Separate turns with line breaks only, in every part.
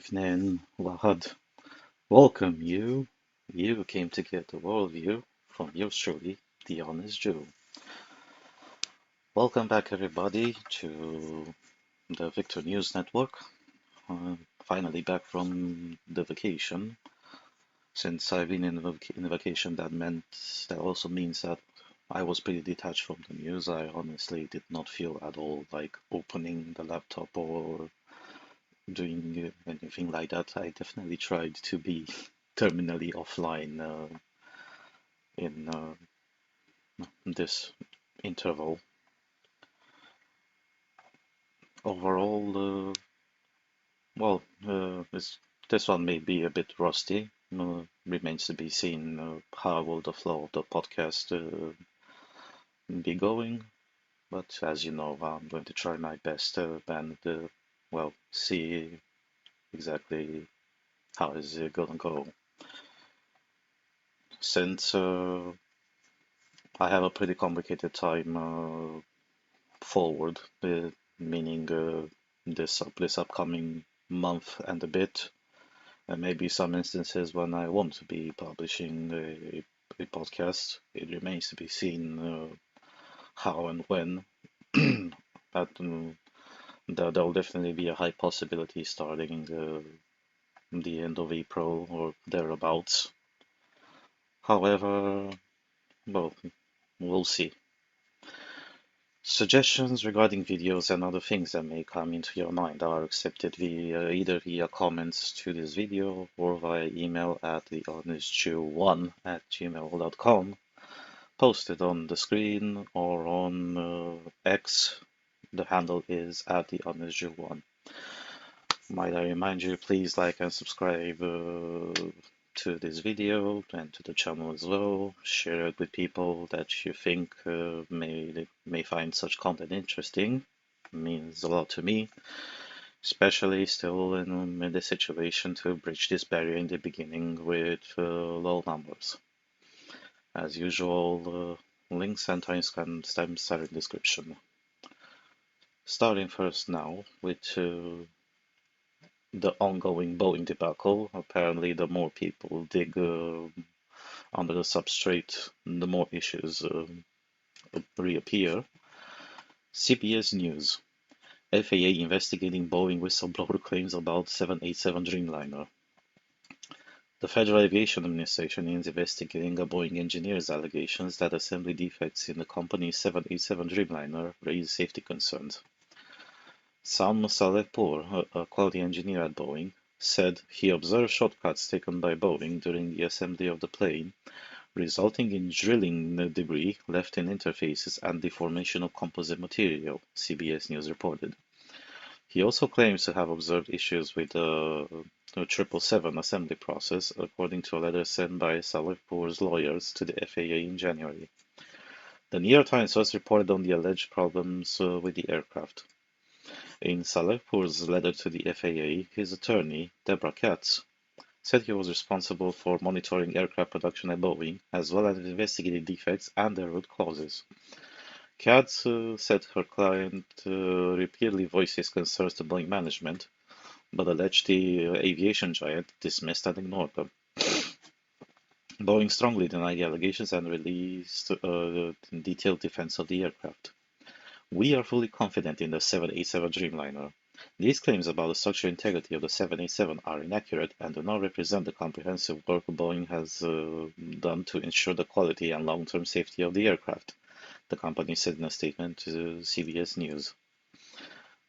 evening, Wahad. Welcome you. You came to get a worldview from yours truly, the Honest Jew. Welcome back, everybody, to the Victor News Network. Finally back from the vacation. Since I've been in vacation, that also means that I was pretty detached from the news. I honestly did not feel at all like opening the laptop or doing anything like that. I definitely tried to be terminally offline in this interval. Overall, this one may be a bit rusty. Remains to be seen how will the flow of the podcast be going. But as you know, I'm going to try my best and see exactly how is it gonna go. Since I have a pretty complicated time forward, meaning this upcoming month and a bit, and maybe some instances when I won't be publishing a podcast. It remains to be seen how and when. But there'll definitely be a high possibility starting the end of April or thereabouts. However, well, we'll see. Suggestions regarding videos and other things that may come into your mind are accepted either via comments to this video or via email at thehonestjew1@gmail.com, posted on the screen or on X. The handle is at thehonestjew1. Might I remind you, please like and subscribe to this video and to the channel as well. Share it with people that you think may find such content interesting. It means a lot to me, especially still in this situation to bridge this barrier in the beginning with low numbers. As usual, links and timestamps are in the description. Starting first now with the ongoing Boeing debacle. Apparently, the more people dig under the substrate, the more issues reappear. CBS News: FAA investigating Boeing whistleblower claims about 787 Dreamliner. The Federal Aviation Administration is investigating a Boeing engineer's allegations that assembly defects in the company's 787 Dreamliner raise safety concerns. Sam Salehpour, a quality engineer at Boeing, said he observed shortcuts taken by Boeing during the assembly of the plane, resulting in drilling debris left in interfaces and deformation of composite material, CBS News reported. He also claims to have observed issues with the 777 assembly process, according to a letter sent by Salehpour's lawyers to the FAA in January. The New York Times first reported on the alleged problems with the aircraft. In Salehpour's letter to the FAA, his attorney, Deborah Katz, said he was responsible for monitoring aircraft production at Boeing, as well as investigating defects and their root causes. Katz said her client repeatedly voiced his concerns to Boeing management, but alleged the aviation giant dismissed and ignored them. Boeing strongly denied the allegations and released a detailed defense of the aircraft. We are fully confident in the 787 Dreamliner. These claims about the structural integrity of the 787 are inaccurate and do not represent the comprehensive work Boeing has done to ensure the quality and long-term safety of the aircraft, the company said in a statement to CBS News.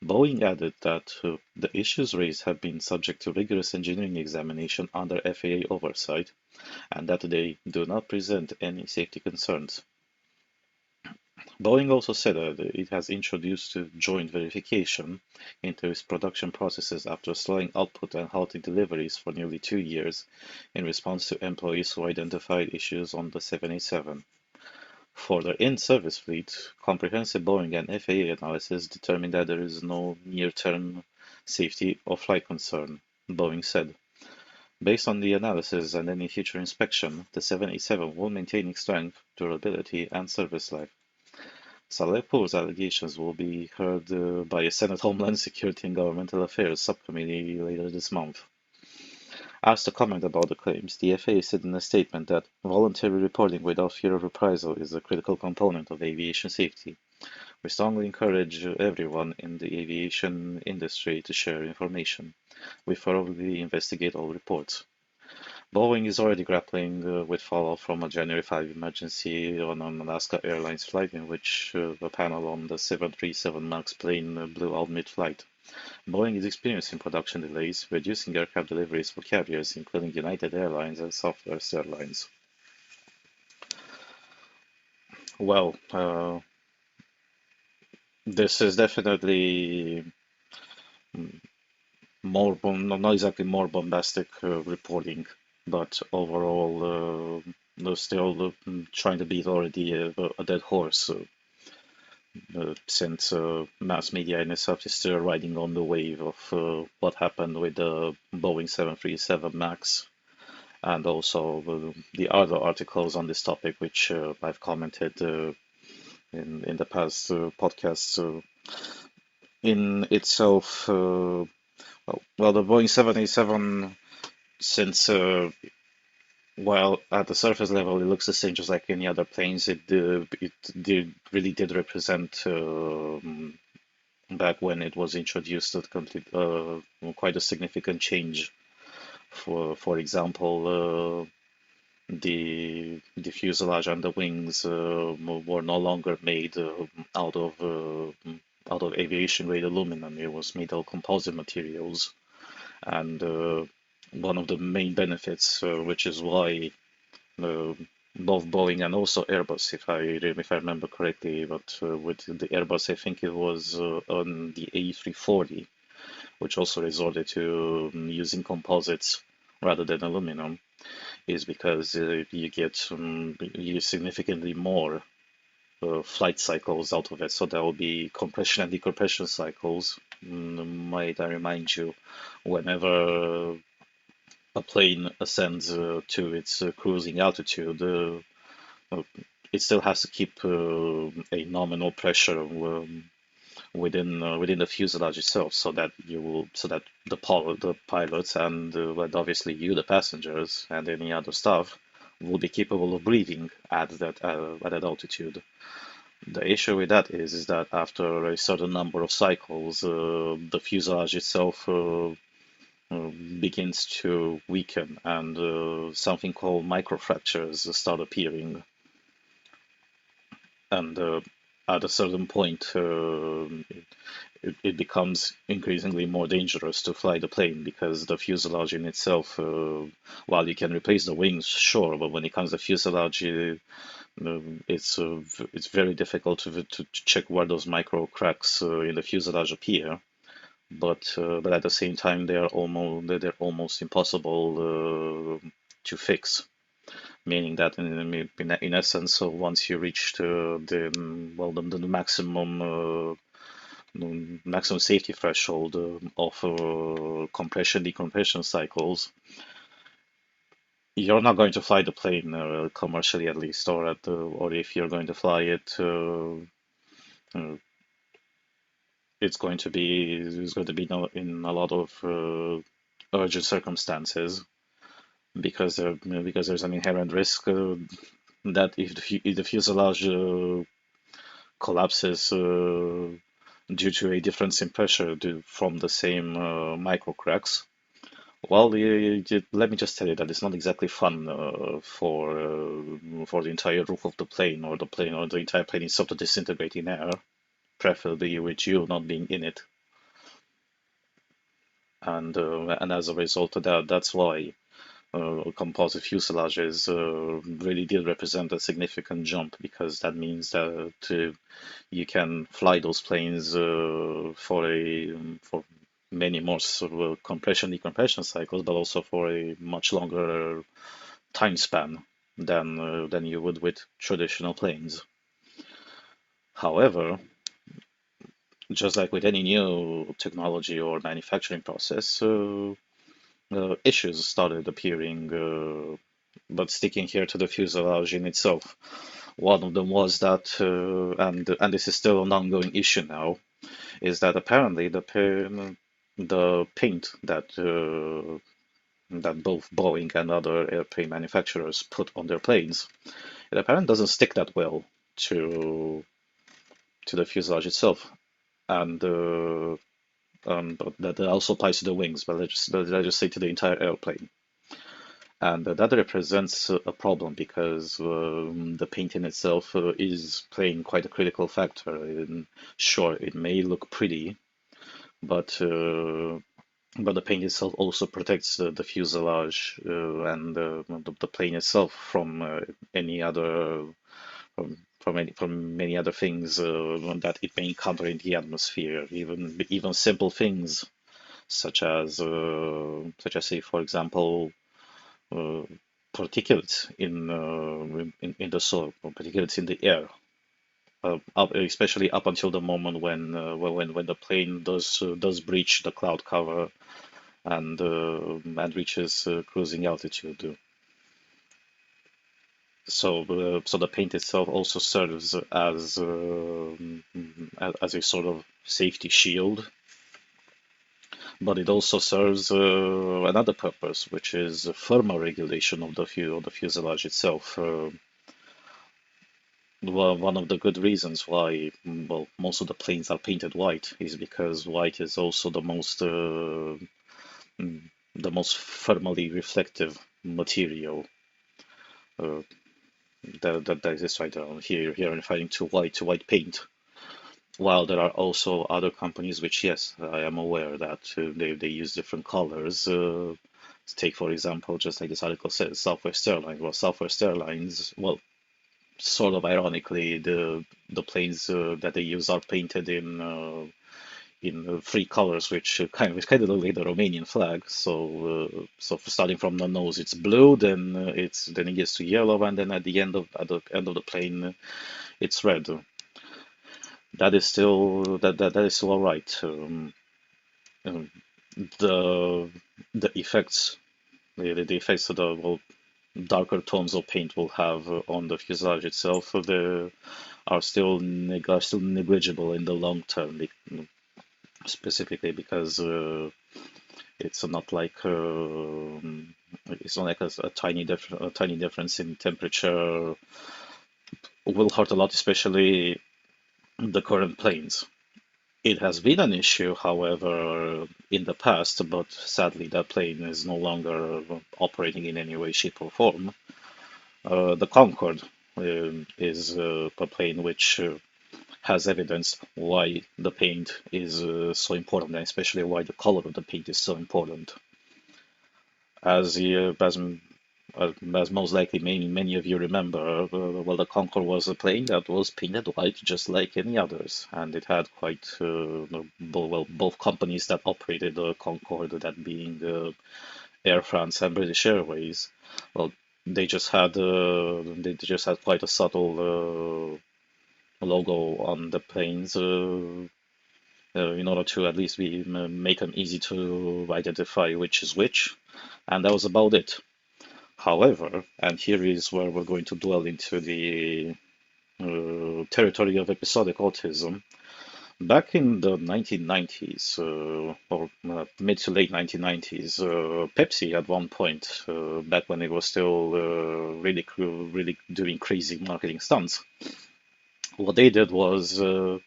Boeing added that the issues raised have been subject to rigorous engineering examination under FAA oversight and that they do not present any safety concerns. Boeing also said that it has introduced joint verification into its production processes after slowing output and halting deliveries for nearly 2 years in response to employees who identified issues on the 787. For the in-service fleet, comprehensive Boeing and FAA analysis determined that there is no near-term safety or flight concern, Boeing said. Based on the analysis and any future inspection, the 787 will maintain its strength, durability, and service life. Salepur's allegations will be heard by a Senate Homeland Security and Governmental Affairs subcommittee later this month. Asked to comment about the claims, the FAA said in a statement that voluntary reporting without fear of reprisal is a critical component of aviation safety. We strongly encourage everyone in the aviation industry to share information. We thoroughly investigate all reports. Boeing is already grappling with fallout from a January 5 emergency on an Alaska Airlines flight in which the panel on the 737 MAX plane blew out mid-flight. Boeing is experiencing production delays, reducing aircraft deliveries for carriers, including United Airlines and Southwest Airlines. Well, this is definitely not exactly more bombastic reporting, but overall, they're still trying to beat already a dead horse. Since mass media in itself is still riding on the wave of what happened with the Boeing 737 MAX, and also the other articles on this topic, which I've commented in the past podcasts. In itself, well, the Boeing 787, since while at the surface level it looks the same just like any other planes, it really did represent back when it was introduced a complete quite a significant change. For example, the fuselage and the wings were no longer made out of aviation grade aluminum. It was made of composite materials, and one of the main benefits, which is why uh, both Boeing and also Airbus, if I remember correctly, but with the Airbus, I think it was on the A340, which also resorted to using composites rather than aluminum, is because you significantly more flight cycles out of it. So there will be compression and decompression cycles. Might I remind you, whenever a plane ascends to its cruising altitude, it still has to keep a nominal pressure within the fuselage itself, so that the pilots and obviously you, the passengers, and any other staff will be capable of breathing at that altitude. The issue with that is that after a certain number of cycles, the fuselage itself begins to weaken, and something called microfractures start appearing. And at a certain point, it becomes increasingly more dangerous to fly the plane because the fuselage in itself, while you can replace the wings, sure, but when it comes to fuselage, it's very difficult to check where those micro cracks in the fuselage appear. But at the same time, they're almost impossible to fix. Meaning that in essence, so once you reach the maximum safety threshold of compression decompression cycles, you're not going to fly the plane commercially, at least, or if you're going to fly it, it's going to be in a lot of urgent circumstances, because there's an inherent risk that if the fuselage collapses due to a difference in pressure from the same micro cracks. Well, let me just tell you that it's not exactly fun for the entire roof of the plane or the entire plane itself to disintegrate in air, preferably with you not being in it. And as a result of that, that's why composite fuselages really did represent a significant jump, because that means that you can fly those planes for many more sort of compression decompression cycles, but also for a much longer time span than you would with traditional planes. However, just like with any new technology or manufacturing process, issues started appearing, but sticking here to the fuselage in itself. One of them was that, and this is still an ongoing issue now, is that apparently the paint that both Boeing and other airplane manufacturers put on their planes, it apparently doesn't stick that well to the fuselage itself, and but that also applies to the wings, but let's just say to the entire airplane. And that represents a problem because the paint in itself is playing quite a critical factor. Sure, it may look pretty, but the paint itself also protects the fuselage and the plane itself from any other from many other things that it may encounter in the atmosphere. Even simple things such as say, for example, uh, particulates in the soil, or particulates in the air, especially up until the moment when the plane does breach the cloud cover and reaches cruising altitude. So the paint itself also serves as a sort of safety shield, but it also serves another purpose, which is thermal regulation of the fuselage itself. One of the good reasons why, well, most of the planes are painted white is because white is also mm, the most thermally reflective material uh, that exists right now. Here I'm referring to white paint. While there are also other companies which, yes, I am aware that they use different colors. Take, for example, just like this article says, Southwest Airlines. Well, Southwest Airlines, well, sort of ironically, the planes that they use are painted in three colors, which kind of look like the Romanian flag. So starting from the nose, it's blue, then it gets to yellow, and then at the end of the plane, it's red. That is still all right. Um, the the effects the effects of the, well, darker tones of paint will have on the fuselage itself are still negligible in the long term, specifically because it's not like a tiny difference in temperature will hurt a lot, especially the current planes. It has been an issue, however, in the past, but sadly that plane is no longer operating in any way, shape, or form. The Concorde is a plane which has evidenced why the paint is so important, and especially why the color of the paint is so important. As you, as most likely many of you remember, well, the Concorde was a plane that was painted white just like any others, and it had quite both companies that operated the Concorde, that being Air France and British Airways. Well, they just had quite a subtle logo on the planes in order to at least make them easy to identify which is which, and that was about it. However, and here is where we're going to dwell into the territory of episodic autism. Back in the 1990s, or mid to late 1990s, Pepsi at one point, back when it was still really doing crazy marketing stunts, what they did was to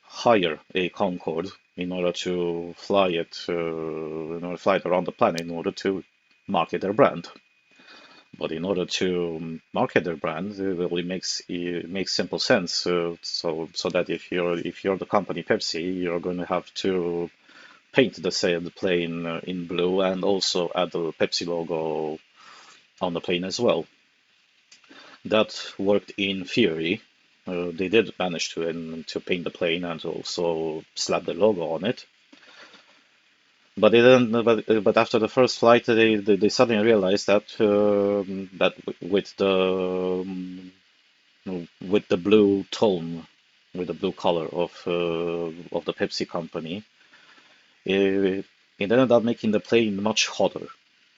hire a Concorde in order to fly it around the planet in order to market their brand. But in order to market their brand, well, it makes simple sense. So that if you're the company Pepsi, you're going to have to paint the plane in blue and also add the Pepsi logo on the plane as well. That worked in theory. They did manage to paint the plane and to also slap the logo on it. But they didn't. But after the first flight, they suddenly realized that with the blue tone, with the blue color of the Pepsi company, it ended up making the plane much hotter.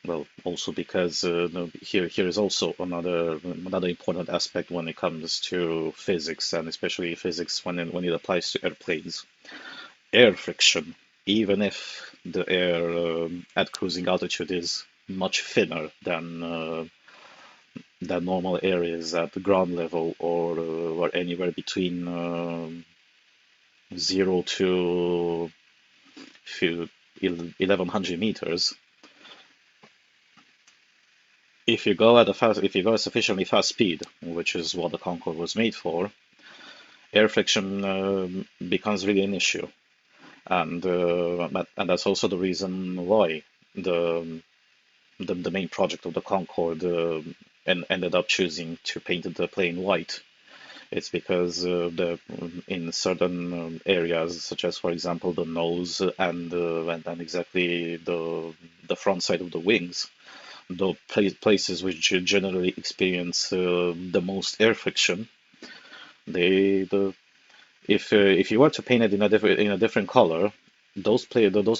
Well, also because here is also another important aspect when it comes to physics, and especially physics when it applies to airplanes. Air friction, even if the air at cruising altitude is much thinner than normal air is at the ground level, or anywhere between 0 to 1100 meters. If you go at sufficiently fast speed, which is what the Concorde was made for, air friction becomes really an issue, and that's also the reason why the the main project of the Concorde ended up choosing to paint the plane white. It's because in certain areas, such as for example the nose and exactly the front side of the wings, the places which generally experience the most air friction, the if you were to paint it in a different color, those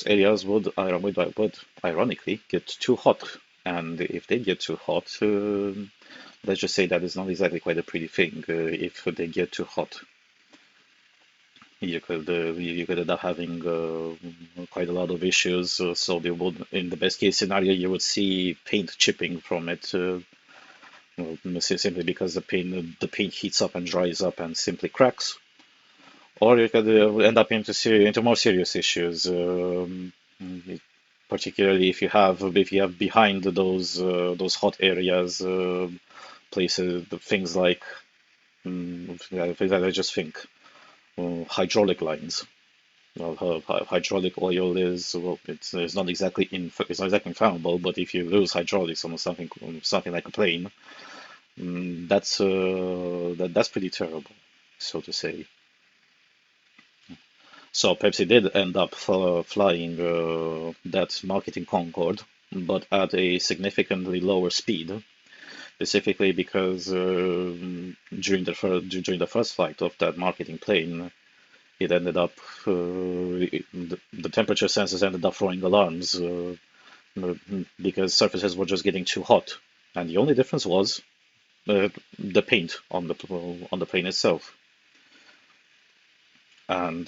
areas would ironically get too hot, and if they get too hot, let's just say that is not exactly quite a pretty thing. If they get too hot, you could end up having quite a lot of issues. So they would, in the best case scenario, you would see paint chipping from it. Well, simply because the paint heats up and dries up and simply cracks, or you could end up into more serious issues, particularly if you have behind those hot areas places things like things that I just think hydraulic lines. Well, hydraulic oil is well, it's not exactly inflammable, but if you lose hydraulics on something like a plane, that's pretty terrible, so to say. So Pepsi did end up flying that marketing Concorde, but at a significantly lower speed, specifically because during the first flight of that marketing plane, it ended up the temperature sensors ended up throwing alarms because surfaces were just getting too hot, and the only difference was the paint on the plane itself. And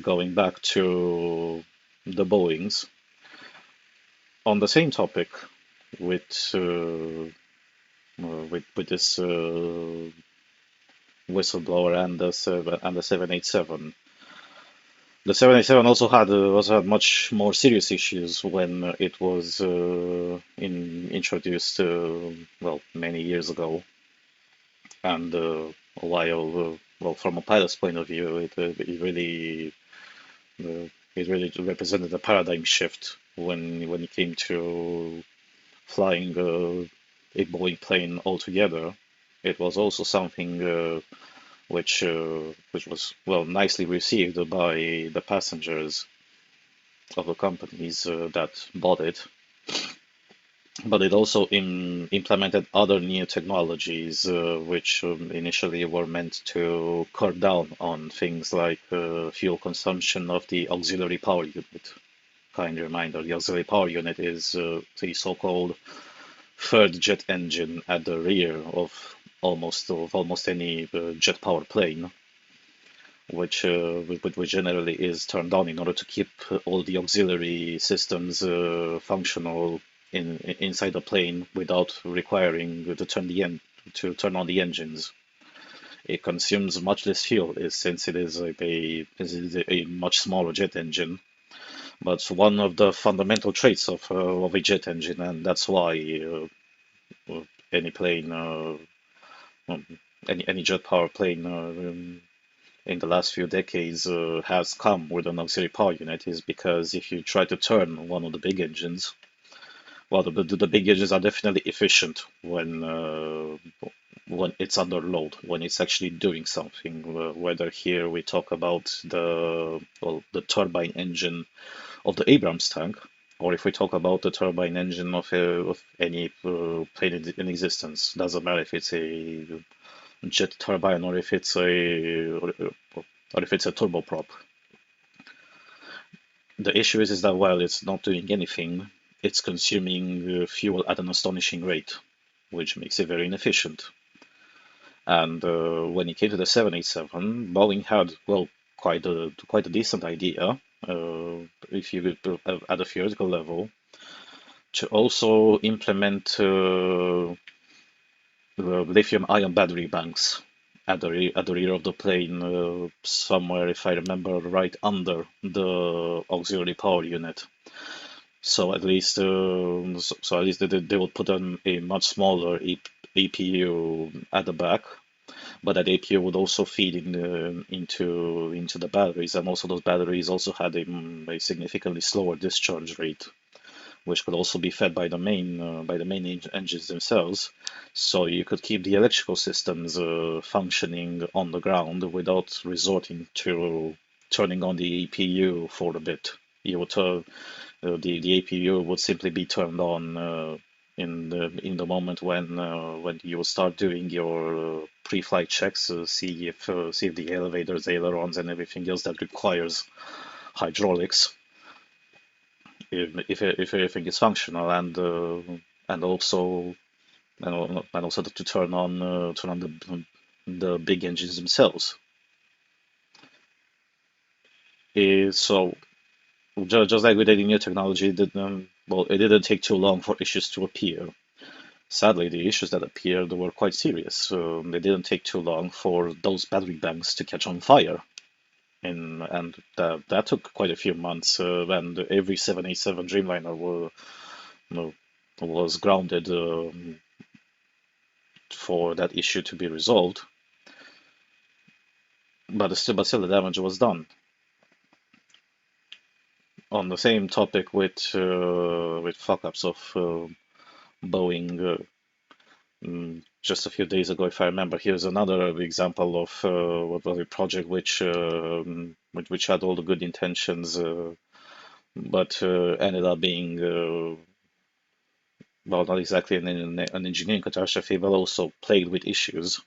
going back to the Boeings, on the same topic with with this whistleblower and the 787. The 787 also had much more serious issues when it was introduced well, many years ago, and while well, from a pilot's point of view, it really represented a paradigm shift when it came to flying a Boeing plane altogether. It was also something which was well nicely received by the passengers of the companies that bought it, but it also implemented other new technologies which initially were meant to cut down on things like fuel consumption of the auxiliary power unit. Kind reminder, the auxiliary power unit is the so-called third jet engine at the rear of almost any jet powered plane, which generally is turned on in order to keep all the auxiliary systems functional inside the plane without requiring to turn on the engines. It consumes much less fuel since it is a much smaller jet engine, but one of the fundamental traits of a jet engine, and that's why any plane, um, any jet power plane in the last few decades has come with an auxiliary power unit, is because if you try to turn one of the big engines, well, the big engines are definitely efficient when it's under load, when it's actually doing something. Whether here we talk about the turbine engine of the Abrams tank, or if we talk about the turbine engine of any plane in existence, doesn't matter if it's a jet turbine or if it's a turboprop. The issue is that while it's not doing anything, it's consuming fuel at an astonishing rate, which makes it very inefficient. And when it came to the 787, Boeing had, well, quite a decent idea, if you could, at a theoretical level, to also implement the lithium-ion battery banks at the rear of the plane, somewhere, if I remember right, under the auxiliary power unit. So at least, so at least they would put a much smaller APU at the back, but that APU would also feed into the batteries, and also those batteries also had a significantly slower discharge rate, which could also be fed by the main engines themselves. So you could keep the electrical systems functioning on the ground without resorting to turning on the APU for a bit. You would the APU would simply be turned on in the moment when you will start doing your pre-flight checks, see if the elevators, ailerons, and everything else that requires hydraulics, if everything is functional, and also and also to turn on the big engines themselves. So just like with any new technology, it didn't take too long for issues to appear. Sadly, the issues that appeared were quite serious. It didn't take too long for those battery banks to catch on fire. And that took quite a few months, and every 787 Dreamliner uh, was grounded for that issue to be resolved. But still, the damage was done. On the same topic with fuck-ups of Boeing, just a few days ago, if I remember, here's another example of a project which had all the good intentions, but ended up being well, not exactly an engineering catastrophe, but also plagued with issues.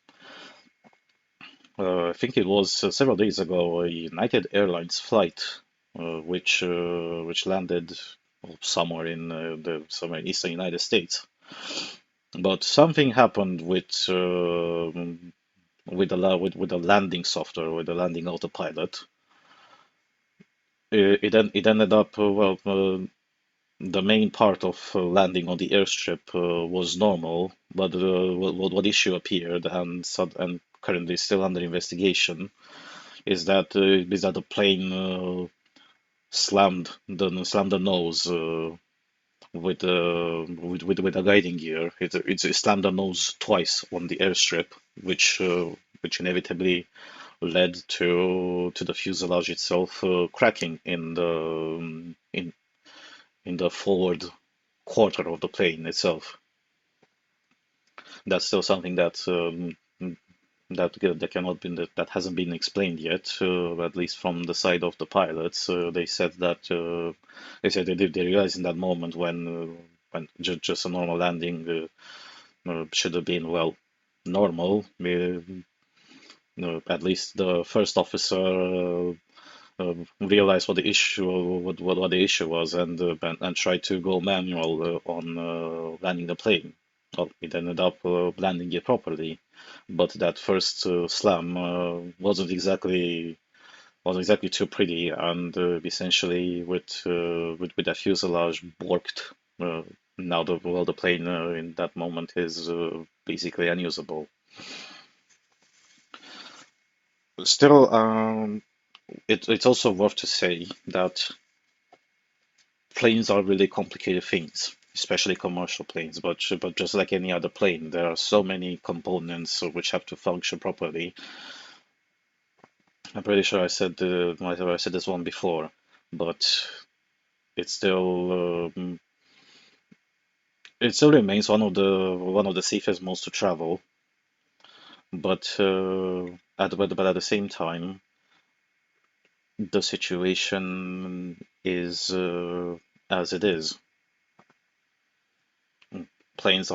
I think it was several days ago, a United Airlines flight, which landed somewhere in eastern United States. But something happened with the landing software, with the landing autopilot. It ended up the main part of landing on the airstrip was normal, but what issue appeared and currently still under investigation is that the plane slammed the nose with a guiding gear. It slammed the nose twice on the airstrip, which inevitably led to the fuselage itself cracking in the forward quarter of the plane itself. That's still something that hasn't been explained yet, at least from the side of the pilots. They said they realized in that moment when just a normal landing should have been, well, normal. At least the first officer realized what the issue was, and tried to go manual on landing the plane. Well, it ended up landing it properly, but that first slam wasn't exactly too pretty, and essentially with that fuselage borked. Now the plane in that moment is basically unusable. Still, it's also worth to say that planes are really complicated things, especially commercial planes. But just like any other plane, there are so many components which have to function properly. I'm pretty sure I said this one before, but it still it still remains one of the safest modes to travel. But at the same time, the situation is as it is. Planes,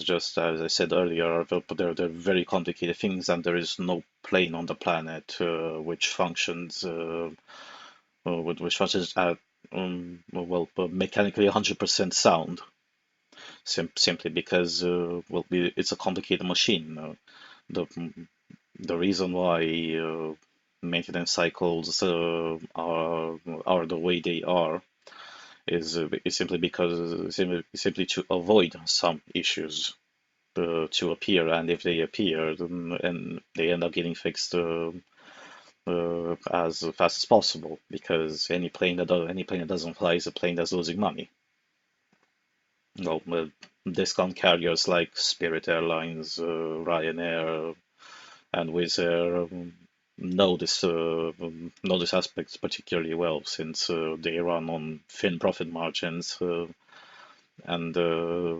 just as I said earlier, they're very complicated things, and there is no plane on the planet which functions which was at mechanically 100% sound, simply because it's a complicated machine. The the reason why maintenance cycles are the way they are is simply because simply to avoid some issues to appear, and if they appear, then, and they end up getting fixed as fast as possible, because any plane that doesn't fly is a plane that's losing money. Well, discount carriers like Spirit Airlines, Ryanair, and Wizz Air know this aspect particularly well, since they run on thin profit margins, and uh,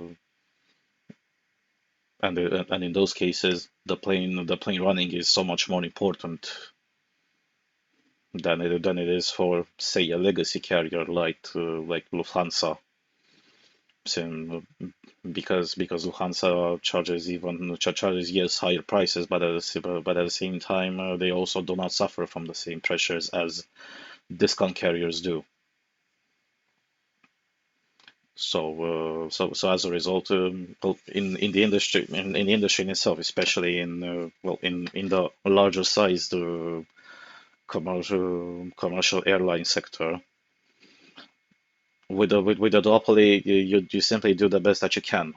and in those cases, the plane running is so much more important than it is for, say, a legacy carrier like Lufthansa, because Lufthansa charges, yes, higher prices, but at the same time they also do not suffer from the same pressures as discount carriers do. So as a result, well, in the industry in itself, especially in the larger sized commercial airline sector, with a duopoly, you simply do the best that you can.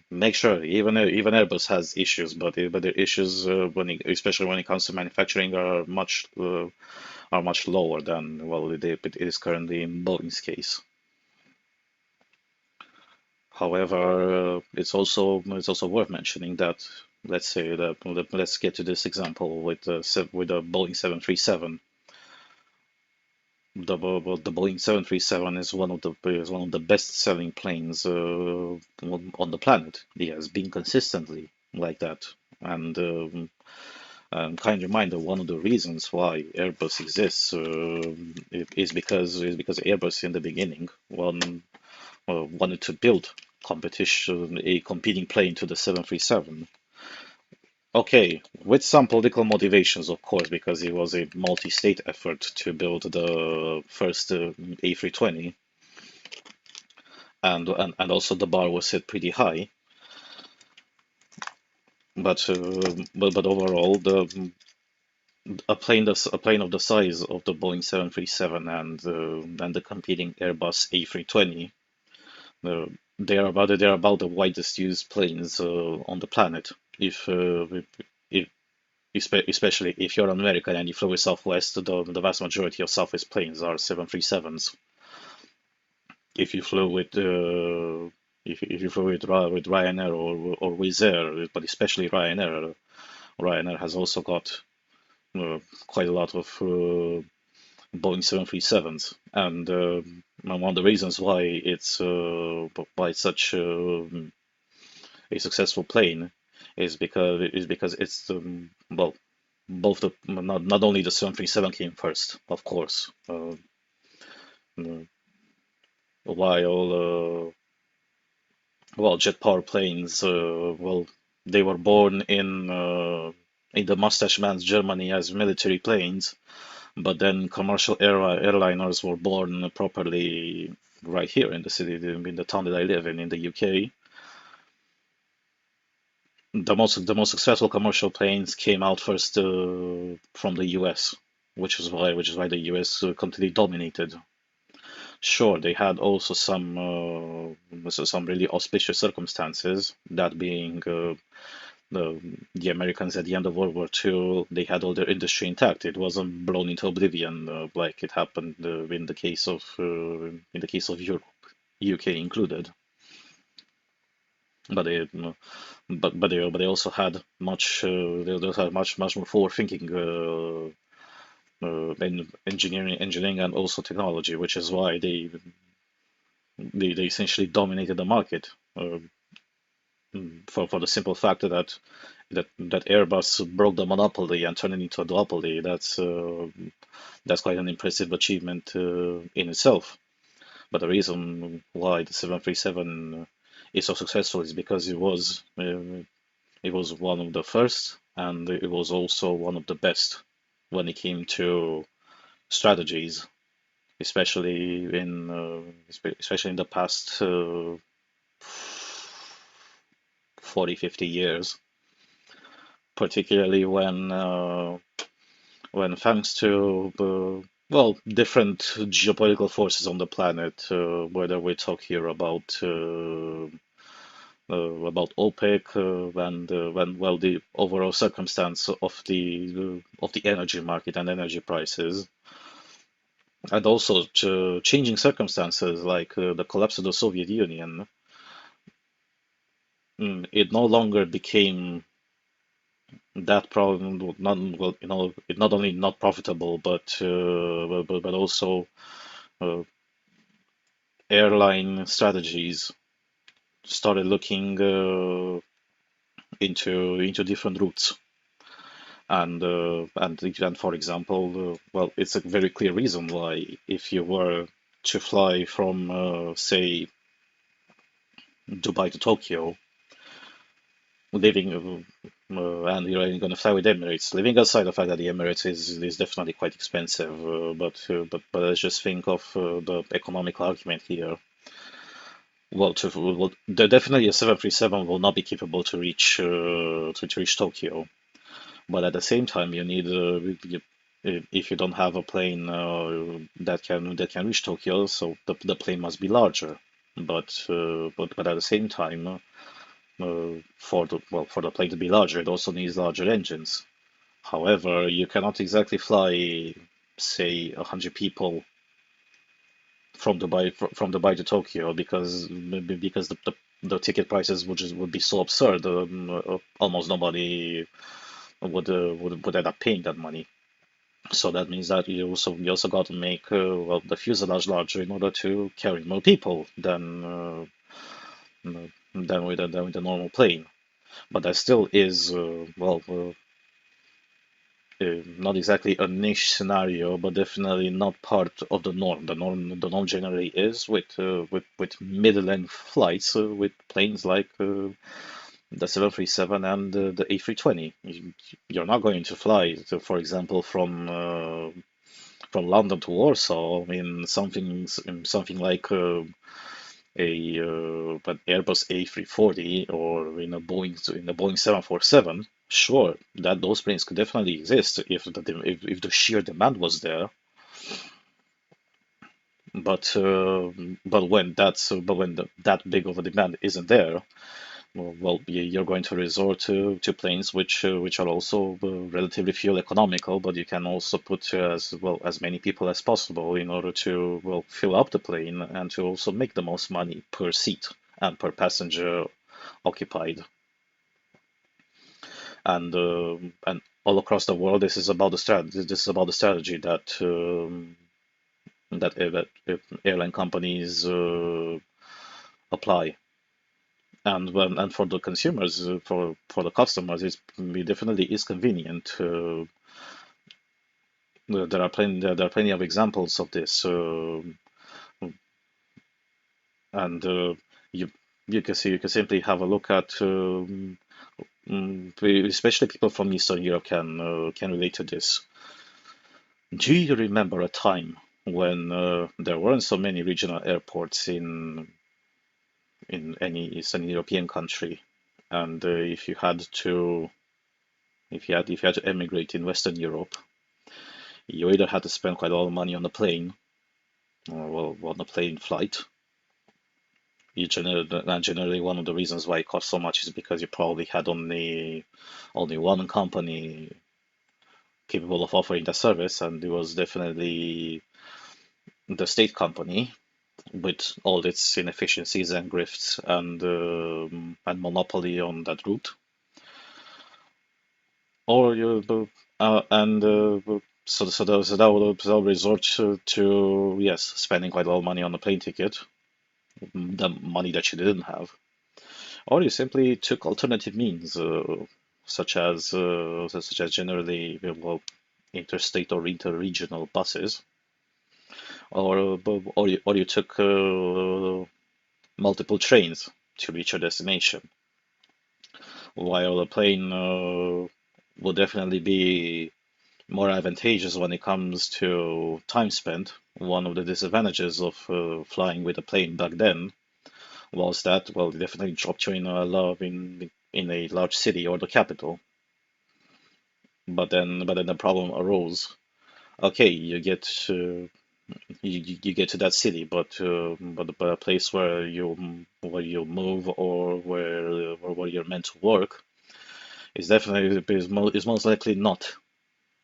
Make sure even Airbus has issues, but the issues especially when it comes to manufacturing are much lower than, well, it is currently in Boeing's case. However, it's also worth mentioning that, let's say that let's get to this example with the Boeing 737. The Boeing 737 is one of the best-selling planes on the planet. It has been consistently like that, and kind reminder, one of the reasons why Airbus exists is because Airbus in the beginning wanted to build a competing plane to the 737. Okay, with some political motivations, of course, because it was a multi-state effort to build the first A320, and also the bar was set pretty high. But overall, a plane of the size of the Boeing 737 and the competing Airbus A320, uh, they are about the widest used planes on the planet. If especially if you're American and you flew with Southwest, the vast majority of Southwest planes are 737s. If you flew with if you flew with Ryanair or Wizz Air, but especially Ryanair has also got quite a lot of Boeing 737s, and one of the reasons why it's such a successful plane is because it's well, both the not only the 737 came first, of course, uh, while jet power planes, they were born in the Mustache Man's Germany as military planes, but then commercial airliners were born properly right here in the city, in the town that I live in the UK. The most successful commercial planes came out first from the US, which is why the US completely dominated. Sure, they had also some really auspicious circumstances, that being the Americans at the end of World War II, they had all their industry intact. It wasn't blown into oblivion like it happened in the case of Europe, UK included. But they but they also had much more forward-thinking engineering and also technology, which is why they essentially dominated the market. For the simple fact that Airbus broke the monopoly and turned it into a duopoly. That's quite an impressive achievement in itself. But the reason why the 737 is so successful is because it was one of the first, and it was also one of the best when it came to strategies, especially in the past 40, 50 years, particularly when thanks to different geopolitical forces on the planet, whether we talk here about OPEC and when the overall circumstance of the energy market and energy prices, and also changing circumstances like the collapse of the Soviet Union. It no longer became that problem. Not well, it not only not profitable, but also uh, airline strategies started looking into different routes. And for example, it's a very clear reason why if you were to fly from say Dubai to Tokyo, living and you're going to fly with Emirates, living aside the fact that the Emirates is definitely quite expensive, but let's just think of the economic argument here. Definitely a 737 will not be capable to reach to reach Tokyo. But at the same time, you need if you don't have a plane that can reach Tokyo, so the plane must be larger. But at the same time, for the plane to be larger, it also needs larger engines. However, you cannot exactly fly, say, 100 people from Dubai to Tokyo because the ticket prices would be so absurd. Almost nobody would end up paying that money. So that means that you also got to make the fuselage larger in order to carry more people than with a normal plane. But that still is not exactly a niche scenario, but definitely not part of the norm. The norm generally is with mid-length flights with planes like the 737 and the A320. You're not going to fly, for example, from London to Warsaw in something like an Airbus A340 or in a Boeing 747. Sure, that those planes could definitely exist if the sheer demand was there. But that big of a demand isn't there, you're going to resort to planes which are also relatively fuel economical, but you can also put as many people as possible in order to fill up the plane and to also make the most money per seat and per passenger occupied. And all across the world, this is about the strategy. This is about the strategy that airline companies apply. And for the consumers, for the customers, it definitely is convenient. There are plenty of examples of this, and you you can simply have a look at, especially people from Eastern Europe can relate to this. Do you remember a time when there weren't so many regional airports in any Eastern European country, and if you had to emigrate in Western Europe, you either had to spend quite a lot of money on the plane, or on the plane flight. Generally, one of the reasons why it cost so much is because you probably had only one company capable of offering the service, and it was definitely the state company with all its inefficiencies and grifts and monopoly on that route. Or you and so that would resort to yes, spending quite a lot of money on a plane ticket, the money that you didn't have, or you simply took alternative means, such as generally interstate or interregional buses, or you took multiple trains to reach your destination, while a plane would definitely be more advantageous when it comes to time spent. One of the disadvantages of flying with a plane back then was that, well, it definitely dropped you in a large city or the capital. But then the problem arose. Okay, you get to that city, but a place where you move or where you're meant to work is most likely not.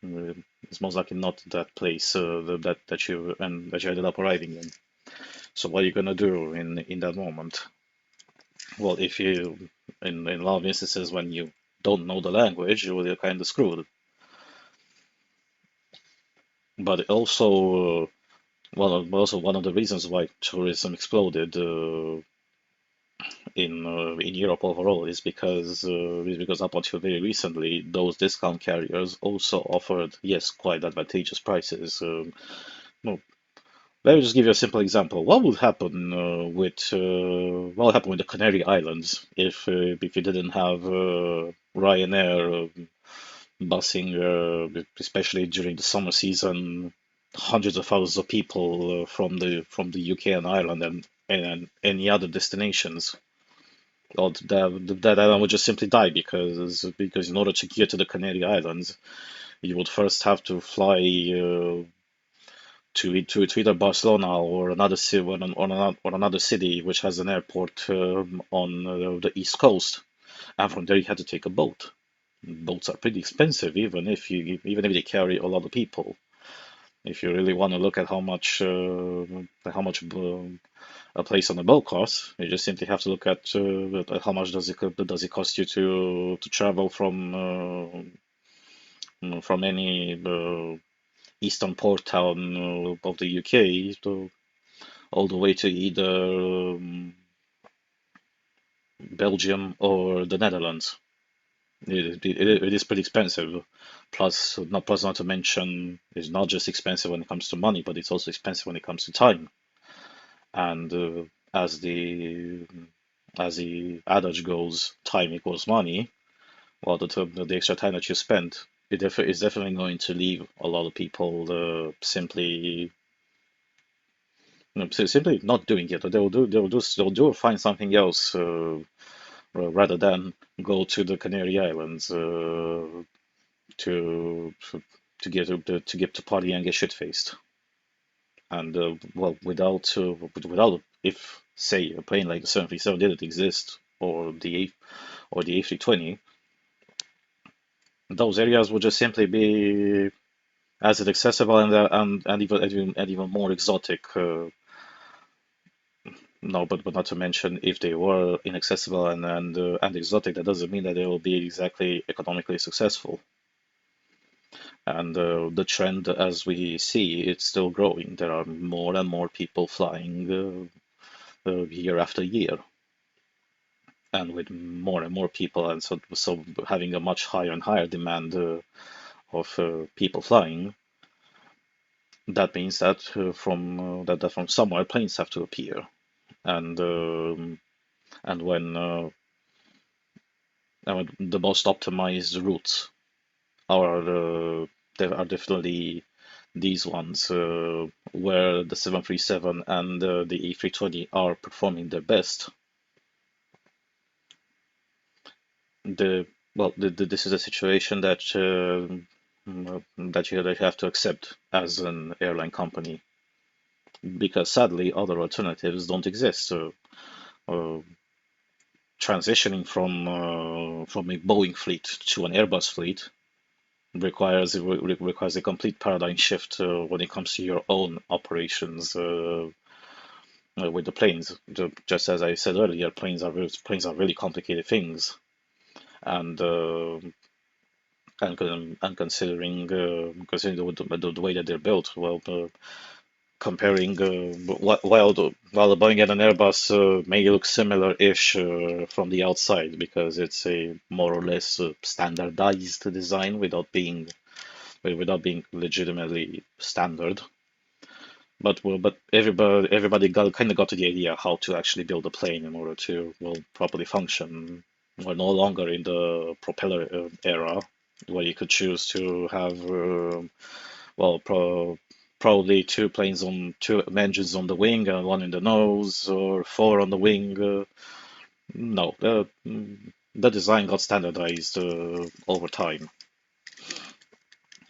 Uh, it's most likely not that place that you ended up arriving in. So what are you gonna do in that moment? Well, if you in a lot of instances when you don't know the language, you're kind of screwed. But also one of the reasons why tourism exploded in Europe overall is because up until very recently, those discount carriers also offered, yes, quite advantageous prices. Well, let me just give you a simple example. What would happen with the Canary Islands if you didn't have Ryanair busing, especially during the summer season, hundreds of thousands of people from the UK and Ireland and any other destinations? Well, that island would just simply die because in order to get to the Canary Islands, you would first have to fly to either Barcelona or another city or another city which has an airport on the east coast, and from there you had to take a boat. Boats are pretty expensive, even if they carry a lot of people. If you really want to look at how much a place on a boat costs, you just simply have to look at how much does it cost you to travel from any eastern port town of the UK all the way to either Belgium or the Netherlands. It is pretty expensive. Plus not to mention, it's not just expensive when it comes to money, but it's also expensive when it comes to time. And as the adage goes, time equals money. Well, the extra time that you spend, is definitely going to leave a lot of people simply not doing it. They'll find something else rather than go to the Canary Islands to to get to party and get shit faced. And well, without if say a plane like the 737 didn't exist or the A320, those areas would just simply be as inaccessible and even more exotic. No, but not to mention, if they were inaccessible and exotic, that doesn't mean that they will be exactly economically successful. And the trend, as we see, it's still growing. There are more and more people flying year after year, and with more and more people, and so having a much higher and higher demand of people flying. That means that from somewhere planes have to appear, and and when the most optimized routes are there are definitely these ones where the 737 and the A320 are performing their best. The this is a situation that you have to accept as an airline company, because sadly other alternatives don't exist. So uh, transitioning from a Boeing fleet to an Airbus fleet requires a complete paradigm shift when it comes to your own operations with the planes. Just as I said earlier, planes are really complicated things, and considering the way that they're built, well, comparing while the Boeing and an Airbus may look similar-ish from the outside because it's a more or less standardized design without being legitimately standard. But everybody kind of got to the idea how to actually build a plane in order to, well, properly function. We're no longer in the propeller era. where you could choose to have well, probably two engines on the wing and one in the nose, or four on the wing. No, the design got standardized over time.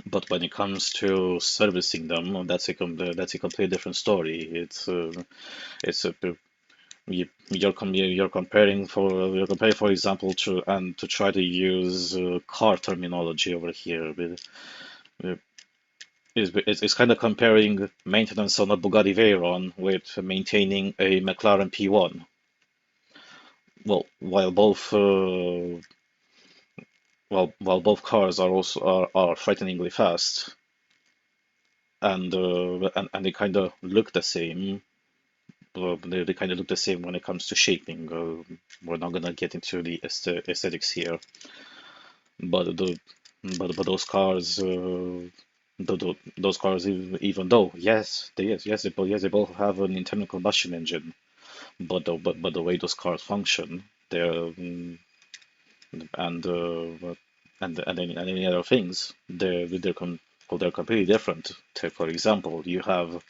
But when it comes to servicing them, that's a completely different story. It's a you're comparing, for example, to try to use car terminology over here. Uh, it's kind of comparing maintenance on a Bugatti Veyron with maintaining a McLaren P1. Well, while both cars are frighteningly fast, and they kind of look the same. They kind of look the same when it comes to shaping. We're not gonna get into the aesthetics here, but those cars, those cars, even though they both have an internal combustion engine, but the way those cars function, they're and any other things, well, they're completely different. For example, you have,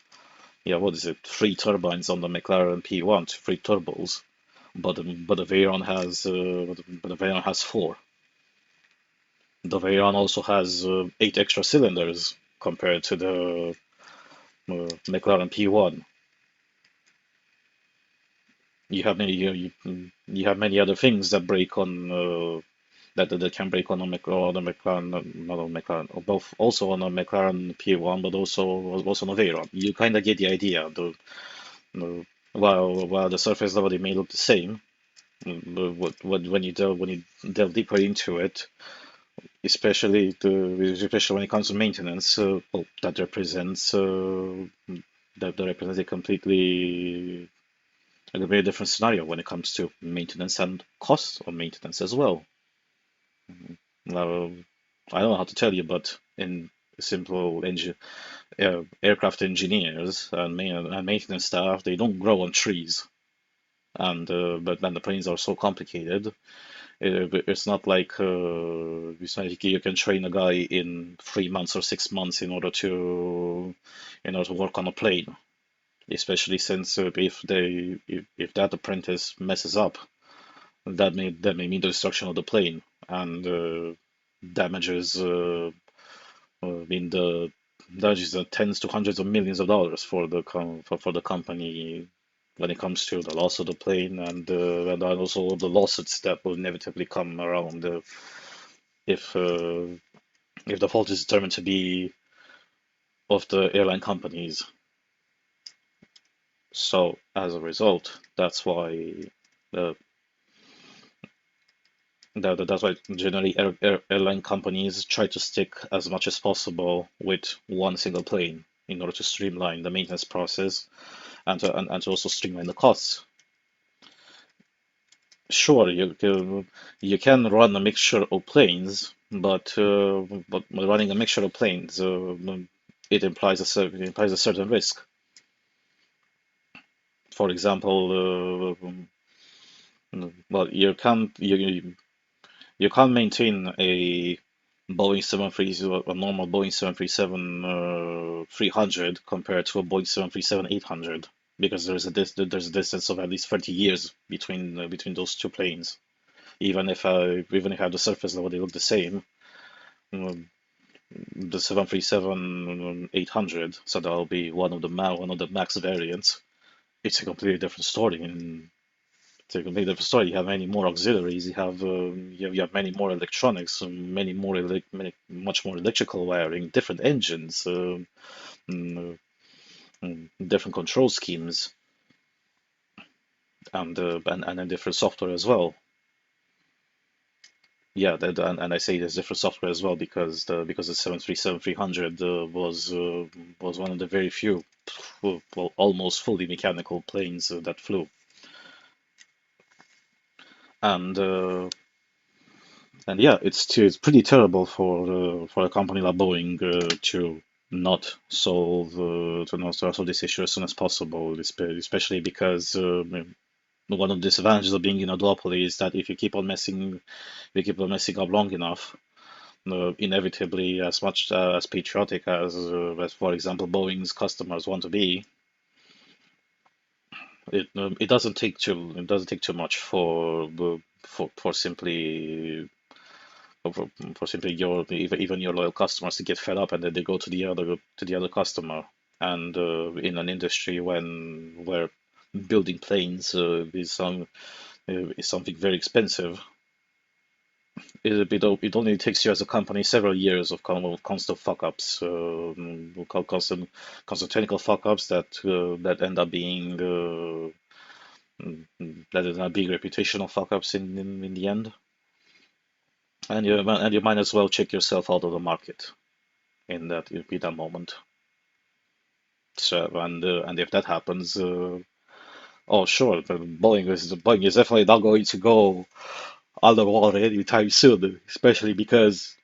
yeah, what is it, three turbines on the McLaren P1, three turbos, but the Veyron has but the Veyron has four. The Veyron also has eight extra cylinders compared to the McLaren P1. You have many other things that break on that can break on a McLaren, not on McLaren, or both also on a McLaren P1, but also on a Veyron. You kind of get the idea. While the surface level they may look the same, when you delve deeper into it, especially when it comes to maintenance, well, that represents a very different scenario when it comes to maintenance and cost of maintenance as well. Now, I don't know how to tell you, but in simple aircraft engineers and maintenance staff, they don't grow on trees, and but then the planes are so complicated. It's not like you can train a guy in 3 months or 6 months in order to work on a plane. Especially since if that apprentice messes up, that may mean the destruction of the plane and damages the damages the tens to hundreds of millions of dollars for the company when it comes to the loss of the plane and also the lawsuits that will inevitably come around if uh, if the fault is determined to be of the airline companies. So as a result, uh, that's why generally airline companies try to stick as much as possible with one single plane in order to streamline the maintenance process and to also streamline the costs. Sure, you can run a mixture of planes, but running a mixture of planes it implies a certain risk. For example, well, you can't maintain a normal Boeing 737 300 compared to a Boeing 737 800 because there's a distance of at least 30 years between those two planes. Even if at the surface level they look the same, um, the 737 800, so that'll be one of the max variants. It's a completely different story, and it's a completely different story. You have many more auxiliaries. You have many more electronics, much more electrical wiring, different engines, mm, different control schemes, and then different software as well. Yeah, and I say there's different software as well because the 737 300 was one of the very few, well, almost fully mechanical planes that flew, and yeah, it's pretty terrible for a company like Boeing to not solve this issue as soon as possible, especially because one of the disadvantages of being in a duopoly is that if you keep on messing up long enough, inevitably as much as patriotic as, for example, Boeing's customers want to be, it doesn't take too much for simply for simply your even your loyal customers to get fed up, and then they go to the other customer. And in an industry where building planes is something very expensive, it only takes you as a company several years of constant fuck ups, constant technical fuck ups that end up being reputational fuck ups in the end. And you might as well check yourself out of the market in that moment. So and if that happens, oh sure, Boeing is definitely not going to go underwater anytime soon, mm, especially because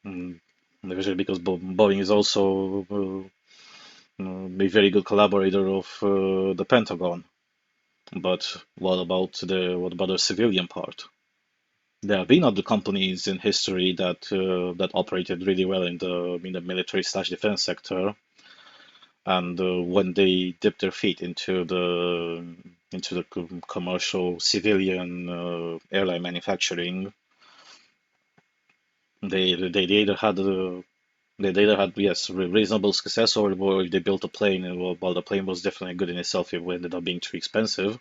Boeing is also a very good collaborator of the Pentagon. But what about the civilian part? There have been other companies in history that operated really well in the military slash defense sector, and when they dipped their feet into the commercial civilian airline manufacturing, they either had yes, reasonable success, or if they built a plane, and while the plane was definitely good in itself, it ended up being too expensive,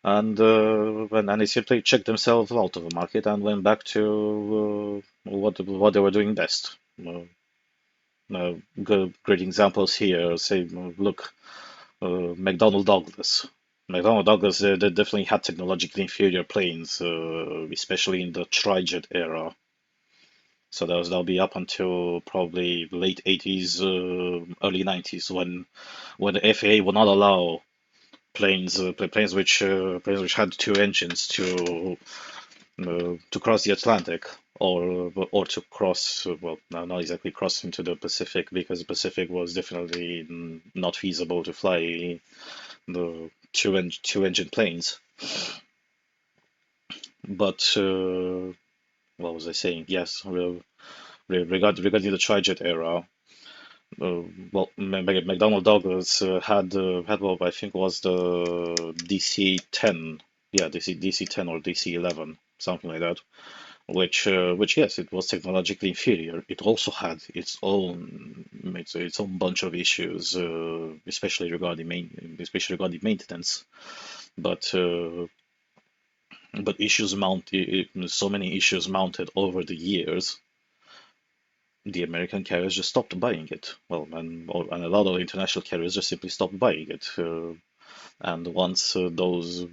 and they simply checked themselves out of the market and went back to what they were doing best. Great examples here. Say, look, McDonnell Douglas. McDonnell Douglas, they definitely had technologically inferior planes, especially in the trijet era. So that'll be up until probably late 80s, early 90s, when the FAA would not allow planes which had two engines to cross the Atlantic, or to cross, well, no, not exactly cross into the Pacific, because the Pacific was definitely not feasible to fly the two engine planes. But what was I saying? Yes, regarding the trijet era. Well, McDonnell Douglas had what I think was the DC-10, yeah, DC-10 or DC-11, something like that. Which yes, it was technologically inferior. It also had its own bunch of issues, especially regarding maintenance. But so many issues mounted over the years, the American carriers just stopped buying it. Well, and a lot of international carriers just simply stopped buying it. And once those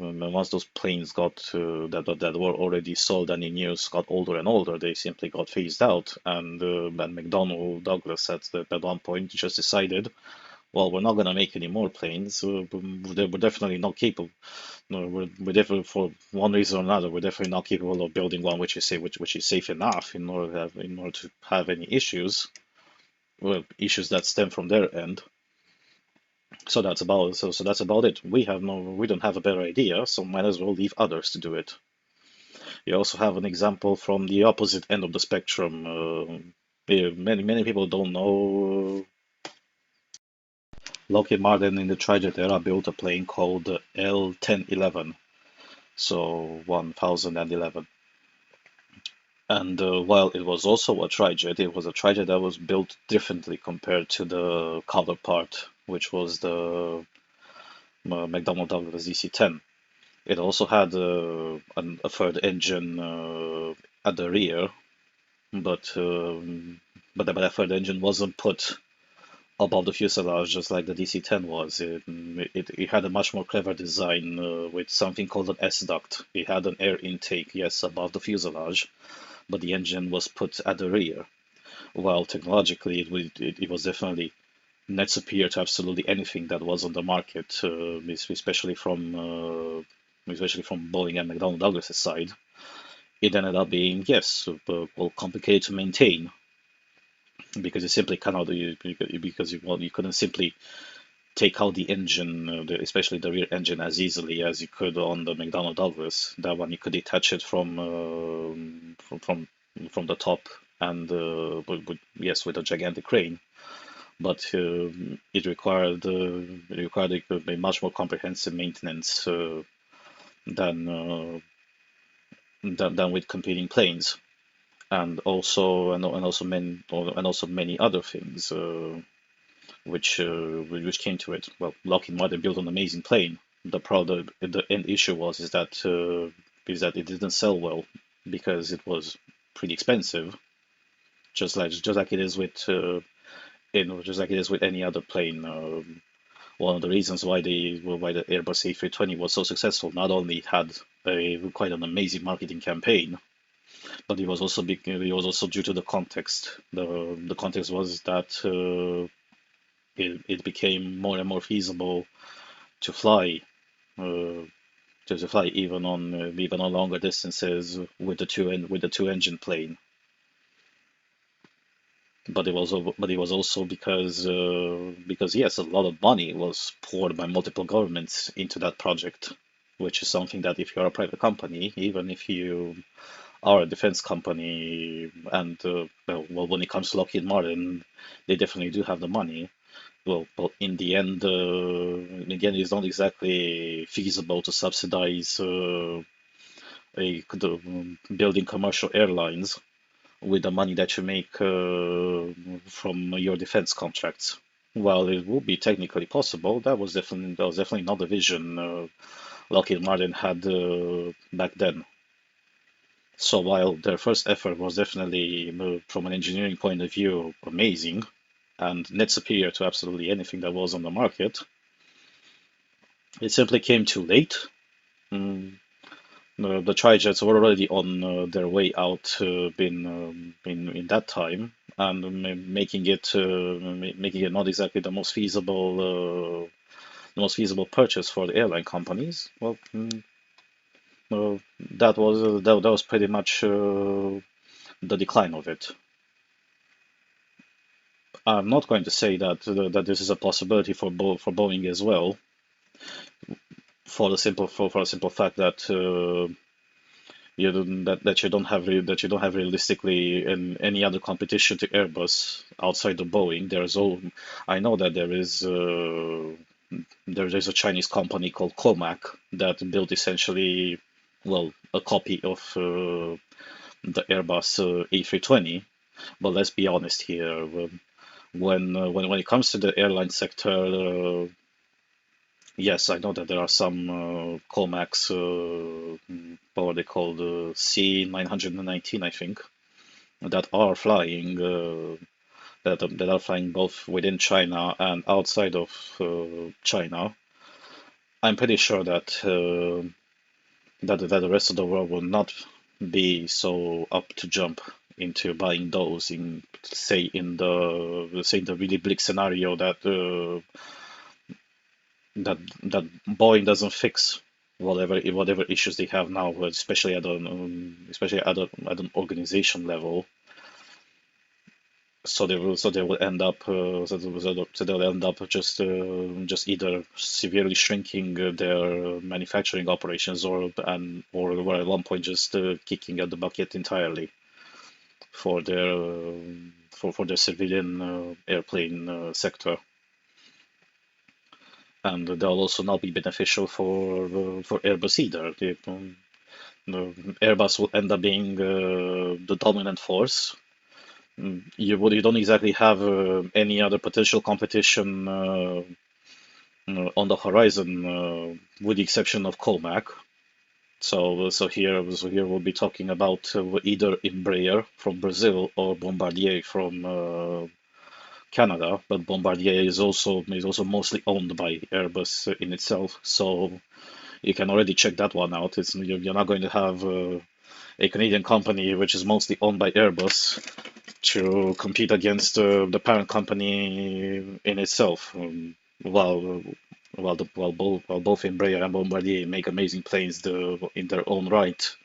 planes that were already sold and in use got older and older, they simply got phased out. And McDonnell Douglas at one point just decided, well, we're not going to make any more planes. We're definitely not capable. No, we're definitely, for one reason or another, we're definitely not capable of building one which is safe enough in order to have any issues. Well, issues that stem from their end. So that's about it. We don't have a better idea, so might as well leave others to do it. You also have an example from the opposite end of the spectrum. Yeah, many people don't know. Lockheed Martin in the trijet era built a plane called the L-1011, so 1011. And while it was also a trijet, it was a trijet that was built differently compared to the counterpart, which was the McDonnell Douglas DC-10. It also had a third engine at the rear, but that third engine wasn't put above the fuselage just like the DC-10 was. It had a much more clever design with something called an S-duct. It had an air intake, yes, above the fuselage, but the engine was put at the rear. While technologically, it was definitely net superior to absolutely anything that was on the market, especially from Boeing and McDonnell Douglas's side. It ended up being, yes, well, complicated to maintain because you simply cannot you couldn't simply take out the engine, especially the rear engine, as easily as you could on the McDonnell Douglas. That one you could detach it from from the top, and yes, with a gigantic crane. But it required a much more comprehensive maintenance than than with competing planes, and also many other things which came to it. Well, Lockheed Martin built an amazing plane. The end issue is that it didn't sell well because it was pretty expensive, just like it is with just like it is with any other plane. One of the reasons why the Airbus A320 was so successful, not only it had quite an amazing marketing campaign, but it was also due to the context. The context was that it became more and more feasible to fly uh, to fly even on longer distances with the two engine plane. But it was also because yes, a lot of money was poured by multiple governments into that project, which is something that if you're a private company, even if you are a defense company, and well, when it comes to Lockheed Martin, they definitely do have the money. Well, but in the end, it's not exactly feasible to subsidize building commercial airlines with the money that you make from your defense contracts. While it would be technically possible, that was definitely not the vision Lockheed Martin had back then. So while their first effort was definitely, from an engineering point of view, amazing and net superior to absolutely anything that was on the market, it simply came too late. Mm, the Trijets were already on their way out in that time, and making it not exactly the most feasible purchase for the airline companies. Well, that was pretty much the decline of it. I'm not going to say that this is a possibility for Boeing as well, for the simple fact that that you don't have realistically any other competition to Airbus outside of Boeing. I know that there's a Chinese company called Comac that built essentially, well, a copy of the Airbus A320. But let's be honest here. When it comes to the airline sector, yes, I know that there are some Comacs, what are they called, C919, I think, that are flying that are flying both within China and outside of China. I'm pretty sure that the rest of the world will not be so up to jump into buying those in the really bleak scenario that Boeing doesn't fix whatever issues they have now, especially at an organization level. So they will end up so they'll end up just either severely shrinking their manufacturing operations, or at one point just kicking out the bucket entirely for their civilian airplane sector. And they'll also not be beneficial for Airbus either. Airbus will end up being the dominant force. You don't exactly have any other potential competition on the horizon, with the exception of Comac. So here we'll be talking about either Embraer from Brazil or Bombardier from Canada. But Bombardier is also mostly owned by Airbus in itself. So you can already check that one out. You're not going to have a Canadian company which is mostly owned by Airbus to compete against the parent company in itself. While while both Embraer and Bombardier make amazing planes in their own right,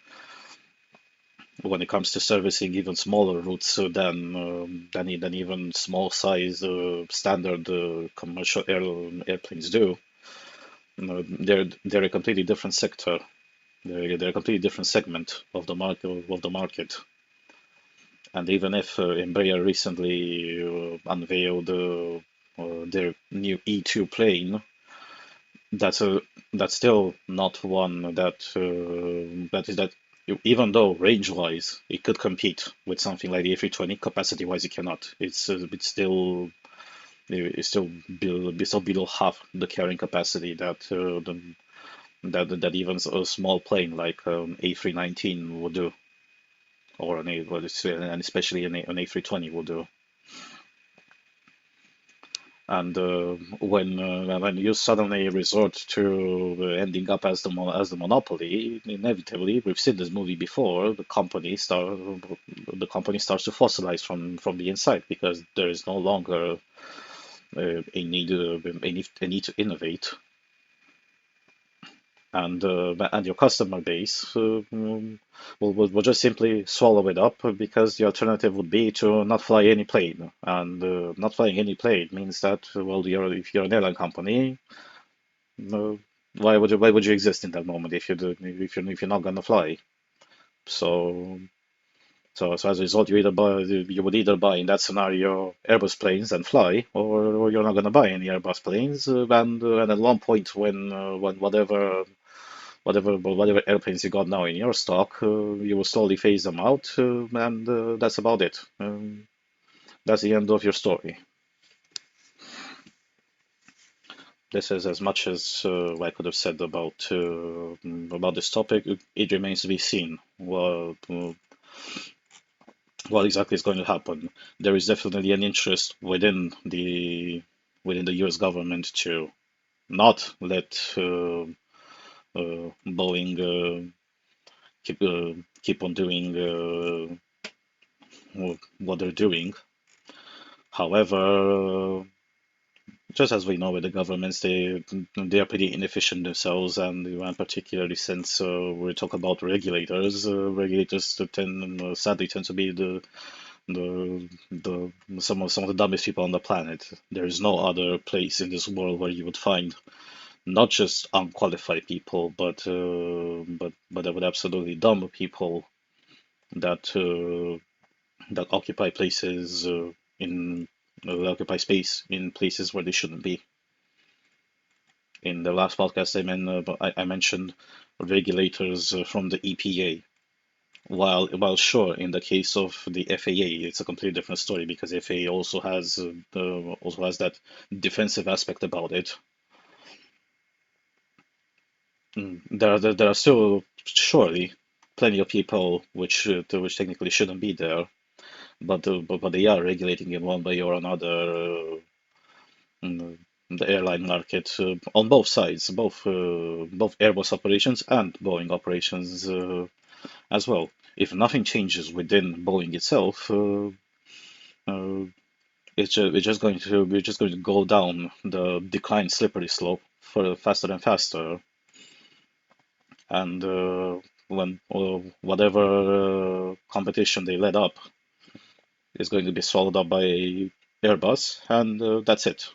when it comes to servicing even smaller routes than even small size standard commercial airplanes do, they're a completely different sector. They're a completely different segment of the market. And even if Embraer recently unveiled their new E2 plane, that's a that's still not one that even though range-wise it could compete with something like the A320, capacity-wise it cannot. It's still below half the carrying capacity that even a small plane like A319 would do, or and especially an A320 would do. And when you suddenly resort to ending up as the monopoly, inevitably, we've seen this movie before. The company starts to fossilize from the inside because there is no longer a need to innovate, and your customer base will just simply swallow it up because the alternative would be to not fly any plane, and not flying any plane means that, well, if you're an airline company, uh, why would you exist in that moment if you're not gonna fly? So so as a result, you would either buy in that scenario Airbus planes and fly, or you're not gonna buy any Airbus planes, and at one point when whatever airplanes you got now in your stock, you will slowly phase them out, and that's about it. That's the end of your story. This is as much as I could have said about this topic. It remains to be seen what exactly is going to happen. There is definitely an interest within the U.S. government to not let Boeing keep on doing what they're doing. However, just as we know with the governments, they are pretty inefficient themselves, and particularly since we talk about regulators sadly tend to be the some of the dumbest people on the planet. There is no other place in this world where you would find not just unqualified people, but absolutely dumb people that that occupy places in occupy space in places where they shouldn't be. In the last podcast, I mentioned regulators from the EPA. While sure, in the case of the FAA, it's a completely different story because FAA also has that defensive aspect about it. There are still surely plenty of people which technically shouldn't be there, but they are regulating in one way or another mm, the airline market on both sides, both Airbus operations and Boeing operations as well. If nothing changes within Boeing itself, uh, we're just going to go down the decline slippery slope for faster and faster, and when whatever competition they let up is going to be swallowed up by Airbus, and that's it.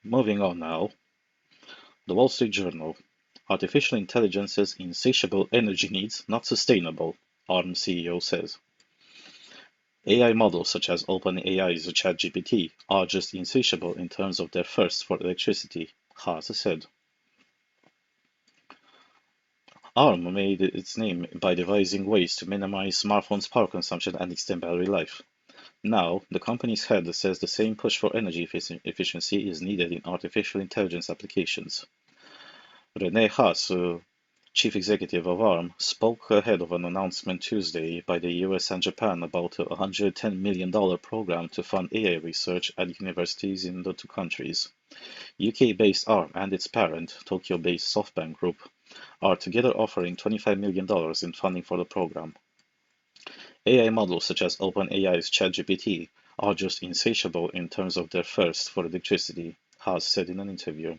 Moving on now, the Wall Street Journal. Artificial intelligence's insatiable energy needs not sustainable, ARM CEO says. AI models such as OpenAI's ChatGPT are just insatiable in terms of their thirst for electricity, Haas said. ARM made its name by devising ways to minimize smartphones' power consumption and extend battery life. Now, the company's head says the same push for energy efficiency is needed in artificial intelligence applications. Rene Haas, chief executive of ARM, spoke ahead of an announcement Tuesday by the US and Japan about a $110 million program to fund AI research at universities in the two countries. UK-based ARM and its parent, Tokyo-based SoftBank Group, are together offering $25 million in funding for the program. AI models such as OpenAI's ChatGPT are just insatiable in terms of their thirst for electricity, Haas said in an interview.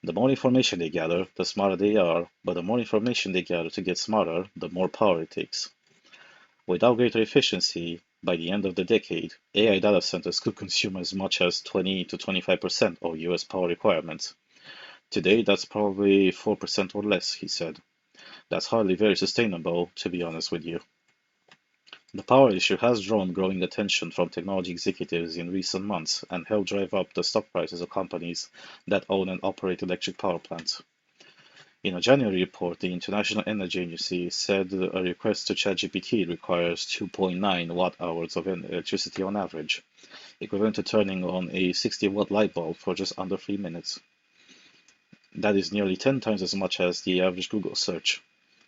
The more information they gather, the smarter they are, but the more information they gather to get smarter, the more power it takes. Without greater efficiency, by the end of the decade, AI data centers could consume as much as 20 to 25% of US power requirements. Today, that's probably 4% or less, he said. That's hardly very sustainable, to be honest with you. The power issue has drawn growing attention from technology executives in recent months and helped drive up the stock prices of companies that own and operate electric power plants. In a January report, the International Energy Agency said a request to ChatGPT requires 2.9 watt-hours of electricity on average, equivalent to turning on a 60-watt light bulb for just under 3 minutes. That is nearly 10 times as much as the average Google search.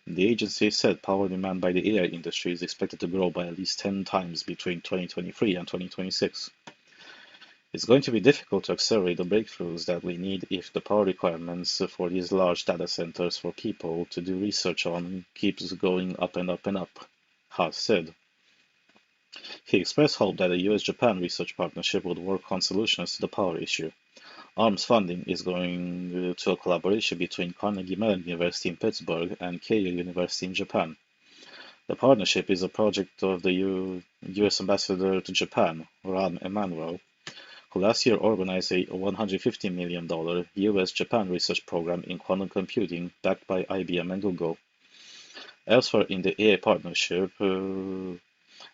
The agency said power demand by the AI industry is expected to grow by at least 10 times between 2023 and 2026. It's going to be difficult to accelerate the breakthroughs that we need if the power requirements for these large data centers for people to do research on keeps going up and up and up, Haas said. He expressed hope that a US-Japan research partnership would work on solutions to the power issue. Arms funding is going to a collaboration between Carnegie Mellon University in Pittsburgh and Keio University in Japan. The partnership is a project of the US Ambassador to Japan, Rahm Emanuel, who last year organized a $150 million US-Japan research program in quantum computing backed by IBM and Google. Elsewhere in the AI partnership,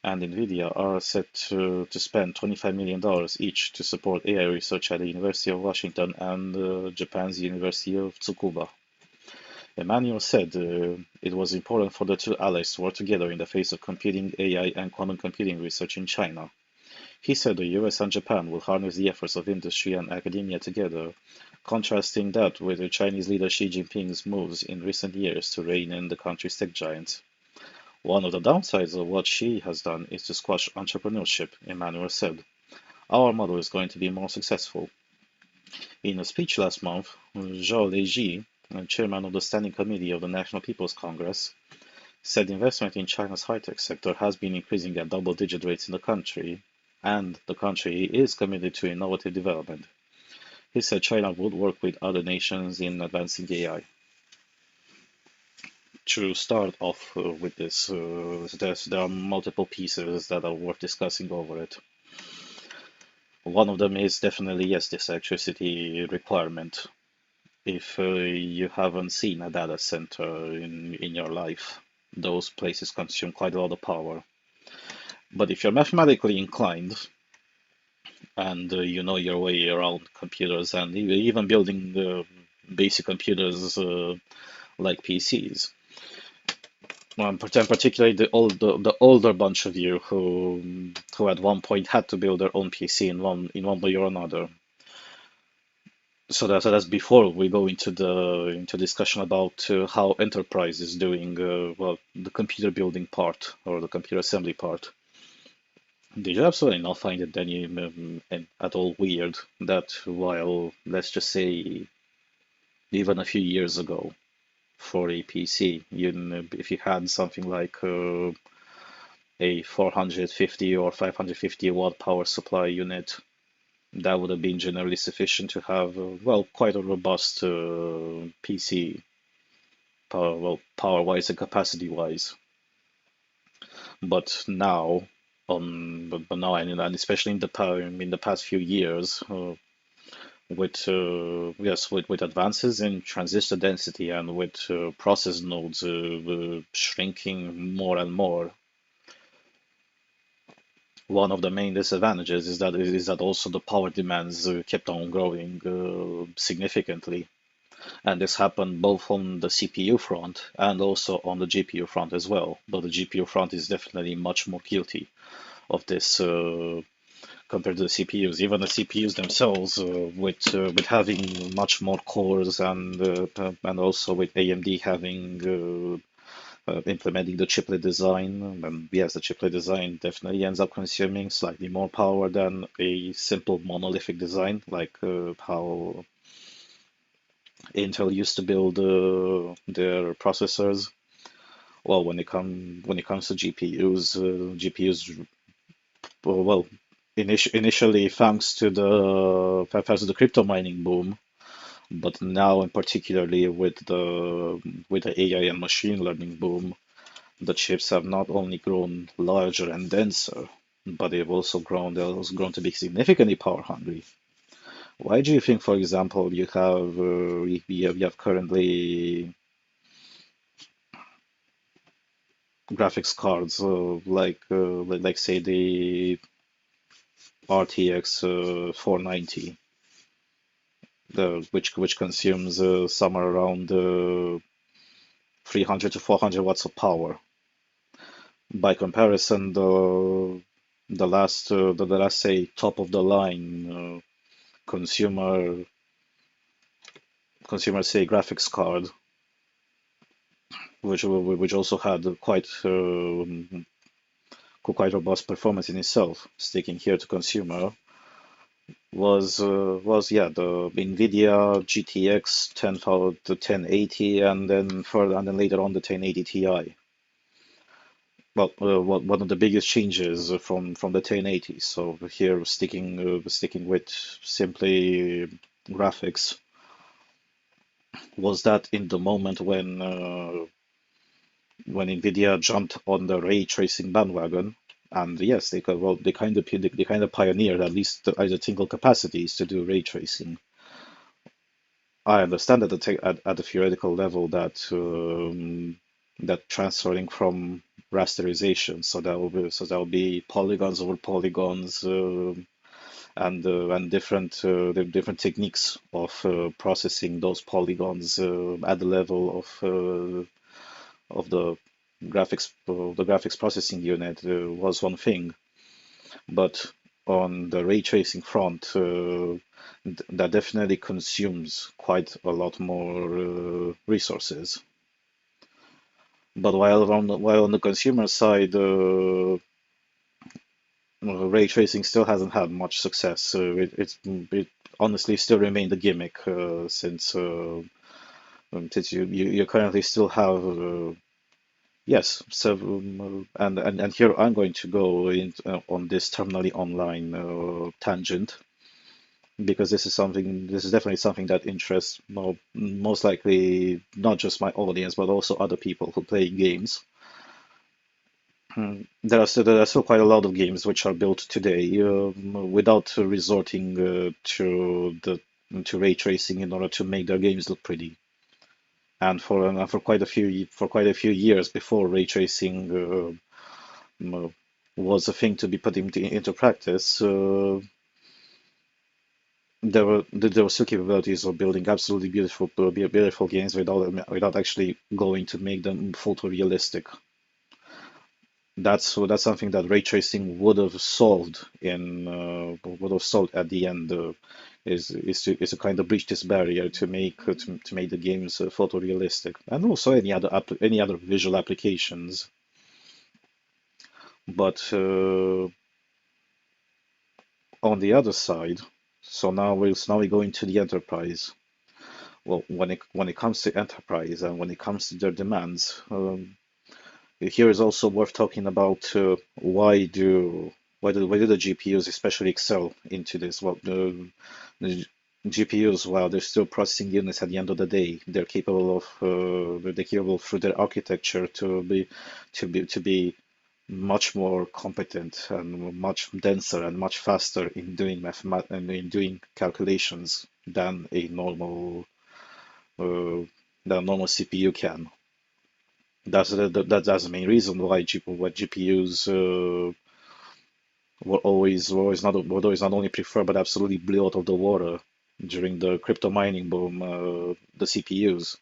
and NVIDIA are set to spend $25 million each to support AI research at the University of Washington and Japan's University of Tsukuba. Emmanuel said it was important for the two allies to work together in the face of competing AI and quantum computing research in China. He said the US and Japan will harness the efforts of industry and academia together, contrasting that with the Chinese leader Xi Jinping's moves in recent years to rein in the country's tech giants. One of the downsides of what Xi has done is to squash entrepreneurship, Emmanuel said. Our model is going to be more successful. In a speech last month, Zhao Leiji, chairman of the Standing Committee of the National People's Congress, said investment in China's high-tech sector has been increasing at double-digit rates in the country, and the country is committed to innovative development. He said China would work with other nations in advancing AI. To start off with this, there are multiple pieces that are worth discussing over it. One of them is definitely, yes, this electricity requirement. If you haven't seen a data center in your life, those places consume quite a lot of power. But if you're mathematically inclined and you know your way around computers and even building basic computers like PCs, particularly the older bunch of you who at one point had to build their own PC in one way or another. So that's before we go into discussion about how enterprise is doing well, the computer building part or the computer assembly part. Did you absolutely not find it any at all weird that while, let's just say, even a few years ago, for a PC, if you had something like a 450 or 550 watt power supply unit, that would have been generally sufficient to have, well, quite a robust PC, power-wise and capacity-wise. But now, but now, and especially in the past few years, with with advances in transistor density and with process nodes shrinking more and more, one of the main disadvantages is that also the power demands kept on growing significantly, and this happened both on the CPU front and also on the GPU front as well. But the GPU front is definitely much more guilty of this compared to the CPUs. Even the CPUs themselves, with having much more cores and also with AMD having implementing the chiplet design. And yes, the chiplet design definitely ends up consuming slightly more power than a simple monolithic design, like how Intel used to build their processors. Well, when it comes to GPUs, well, initially thanks to the crypto mining boom, but now and particularly with the AI and machine learning boom, the chips have not only grown larger and denser, but they've also grown to be significantly power hungry. Why do you think, for example, you have currently graphics cards, like say the RTX 490, which consumes somewhere around 300 to 400 watts of power. By comparison, the last say top of the line consumer say graphics card, which also had quite robust performance in itself, sticking here to consumer, was yeah, the Nvidia GTX 1080, and then later on the 1080 Ti. Well, one of the biggest changes from the 1080. So here sticking with simply graphics, was that in the moment when Nvidia jumped on the ray tracing bandwagon. And yes, they kind of pioneered at least the either single capacities to do ray tracing. I understand at the theoretical level that transferring from rasterization, so that will be polygons over polygons, and the different techniques of processing those polygons at the level of the graphics processing unit was one thing, but on the ray tracing front, that definitely consumes quite a lot more resources. But while on the consumer side, ray tracing still hasn't had much success. It honestly still remained a gimmick since you currently still have yes. So and here I'm going to go in on this terminally online tangent, because this is definitely something that interests most likely not just my audience but also other people who play games. There are still quite a lot of games which are built today without resorting to ray tracing in order to make their games look pretty. And for quite a few years before ray tracing was a thing to be put into practice, there were still capabilities of building absolutely beautiful games without actually going to make them photorealistic. That's something that ray tracing would have solved at the end, is to kind of breach this barrier to make the games photorealistic, and also any other visual applications. But on the other side, now we go into the enterprise. Well, when it comes to enterprise and when it comes to their demands, here is also worth talking about why do the GPUs especially excel into this? Well, the GPUs, while they're still processing units at the end of the day, they're capable through their architecture to be much more competent and much denser and much faster in doing calculations uh, than a normal CPU can. That's the main reason why GPUs were always not only preferred but absolutely blew out of the water during the crypto mining boom. The CPUs,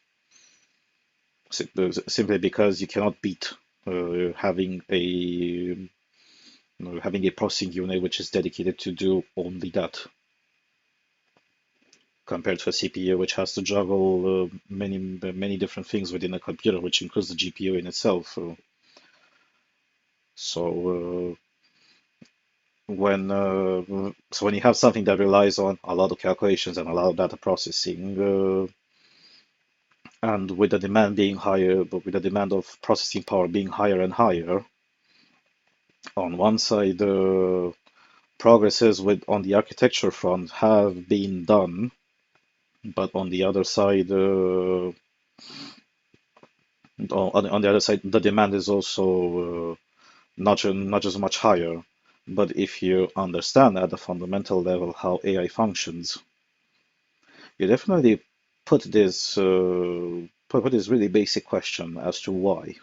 simply because you cannot beat having a processing unit which is dedicated to do only that, compared to a CPU which has to juggle many different things within a computer, which includes the GPU in itself. So when you have something that relies on a lot of calculations and a lot of data processing, and with the demand being higher, but with the demand of processing power being higher and higher, on one side, progresses on the architecture front have been done, but on the other side, on the other side, the demand is also not just much higher. But if you understand at the fundamental level how AI functions, you definitely put this really basic question as to why.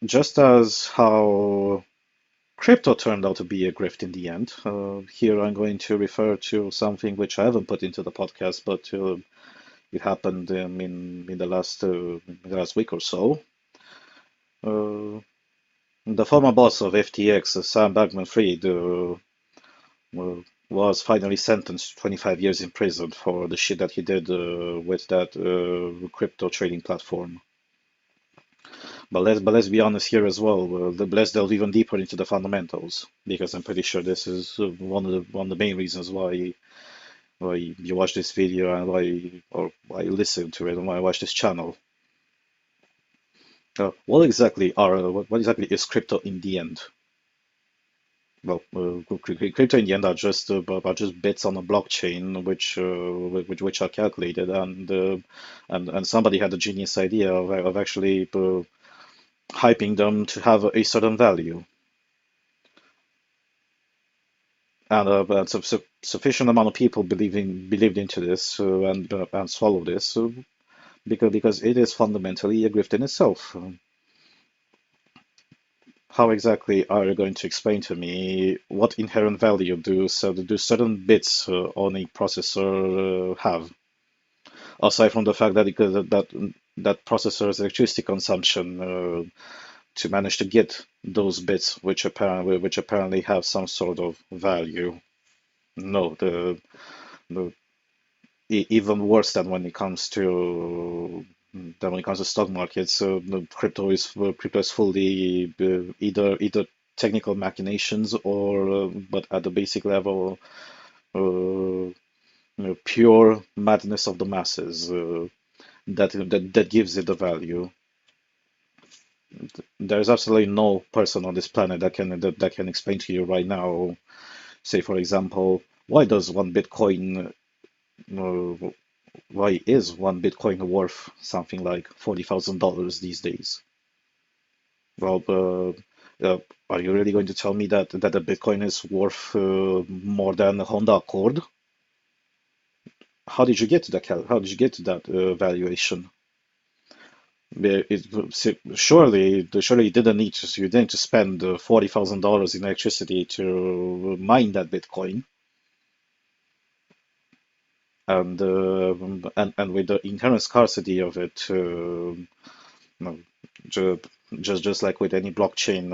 just as how crypto turned out to be a grift in the end, here I'm going to refer to something which I haven't put into the podcast, but it happened in the last week or so. Uh, the former boss of FTX, Sam Bankman-Fried, was finally sentenced to 25 years in prison for the shit that he did with that crypto trading platform. But let's be honest here as well. Let's delve even deeper into the fundamentals because I'm pretty sure this is one of the main reasons why you watch this video and why you listen to it and why I watch this channel. What exactly is crypto in the end? Well, crypto in the end are just bits on a blockchain which are calculated, and somebody had a genius idea of actually hyping them to have a certain value, and sufficient amount of people believed into this and swallowed this because it is fundamentally a grift in itself. How exactly are you going to explain to me what inherent value do certain bits on a processor have, aside from the fact that that processor's electricity consumption to manage to get those bits which apparently have some sort of value? No, the even worse than when it comes to stock markets. The crypto is fully either technical machinations or but at the basic level, pure madness of the masses that gives it the value. There is absolutely no person on this planet that can explain to you right now, say for example, uh, why is one Bitcoin worth something like $40,000 these days? Well, are you really going to tell me that a Bitcoin is worth more than a Honda Accord? How did you get to that valuation? Surely you didn't need to spend $40,000 in electricity to mine that Bitcoin, and with the inherent scarcity of it, no, ju- just like with any blockchain,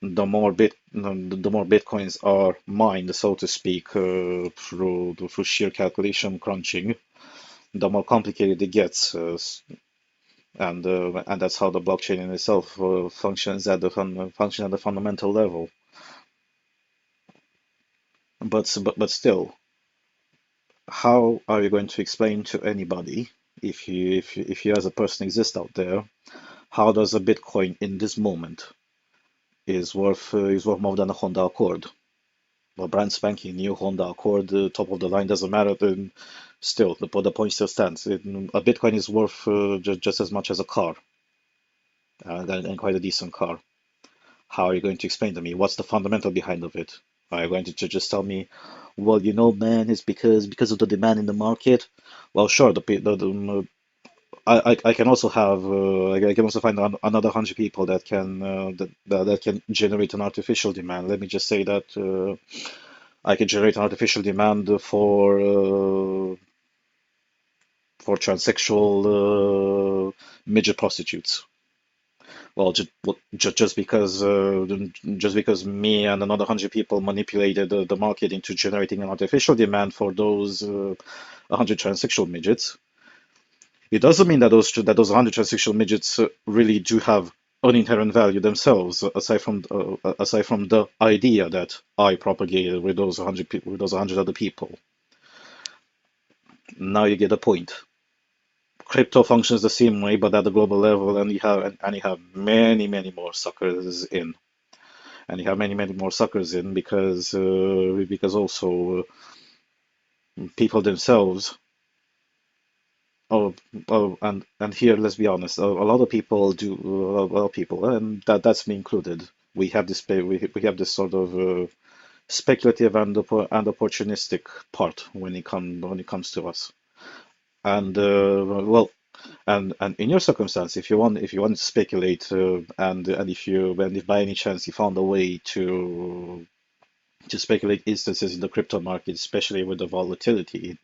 the more bitcoins are mined, so to speak, through sheer calculation crunching, the more complicated it gets, and that's how the blockchain in itself function at the fundamental level. But still, how are you going to explain to anybody, if you as a person exist out there, how does a Bitcoin in this moment is worth more than a Honda Accord? A brand spanking new Honda Accord, top of the line, doesn't matter. Then still, the point still stands. A Bitcoin is worth just as much as a car, and quite a decent car. How are you going to explain to me what's the fundamental behind of it? Are you going to just tell me, well, man, it's because of the demand in the market? Well, sure, I can also I can also find another 100 people that can generate an artificial demand. Let me just say that I can generate an artificial demand for transsexual midget prostitutes. Well, just because me and another 100 people manipulated the market into generating an artificial demand for those 100 transsexual midgets, it doesn't mean that those 100 transsexual midgets really do have an inherent value themselves, aside from the idea that I propagated with those 100 people, with those 100 other people. Now you get the point. Crypto functions the same way, but at the global level, and you have many, many more suckers in, because also people themselves. Oh, and here, let's be honest. A lot of people do. A lot of people, and that's me included. We have this sort of speculative and opportunistic part when it comes to us. And well, And in your circumstance, if you want to speculate, and if by any chance you found a way to speculate instances in the crypto market, especially with the volatility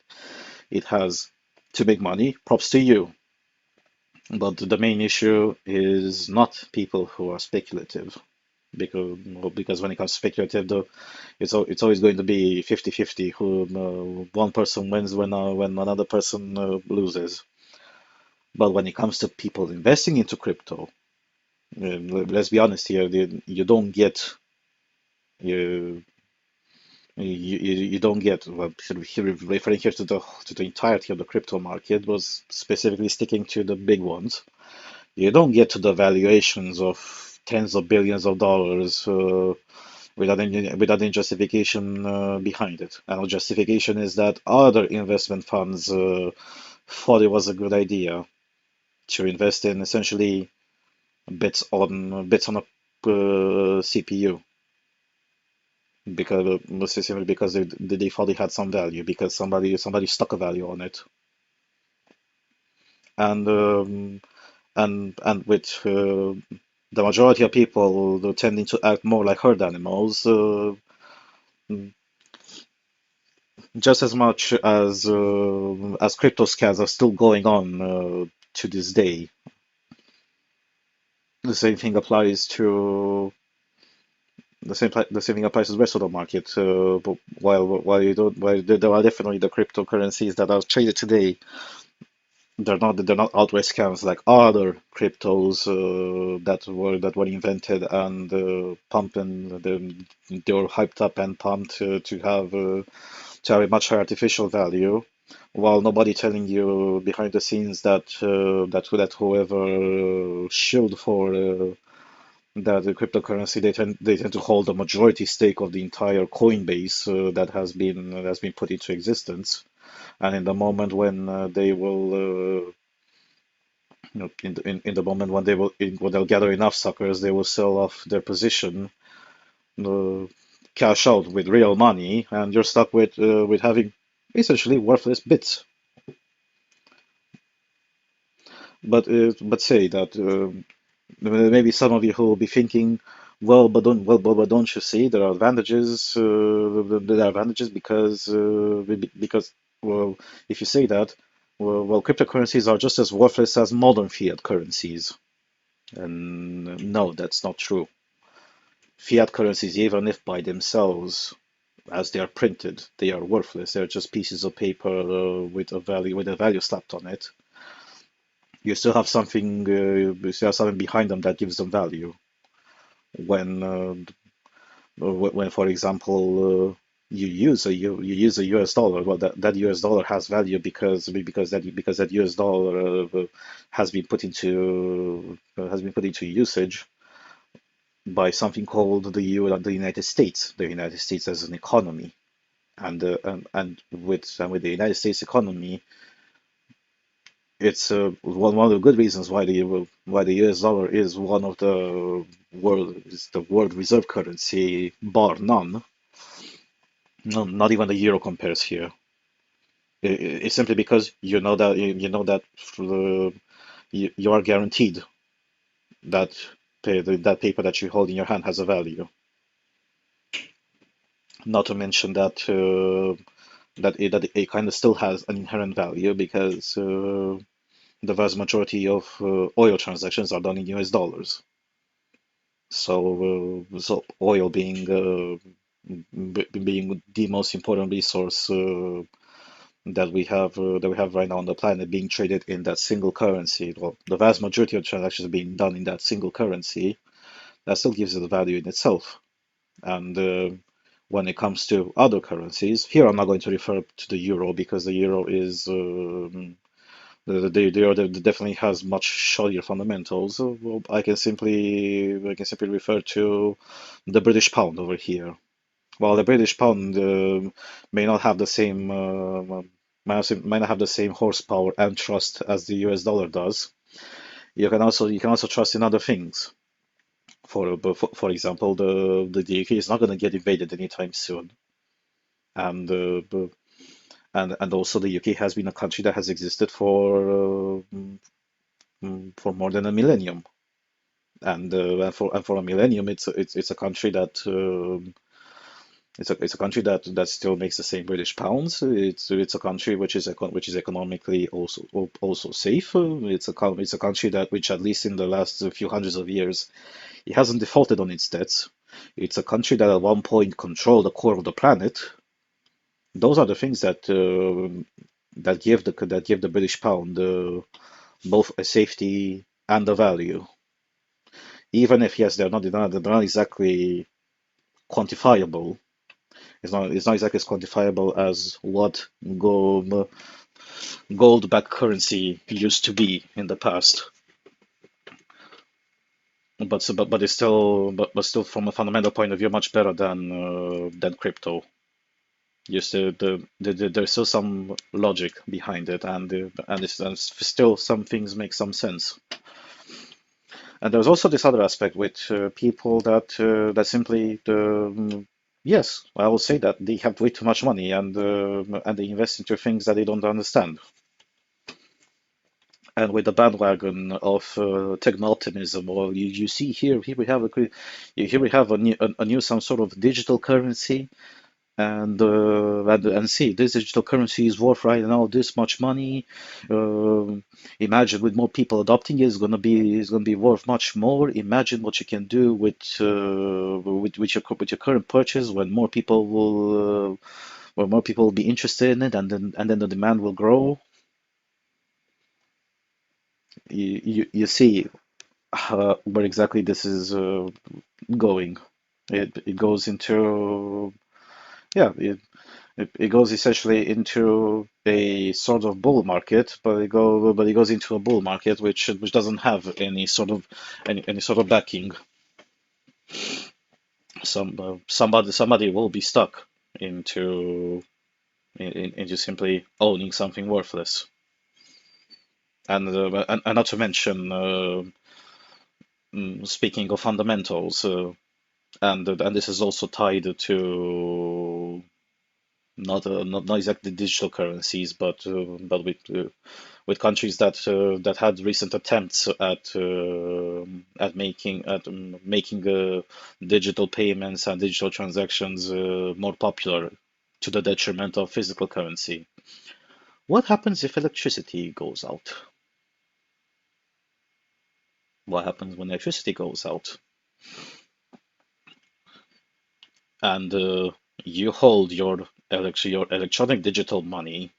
it has to make money, props to you. But the main issue is not people who are speculative, because when it comes to speculative, though, it's always going to be 50-50 who one person wins when another person loses. But when it comes to people investing into crypto, let's be honest here, you don't get you you don't get, well, referring here to the entirety of the crypto market, was specifically sticking to the big ones. You don't get to the valuations of tens of billions of dollars without any justification behind it. And the justification is that other investment funds thought it was a good idea to invest in essentially bits on a CPU, because simply because they thought it had some value, because somebody stuck a value on it. And and with the majority of people tending to act more like herd animals, just as much as crypto scams are still going on to this day. The same thing applies to the same thing applies to the rest of the market. But while there are definitely the cryptocurrencies that are traded today, they're not outright scams like other cryptos that were invented and pumping. They were hyped up and pumped to have a much higher artificial value, while nobody telling you behind the scenes that whoever shilled for that the cryptocurrency, they tend to hold a majority stake of the entire coin base that has been put into existence. And in the moment when they will in the moment when they'll gather enough suckers, they will sell off their position, uh, cash out with real money, and you're stuck with having essentially worthless bits. But say that maybe some of you who will be thinking, well, but don't you see there are advantages? There are advantages because well, if you say that, well, cryptocurrencies are just as worthless as modern fiat currencies. And no, that's not true. Fiat currencies, even if by themselves, as they are printed, they are worthless. They're just pieces of paper with a value slapped on it. You still have something behind them that gives them value. When, for example, you use a US dollar, well, that US dollar has value because that US dollar has been put into usage by something called the United States. The United States as an economy, and with the United States economy, it's one of the good reasons why the US dollar is one of the world reserve currency, bar none. No, not even the euro compares here. It's simply because you know that you are guaranteed that that paper that you hold in your hand has a value. Not to mention that it kind of still has an inherent value because the vast majority of oil transactions are done in US dollars. So oil being the most important resource that we have right now on the planet, being traded in that single currency. Well, the vast majority of transactions being done in that single currency, that still gives it a value in itself. And when it comes to other currencies, here I'm not going to refer to the euro because the euro is the euro definitely has much shoddier fundamentals. Well, I can simply refer to the British pound over here. While the British pound may not have the same might not have the same horsepower and trust as the US dollar does, you can also trust in other things. For example, the UK is not going to get invaded anytime soon, and and also the UK has been a country that has existed for more than a millennium. And for a millennium, it's a country that it's a country that still makes the same British pounds. It's a country which is economically also safe. It's a country that which, at least in the last few hundreds of years, it hasn't defaulted on its debts. It's a country that at one point controlled the core of the planet. Those are the things that give the British pound both a safety and a value. Even if, yes, they're not exactly quantifiable. It's not exactly as quantifiable as what gold-backed currency used to be in the past. But it's still from a fundamental point of view much better than crypto. Just there's still some logic behind it, and still some things make some sense. And there's also this other aspect with people that simply yes, I will say that they have way too much money, and they invest into things that they don't understand. And with the bandwagon of techno-optimism, or you see here we have a new some sort of digital currency, and see, this digital currency is worth right now this much money. Imagine with more people adopting it, it's gonna be worth much more. Imagine what you can do with your current purchase when more people will be interested in it, and then the demand will grow. You see where exactly this is going. It goes into, yeah, it goes essentially into a sort of bull market, but it goes into a bull market which doesn't have any sort of backing. Somebody will be stuck into simply owning something worthless, and not to mention, speaking of fundamentals, and this is also tied to not exactly digital currencies, but with countries that had recent attempts at making digital payments and digital transactions more popular to the detriment of physical currency. What happens if electricity goes out? What happens when electricity goes out? And you hold your electronic digital money,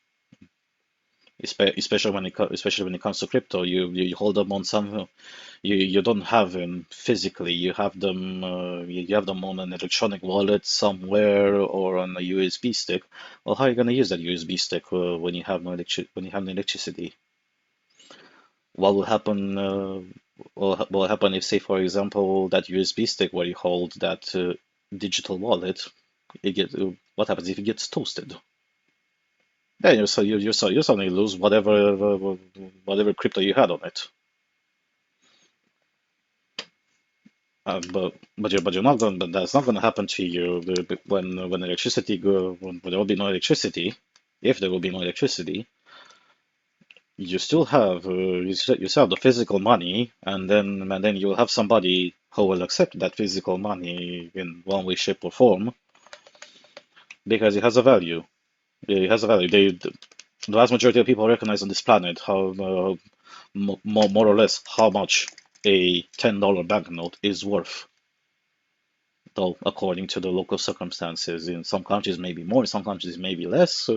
especially when it comes to crypto. You hold them on some. You don't have them physically. You have them on an electronic wallet somewhere or on a USB stick. Well, how are you going to use that USB stick when you have no electricity? What will happen? What will happen if, say, for example, that USB stick where you hold that digital wallet, what happens if it gets toasted? Yeah, you suddenly lose whatever crypto you had on it. But you're not going. But that's not going to happen to you when there will be no electricity. If there will be no electricity, you still have the physical money, and then you'll have somebody who will accept that physical money in one way, shape, or form because it has a value. It has a value. The vast majority of people recognize on this planet how more or less how much a $10 banknote is worth, though according to the local circumstances. In some countries, maybe more, in some countries, maybe less.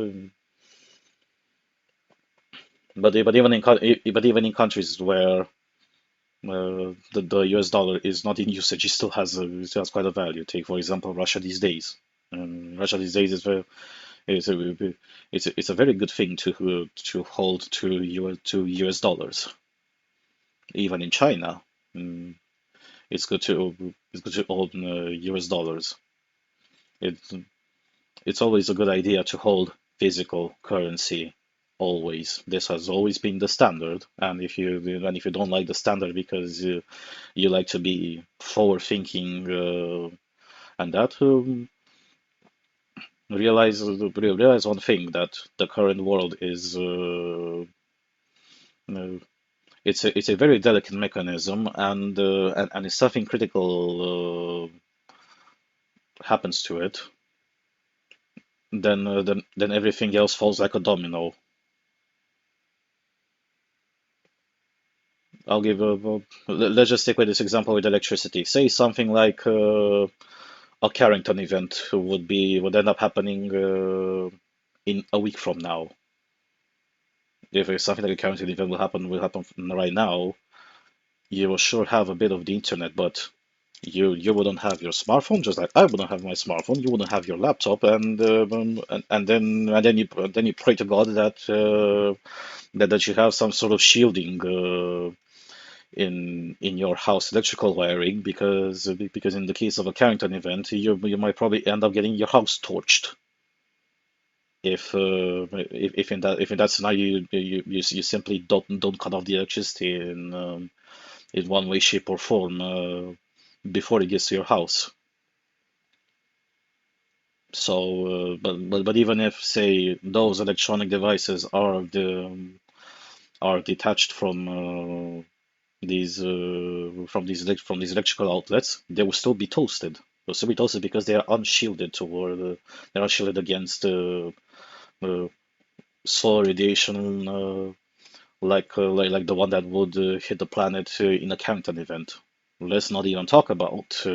But even in countries where the US dollar is not in usage, it still has quite a value. Take, for example, Russia these days. Russia these days it's a very good thing to hold to US dollars. Even in China, mm, it's good to hold US dollars. It it's always a good idea to hold physical currency. Always. This has always been the standard. And if you don't like the standard because you like to be forward thinking, and that realize one thing, that the current world is it's a very delicate mechanism, and if something critical happens to it, then everything else falls like a domino. I'll give let's just stick with this example with electricity. Say something like a Carrington event would end up happening in a week from now. If it's something like a Carrington event will happen right now, you will sure have a bit of the internet, but you wouldn't have your smartphone, just like I wouldn't have my smartphone. You wouldn't have your laptop, and then you pray to God that you have some sort of shielding in your house electrical wiring, because in the case of a Carrington event, you might probably end up getting your house torched. If in that scenario you simply don't cut off the electricity in one way, shape, or form before it gets to your house. So, but even if, say, those electronic devices are detached from these electrical outlets, they will still be toasted. They'll still be toasted because they are unshielded they're unshielded against uh, solar radiation, like the one that would hit the planet in a Carrington event. Let's not even talk about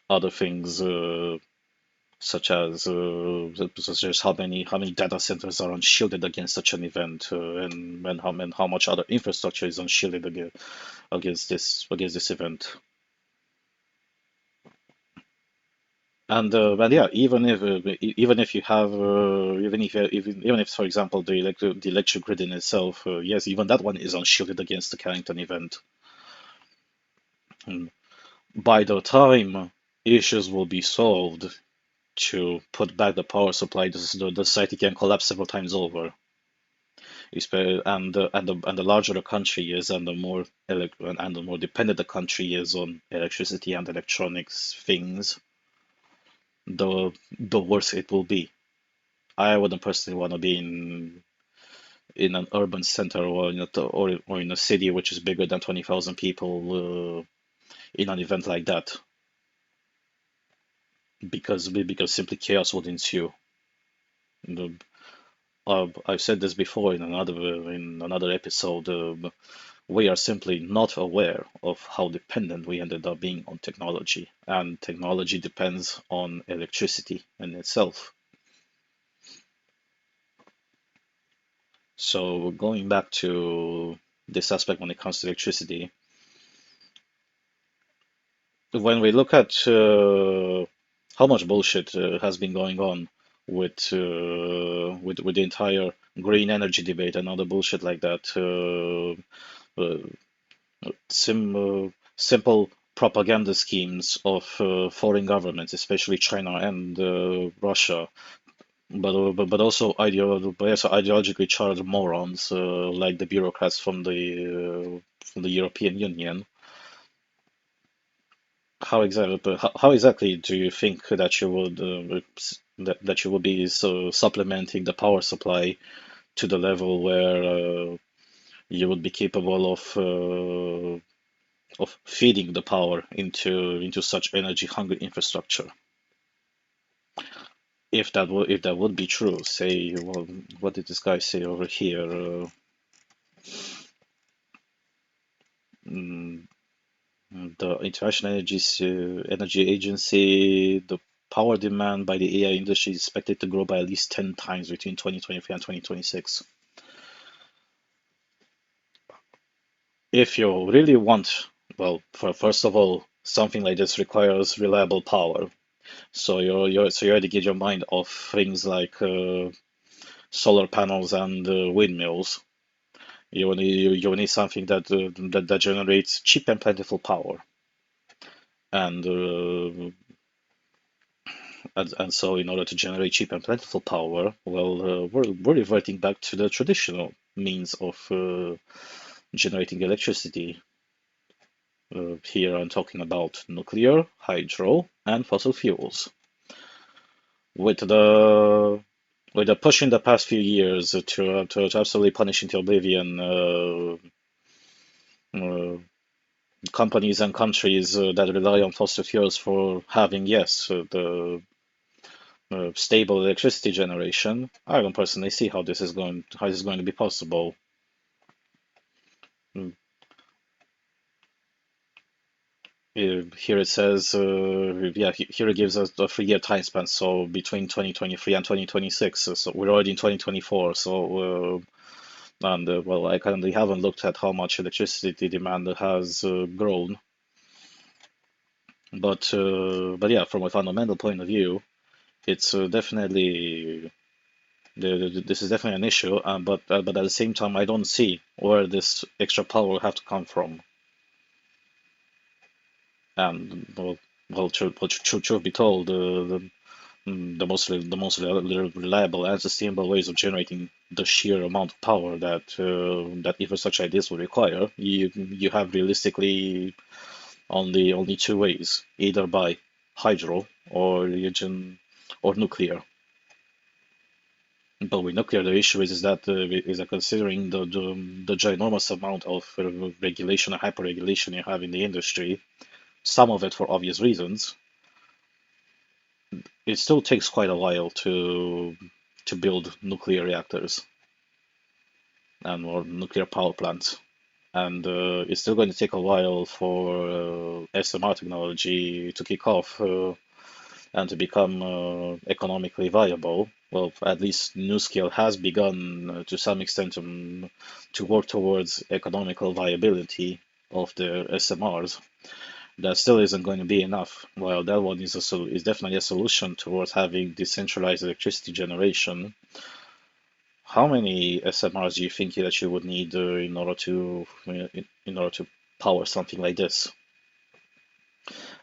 other things. Such as how many data centers are unshielded against such an event, and how much other infrastructure is unshielded against this event. And yeah, even if you have even if, for example, the electric grid in itself, yes, even that one is unshielded against the Carrington event. And by the time issues will be solved to put back the power supply, the society can collapse several times over. And the larger the country is, and the more dependent the country is on electricity and electronics things, the worse it will be. I wouldn't personally want to be in an urban center, or in a city which is bigger than 20,000 people in an event like that, because simply chaos would ensue. The- I've said this before in another episode. We are simply not aware of how dependent we ended up being on technology, and technology depends on electricity in itself. So going back to this aspect when it comes to electricity, when we look at how much bullshit has been going on with the entire green energy debate and other bullshit like that, uh, simple propaganda schemes of foreign governments, especially China and Russia, but also ideologically charged morons like the bureaucrats from the European Union. How exactly do you think that you would be supplementing the power supply to the level where you would be capable of feeding the power into such energy hungry infrastructure? If that would be true, say, well, what did this guy say over here? Mm, the International Energy Agency, the power demand by the AI industry is expected to grow by at least 10 times between 2023 and 2026. If you really want, well, first of all, something like this requires reliable power. So you already get your mind off things like solar panels and windmills. You need something that generates cheap and plentiful power. And so in order to generate cheap and plentiful power, well, we're reverting back to the traditional means of generating electricity. Here I'm talking about nuclear, hydro, and fossil fuels. With the with the push in the past few years to absolutely punish into oblivion uh, companies and countries that rely on fossil fuels for having, yes, the stable electricity generation. I don't personally see how this is going to be possible. Mm, Here it says, yeah, here it gives us a 3-year time span, so between 2023 and 2026. So we're already in 2024. And well, I currently haven't looked at how much electricity demand has grown, but yeah, from a fundamental point of view, it's definitely this is definitely an issue. But at the same time, I don't see where this extra power will have to come from. And truth be told, the most reliable and sustainable ways of generating the sheer amount of power that even such ideas would require, you have realistically only two ways, either by hydro or nuclear. But with nuclear, the issue is that considering the ginormous amount of regulation and hyper-regulation you have in the industry, some of it for obvious reasons, it still takes quite a while to build nuclear reactors and or nuclear power plants. And it's still going to take a while for SMR technology to kick off and to become economically viable. Well, at least NuScale has begun to some extent to work towards economical viability of the SMRs. That still isn't going to be enough. While that one is definitely a solution towards having decentralized electricity generation, how many SMRs do you think that you would need in order to power something like this?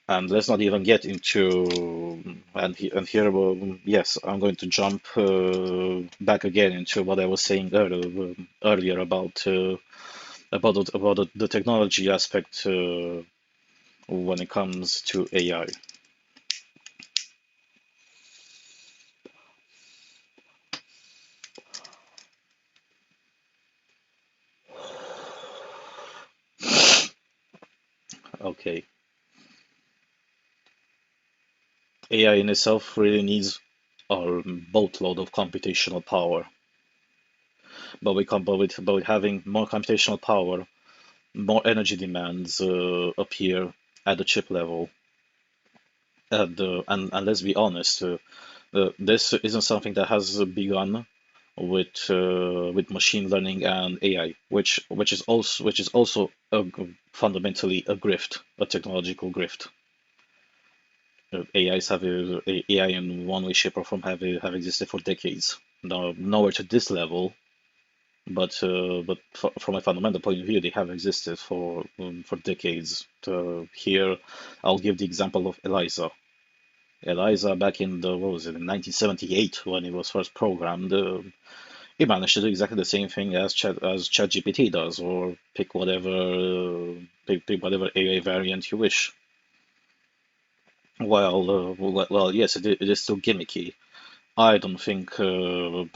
And let's not even get into and here, yes, I'm going to jump back again into what I was saying earlier about the technology aspect when it comes to AI. Okay, AI in itself really needs a boatload of computational power, but with having more computational power, more energy demands appear at the chip level. And let's be honest, this isn't something that has begun with machine learning and AI, which is also fundamentally a grift, a technological grift. AI in one way, shape, or form have existed for decades. Now, nowhere to this level, but from a fundamental point of view, they have existed for decades. Here, I'll give the example of ELIZA. ELIZA back in the what was it in 1978 when it was first programmed, it managed to do exactly the same thing as ChatGPT does, or pick whatever AI variant you wish. Well, yes, it is still gimmicky. I don't think I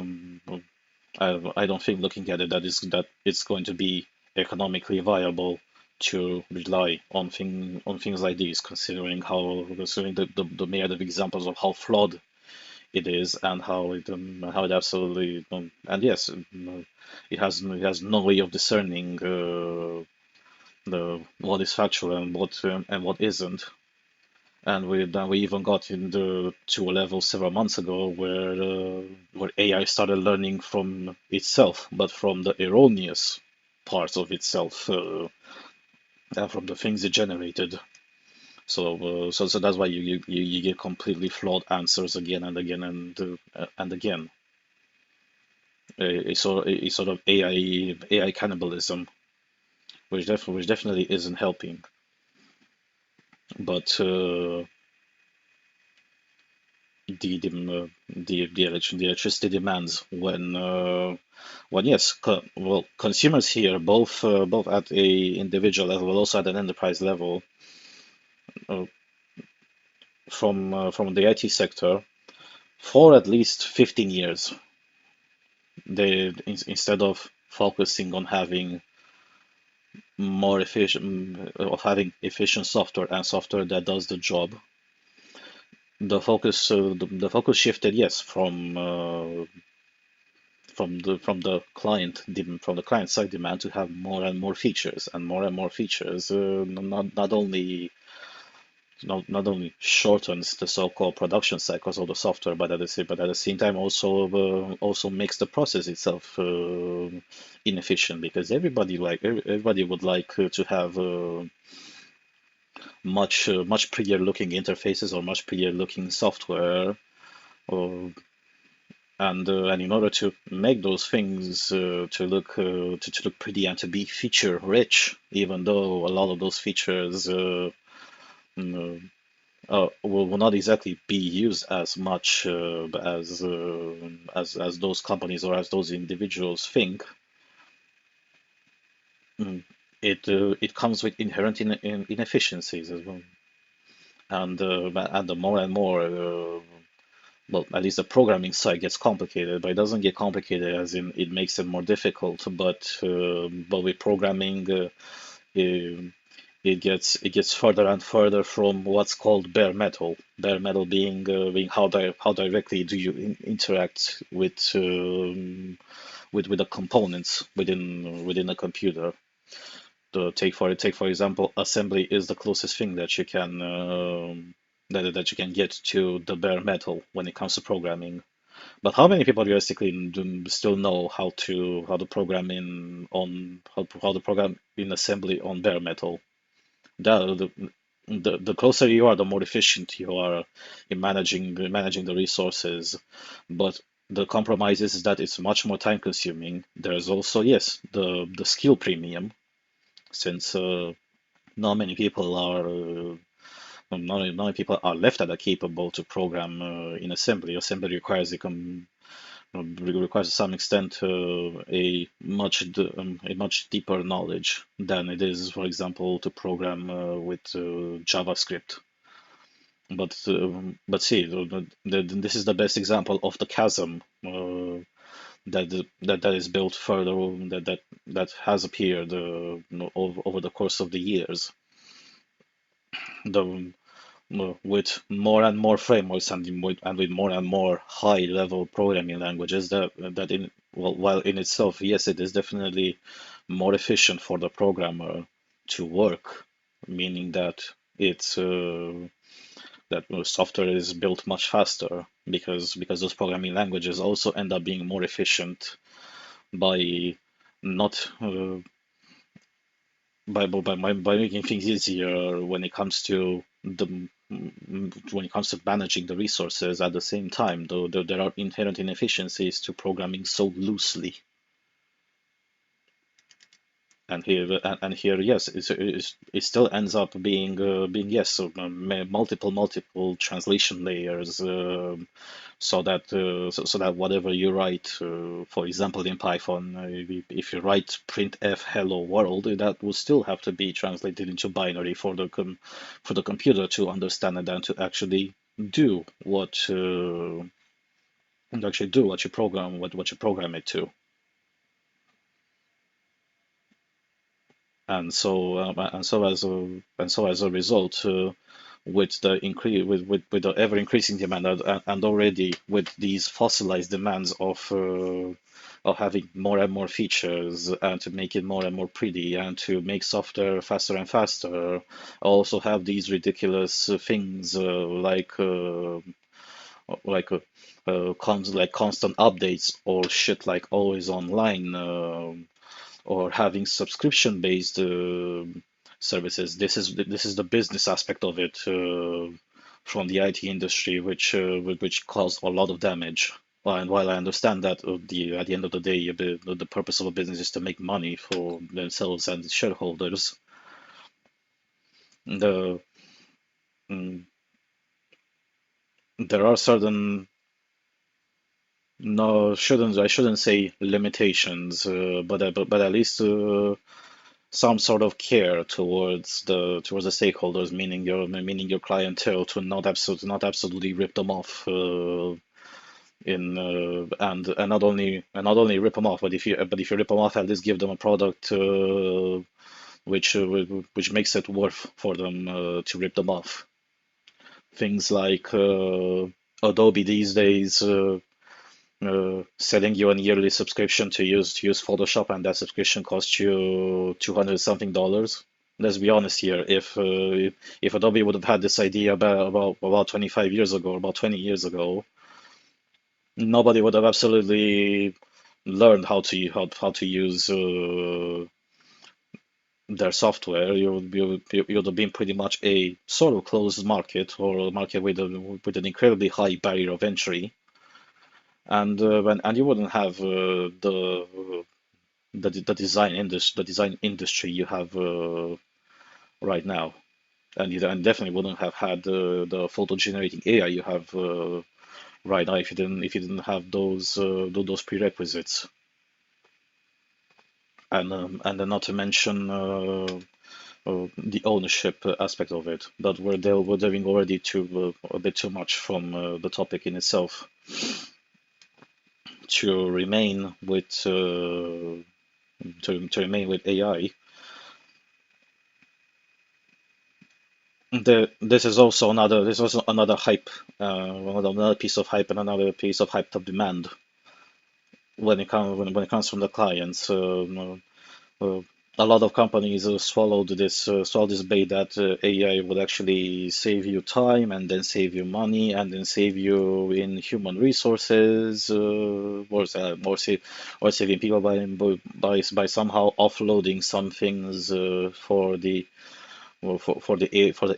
don't think looking at it that it's going to be economically viable to rely on things like these, considering the myriad of examples of how flawed it is and how it absolutely and yes, it has no way of discerning the what is factual and what isn't. And we even got to a level several months ago where AI started learning from itself, but from the erroneous parts of itself and from the things it generated. So that's why you get completely flawed answers again and again and again. A sort of AI cannibalism, which definitely isn't helping. But the electricity demands when yes, well, consumers here, both at a individual level, but also at an enterprise level, uh, from the IT sector, for at least 15 years. instead of focusing on having more efficient of having efficient software and software that does the job, the focus shifted, yes, from the client side demand to have more and more features and more features. Not only shortens the so-called production cycles of the software, but at the same time also makes the process itself inefficient, because everybody would like to have much prettier looking interfaces or much prettier looking software, or and in order to make those things to look pretty and to be feature rich, even though a lot of those features mm, will not exactly be used as much as those companies or as those individuals think. mm, it comes with inherent inefficiencies as well, and the more and more well, at least the programming side gets complicated, but it doesn't get complicated as in it makes it more difficult. But with programming, uh, it gets further and further from what's called bare metal. Bare metal being how directly do you interact with the components within a computer. Take for example, assembly is the closest thing that you can that you can get to the bare metal when it comes to programming. But how many people realistically still know how to program how to program in assembly on bare metal? The, the closer you are, the more efficient you are in managing the resources. But the compromise is that it's much more time consuming. There's also, yes, the skill premium, since not many people are not many people are left that are capable to program in assembly. Assembly requires to some extent a much deeper knowledge than it is, for example, to program with JavaScript. But see, this is the best example of the chasm that is built further, that has appeared over the course of the years. The With more and more frameworks and with more and more high-level programming languages, while in itself, yes, it is definitely more efficient for the programmer to work, meaning that it's that software is built much faster, because those programming languages also end up being more efficient by not by making things easier when it comes to managing the resources. At the same time, though, there are inherent inefficiencies to programming so loosely. And here, yes, it still ends up being, yes, so, multiple translation layers, so that whatever you write, for example, in Python, if you write printf hello world, that will still have to be translated into binary for the computer to understand it and to do what uh, actually do what you program it to. And so as a result, with the ever increasing demand, and already with these fossilized demands of having more and more features, and to make it more and more pretty, and to make software faster and faster, also have these ridiculous things like constant updates, or shit like always online, or having subscription-based services. This is the business aspect of it, from the IT industry, which caused a lot of damage. And while I understand that at the end of the day, the purpose of a business is to make money for themselves and its shareholders, the mm, there are certain, no, I shouldn't say limitations, but at least some sort of care towards the stakeholders, meaning your clientele, to not absolutely rip them off, and not only rip them off, but if you rip them off, at least give them a product which makes it worth for them to rip them off. Things like Adobe these days selling you a yearly subscription to use Photoshop, and that subscription costs you 200 something dollars. Let's be honest here. If Adobe would have had this idea about 25 years ago, or about 20 years ago, nobody would have absolutely learned how to use their software. You would have been pretty much a sort of closed market, or a market with an incredibly high barrier of entry, and you wouldn't have the design industry you have right now, and definitely wouldn't have had the photo generating AI you have right now if you didn't have those prerequisites, and then not to mention the ownership aspect of it. But we're delving already too a bit too much from the topic in itself. To remain with to remain with AI, this is also another hype, another piece of hype, and another piece of hyped up demand when it comes from the clients. Uh, a lot of companies swallowed this bait that AI would actually save you time, and then save you money, and then save you in human resources, or saving people by somehow offloading some things for the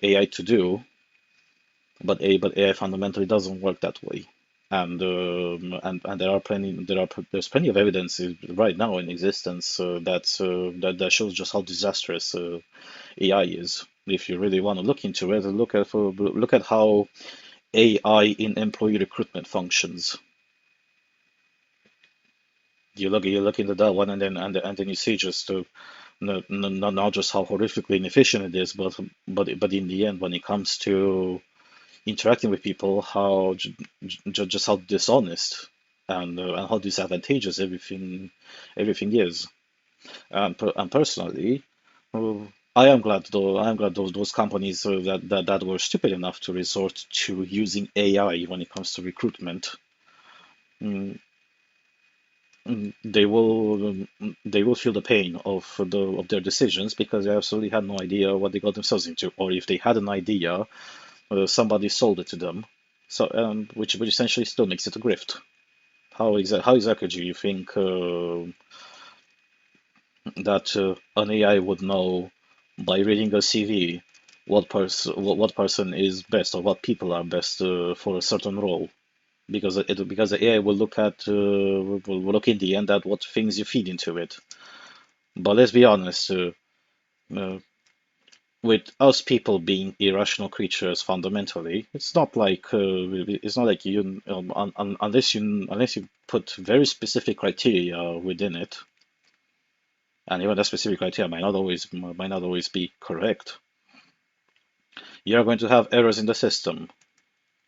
AI to do. But AI fundamentally doesn't work that way. And there's plenty of evidence right now in existence that shows just how disastrous AI is. If you really want to look into it, look at how AI in employee recruitment functions. You look into that one, and then you see just not just how horrifically inefficient it is, but in the end, when it comes to interacting with people, just how dishonest and how disadvantageous everything is. And personally, uh, I am glad those companies that were stupid enough to resort to using AI when it comes to recruitment. mm, they will feel the pain of their decisions, because they absolutely had no idea what they got themselves into, or if they had an idea, somebody sold it to them. So, which essentially still makes it a grift. How exactly do you think that an AI would know by reading a CV what person is best, or what people are best for a certain role? Because the AI will look in the end at what things you feed into it. But let's be honest, uh, with us people being irrational creatures fundamentally, it's not like unless you put very specific criteria within it, and even that specific criteria might not always be correct. You're going to have errors in the system.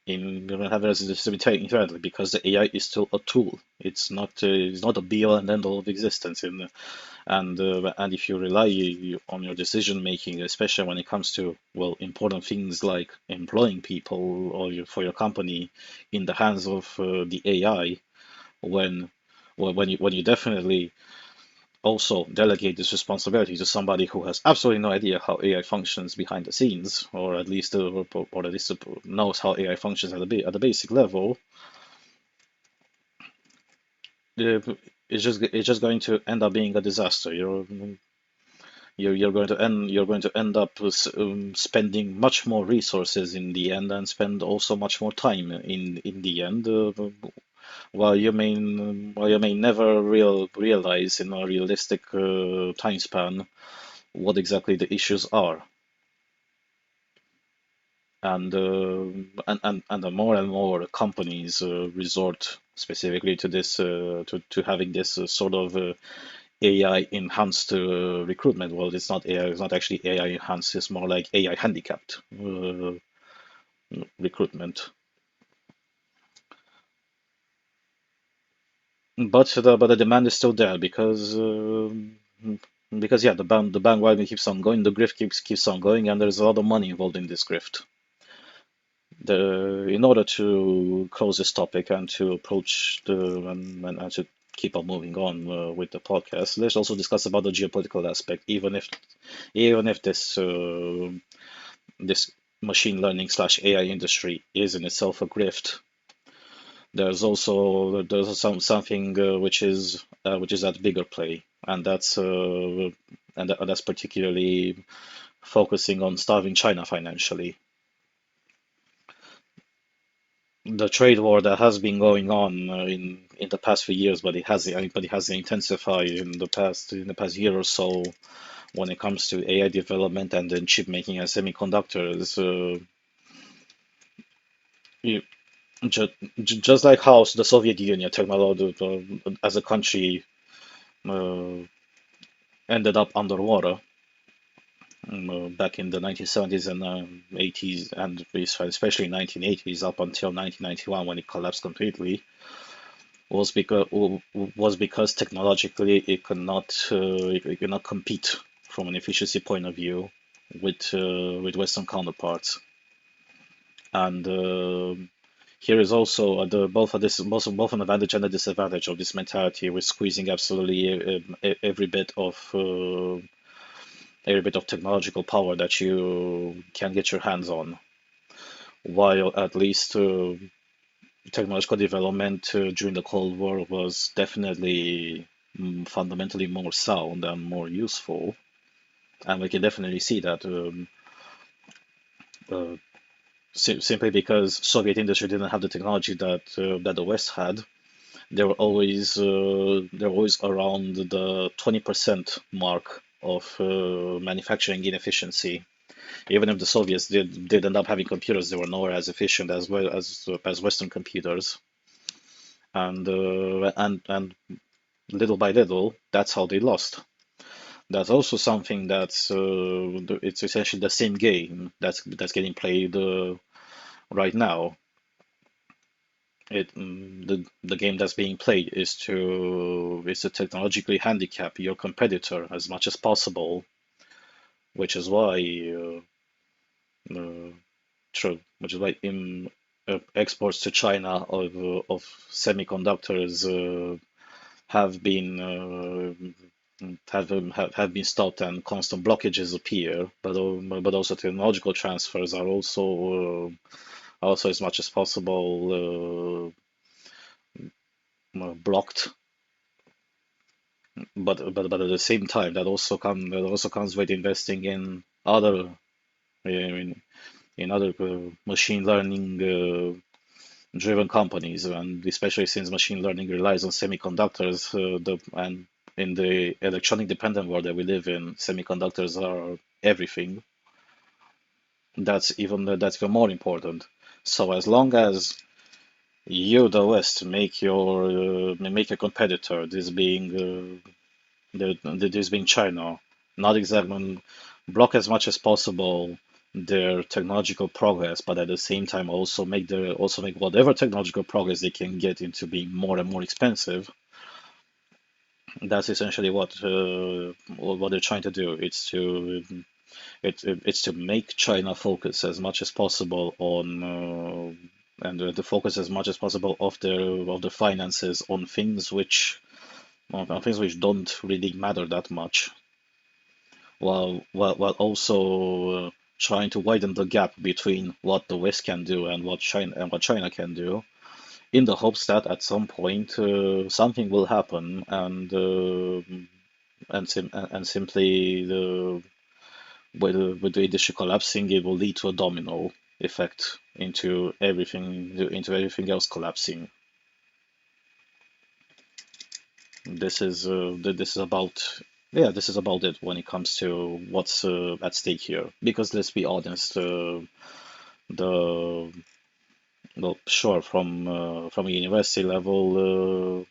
You're going to have errors in the system inherently, because the AI is still a tool. It's not a be all and end all of existence. And if you rely on your decision making, especially when it comes to, well, important things like employing people, for your company, in the hands of the AI, when when you definitely also delegate this responsibility to somebody who has absolutely no idea how AI functions behind the scenes, or at least knows how AI functions at the basic level, uh, it's just going to end up being a disaster. You're going to end up with, spending much more resources in the end, and spend also much more time in the end, while you may never realize in a realistic time span what exactly the issues are. And the more and more companies resort specifically to this to having this sort of AI enhanced recruitment. Well, it's not AI, it's not actually AI enhanced, it's more like AI handicapped recruitment. but the demand is still there because yeah, the bandwagon keeps on going, the grift keeps on going, and there's a lot of money involved in this grift. In order to close this topic and to approach and to keep on moving on with the podcast, let's also discuss about the geopolitical aspect. Even if this machine learning slash AI industry is in itself a grift, there's something which is at bigger play, and that's particularly focusing on starving China financially. The trade war that has been going on in the past few years, but it has intensified in the past year or so when it comes to AI development and then chip making and semiconductors. You, ju just like how the Soviet Union technology as a country uh, ended up underwater back in the 1970s and 80s, and especially 1980s up until 1991 when it collapsed completely, was because technologically it could not compete from an efficiency point of view with Western counterparts. And here is also both an advantage and a disadvantage of this mentality with squeezing absolutely every bit of technological power that you can get your hands on, while at least technological development during the Cold War was definitely fundamentally more sound and more useful. And we can definitely see that uh, simply because Soviet industry didn't have the technology that the West had. They were always around the 20% mark of manufacturing inefficiency. Even if the Soviets did end up having computers, they were nowhere as efficient as well as Western computers. And little by little, that's how they lost. That's also something it's essentially the same game that's getting played right now. The game that's being played is to technologically handicap your competitor as much as possible, which is why uh, true, which is why in exports to China of semiconductors have been have been stopped and constant blockages appear, but also technological transfers are also as much as possible blocked. But at the same time, that also comes with investing in other machine learning driven companies, and especially since machine learning relies on semiconductors, and in the electronic dependent world that we live in, semiconductors are everything. That's even more important. So as long as you, the West, make your competitor, this being China, not exactly block as much as possible their technological progress, but at the same time also make whatever technological progress they can get into being more and more expensive. That's essentially what they're trying to do. It's to make China focus as much as possible on and to focus as much as possible of their finances on things which don't really matter that much, while also trying to widen the gap between what the West can do and what China can do, in the hopes that at some point something will happen and simply with the industry collapsing, it will lead to a domino effect into everything else collapsing. This is about it when it comes to what's at stake here. Because let's be honest, the well, sure, from a university level,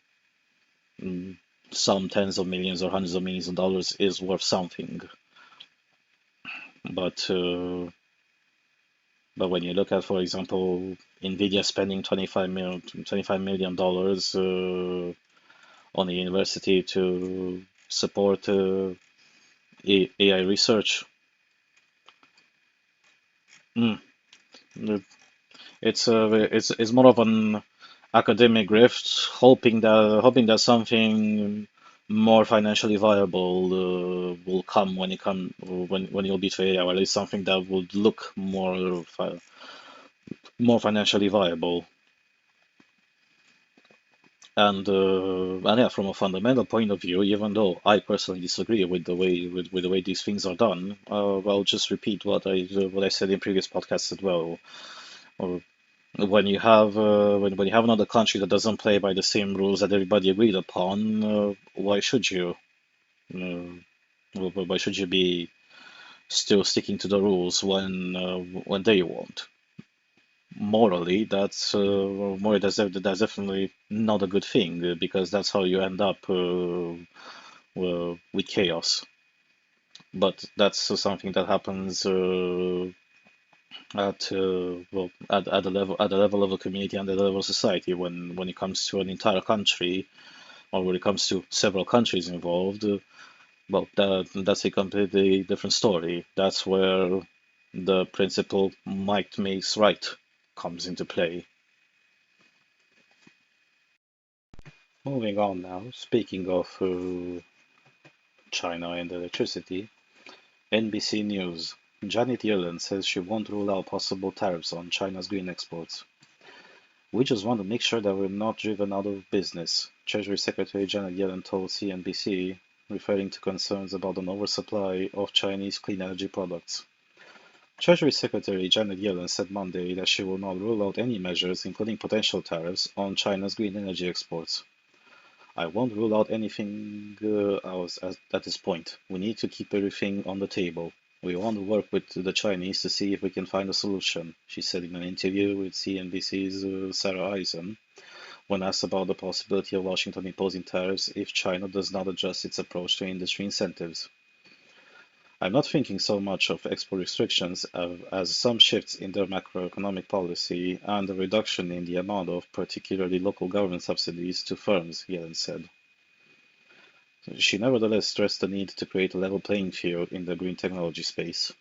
some tens of millions or hundreds of millions of dollars is worth something. But when you look at, for example, Nvidia spending $25 million on the university to support AI research. Mm. It's more of an academic grift, hoping that something more financially viable will come when you'll be to AI, or at least something that would look more financially viable. And yeah, from a fundamental point of view, even though I personally disagree with the way these things are done, I'll just repeat what I said in previous podcasts as well. Uh, when you have another country that doesn't play by the same rules that everybody agreed upon, why should you? Uh, why should you be still sticking to the rules when they won't? Morally, that's definitely not a good thing because that's how you end up with chaos. But that's something that happens at the level of a community and at the level of society when it comes to an entire country or when it comes to several countries involved. Well, that's a completely different story. That's where the principle might makes right comes into play. Moving on now, speaking of China and electricity, NBC News. Janet Yellen says she won't rule out possible tariffs on China's green exports. We just want to make sure that we're not driven out of business, Treasury Secretary Janet Yellen told CNBC, referring to concerns about an oversupply of Chinese clean energy products. Treasury Secretary Janet Yellen said Monday that she will not rule out any measures, including potential tariffs, on China's green energy exports. I won't rule out anything else at this point. We need to keep everything on the table. We want to work with the Chinese to see if we can find a solution, she said in an interview with CNBC's Sarah Eisen when asked about the possibility of Washington imposing tariffs if China does not adjust its approach to industry incentives. I'm not thinking so much of export restrictions as some shifts in their macroeconomic policy and a reduction in the amount of particularly local government subsidies to firms, Yellen said. She nevertheless stressed the need to create a level playing field in the green technology space.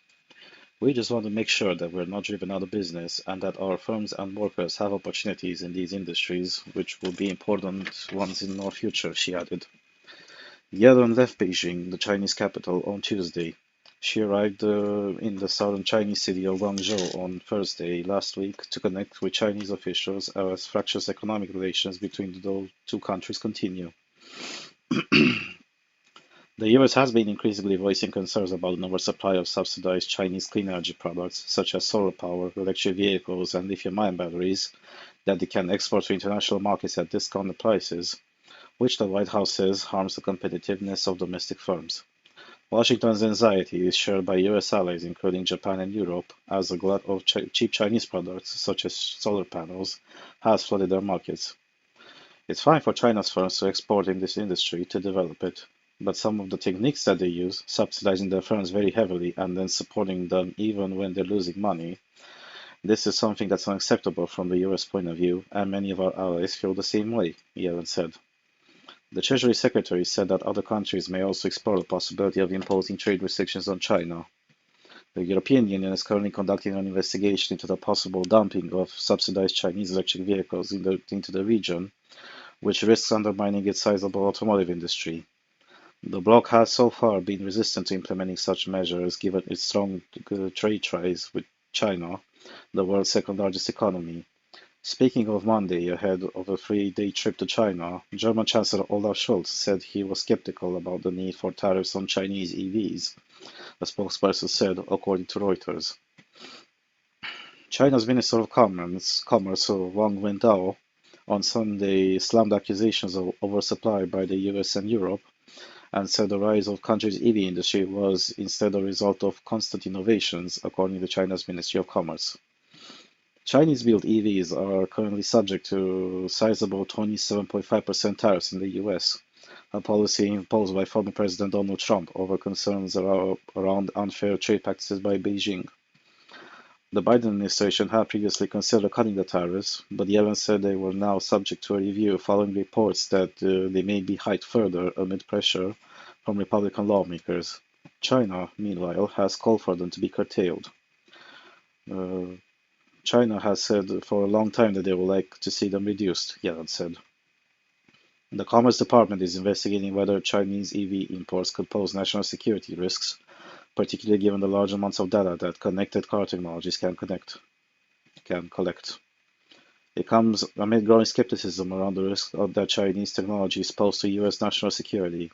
We just want to make sure that we're not driven out of business and that our firms and workers have opportunities in these industries, which will be important ones in our future, she added. Yellen left Beijing, the Chinese capital, on Tuesday. She arrived in the southern Chinese city of Guangzhou on Thursday last week to connect with Chinese officials as fractious economic relations between the two countries continue. The US has been increasingly voicing concerns about an oversupply of subsidized Chinese clean energy products, such as solar power, electric vehicles, and lithium-ion batteries, that they can export to international markets at discounted prices, which the White House says harms the competitiveness of domestic firms. Washington's anxiety is shared by US allies, including Japan and Europe, as a glut of cheap Chinese products, such as solar panels, has flooded their markets. It's fine for China's firms to export in this industry to develop it, but some of the techniques that they use, subsidizing their firms very heavily and then supporting them even when they're losing money, this is something that's unacceptable from the US point of view, and many of our allies feel the same way, Yellen said. The Treasury Secretary said that other countries may also explore the possibility of imposing trade restrictions on China. The European Union is currently conducting an investigation into the possible dumping of subsidized Chinese electric vehicles into the region, which risks undermining its sizable automotive industry. The bloc has so far been resistant to implementing such measures given its strong trade ties with China, the world's second largest economy. Speaking of Monday ahead of a 3-day trip to China, German Chancellor Olaf Scholz said he was skeptical about the need for tariffs on Chinese EVs, a spokesperson said, according to Reuters. China's Minister of Commerce Wang Wentao, on Sunday slammed accusations of oversupply by the US and Europe and said the rise of country's EV industry was instead a result of constant innovations, according to China's Ministry of Commerce. Chinese-built EVs are currently subject to sizable 27.5% tariffs in the US, a policy imposed by former President Donald Trump over concerns around unfair trade practices by Beijing. The Biden administration had previously considered cutting the tariffs, but Yellen said they were now subject to a review following reports that they may be hiked further amid pressure from Republican lawmakers. China, meanwhile, has called for them to be curtailed. Uh, China has said for a long time that they would like to see them reduced, Yellen said. The Commerce Department is investigating whether Chinese EV imports could pose national security risks, particularly given the large amounts of data that connected car technologies can collect. It comes amid growing skepticism around the risk of that Chinese technology is posed to U.S. national security.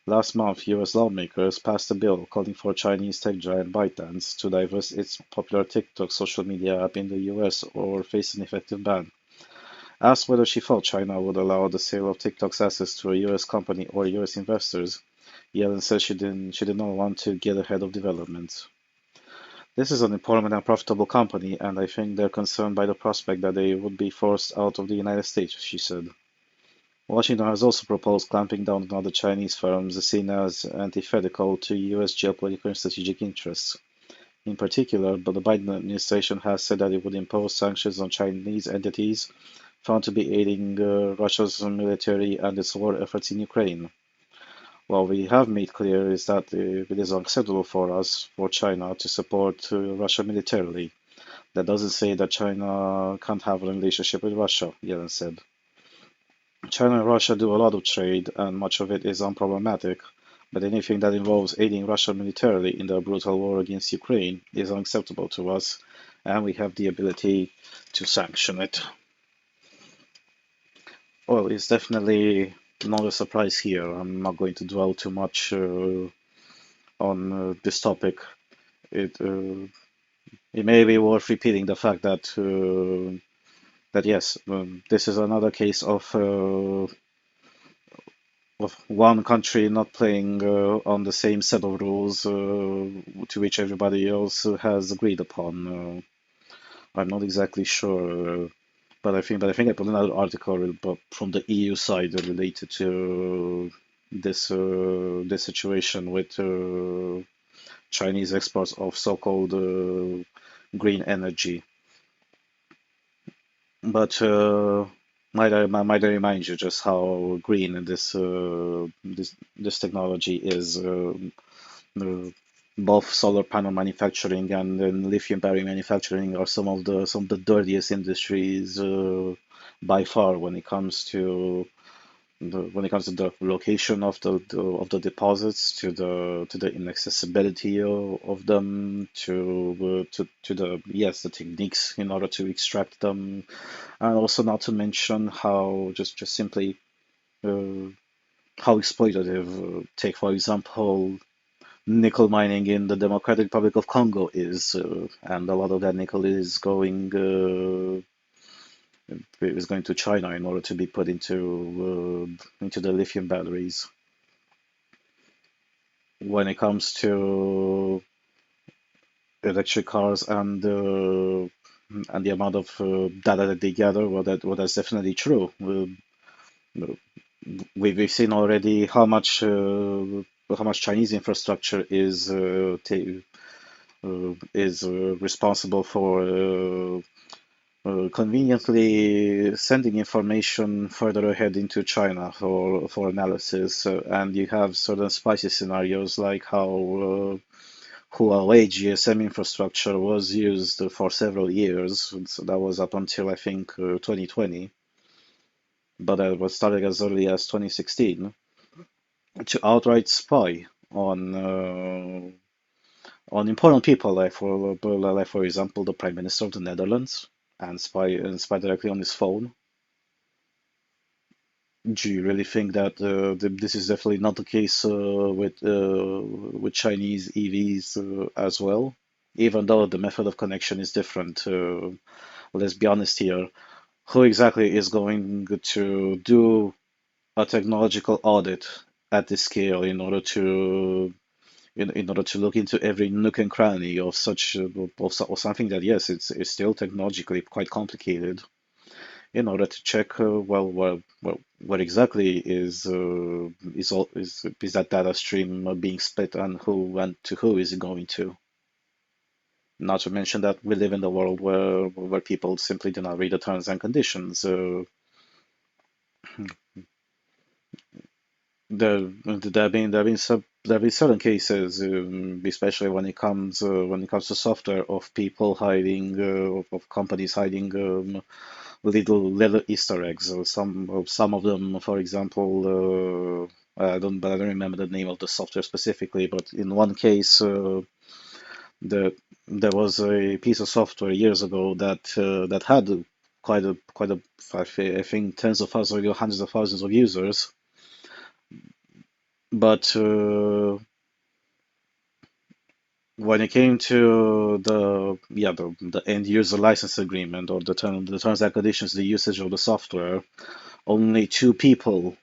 Last month, U.S. lawmakers passed a bill calling for Chinese tech giant ByteDance to divest its popular TikTok social media app in the U.S. or face an effective ban. Asked whether she thought China would allow the sale of TikTok's assets to a U.S. company or U.S. investors, Yellen said she did not want to get ahead of developments. This is an important and profitable company, and I think they're concerned by the prospect that they would be forced out of the United States, she said. Washington has also proposed clamping down on other Chinese firms seen as antithetical to U.S. geopolitical and strategic interests. In particular, but the Biden administration has said that it would impose sanctions on Chinese entities found to be aiding Russia's military and its war efforts in Ukraine. What we have made clear is that it is unacceptable for us, for China, to support Russia militarily. That doesn't say that China can't have a relationship with Russia, Yellen said. China and Russia do a lot of trade, and much of it is unproblematic, but anything that involves aiding Russia militarily in their brutal war against Ukraine is unacceptable to us, and we have the ability to sanction it. Well, it's definitely not a surprise here. I'm not going to dwell too much on this topic. It it may be worth repeating the fact that yes, this is another case of one country not playing on the same set of rules to which everybody else has agreed upon. I'm not exactly sure, but I think I put another article from the EU side related to this situation with Chinese exports of so-called green energy. But might I remind you just how green this technology is. Uh, Both solar panel manufacturing and then lithium battery manufacturing are some of the dirtiest industries by far when it comes to the location of the deposits, to the inaccessibility of them, to the yes the techniques in order to extract them, and also not to mention how just simply uh, how exploitative. Take for example nickel mining in the Democratic Republic of Congo and a lot of that nickel is going to China in order to be put into the lithium batteries. When it comes to electric cars and the amount of data that they gather, that's definitely true. We've seen already how much Chinese infrastructure is responsible for conveniently sending information further ahead into China for analysis, and you have certain spicy scenarios like how Huawei GSM infrastructure was used for several years. So that was up until I think 2020, but it was started as early as 2016 to outright spy on important people, like for example the Prime Minister of the Netherlands, and spy directly on his phone. Do you really think that this is definitely not the case with Chinese EVs as well? Even though the method of connection is different, let's be honest here. Who exactly is going to do a technological audit at this scale in order to look into every nook and cranny of of something that yes, it's still technologically quite complicated in order to check what exactly is that data stream being split and who and to who is it going to? Not to mention that we live in the world where people simply do not read the terms and conditions. There have been certain cases, especially when it comes to software, of people hiding, of companies hiding little Easter eggs. Some of them, for example, I don't remember the name of the software specifically, but in one case, there was a piece of software years ago that had quite a I think tens of thousands or hundreds of thousands of users, but when it came to the end user license agreement, or the terms and conditions, the usage of the software, only two people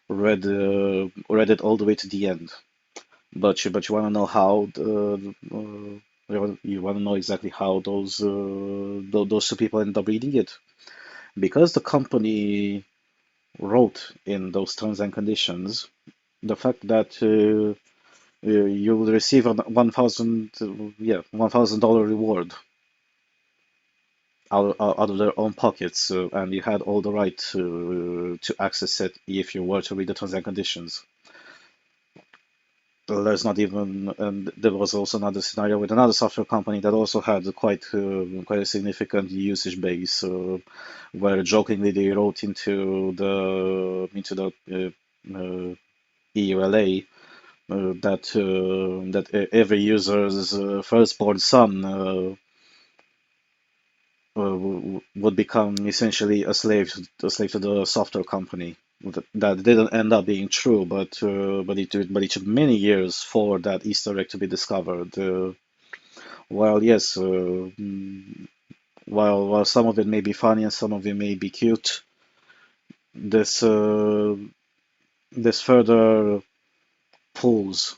read it all the way to the end. But you want to know how you want to know exactly how those two people end up reading it, because the company wrote in those terms and conditions the fact that you will receive a 1,000 reward out of their own pockets, and you had all the right to access it if you were to read the terms and conditions. There's not even, and there was also another scenario with another software company that also had quite a significant usage base, where jokingly they wrote into the EULA that every user's firstborn son would become essentially a slave to the software company. That didn't end up being true, but it took many years for that Easter egg to be discovered. While yes, while some of it may be funny and some of it may be cute, this this further pulls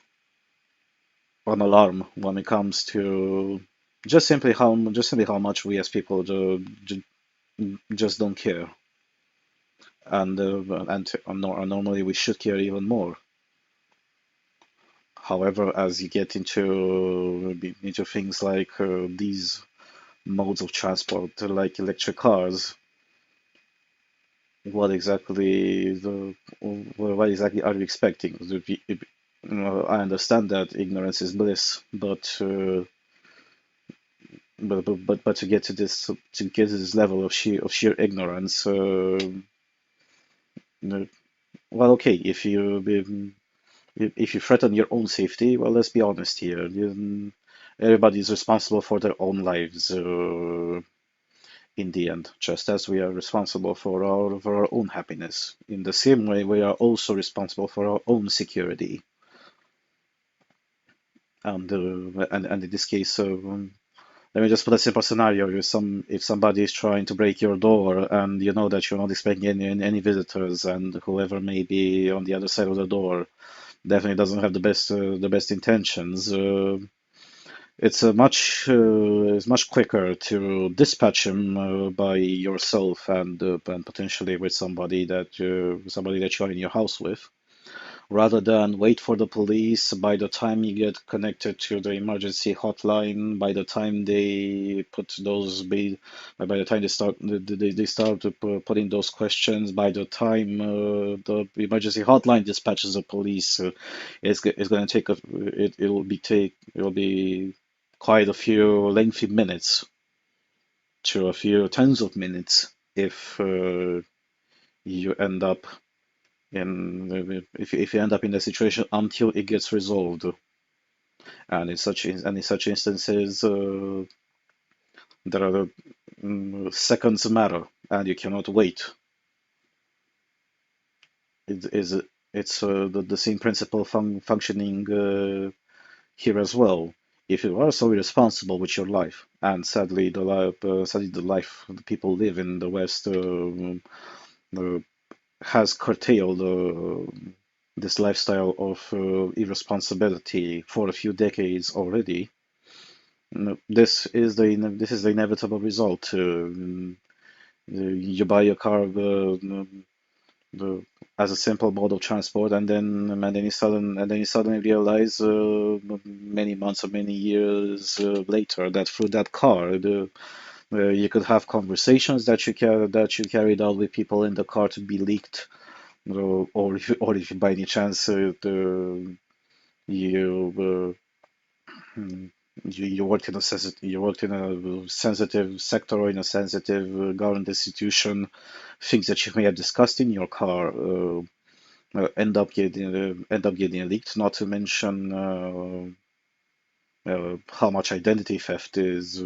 an alarm when it comes to just simply how much we as people just don't care, and normally we should care even more. However, as you get into things like these modes of transport, like electric cars, what exactly what exactly are you expecting? I understand that ignorance is bliss, but to get to this level of sheer ignorance, uh, well, okay, if you threaten your own safety, well, let's be honest here. Everybody is responsible for their own lives in the end, just as we are responsible for our own happiness. In the same way, we are also responsible for our own security. And in this case, let me just put a simple scenario. If somebody is trying to break your door, and you know that you're not expecting any visitors, and whoever may be on the other side of the door definitely doesn't have the best intentions. It's much quicker to dispatch him by yourself, and potentially with somebody that you're in your house with, rather than wait for the police. By the time you get connected to the emergency hotline, by the time they put those be by the time they start to putting those questions, by the time the emergency hotline dispatches the police, it's going to take it will be quite a few lengthy minutes to a few tens of minutes if you end up if you end up in the situation until it gets resolved. And in such instances, there are seconds matter, and you cannot wait. It is it's the same principle functioning here as well. If you are so irresponsible with your life, and sadly the life the people live in the West uh, has curtailed this lifestyle of irresponsibility for a few decades already. This is the inevitable result. You buy a car the, as a simple mode of transport, and then you suddenly realize many months or many years later that through that car, you could have conversations that you carried out with people in the car to be leaked, or if by any chance you Hmm. You worked in a sensitive sector or in a sensitive government institution. Things that you may have discussed in your car end up getting leaked. Not to mention how much identity theft is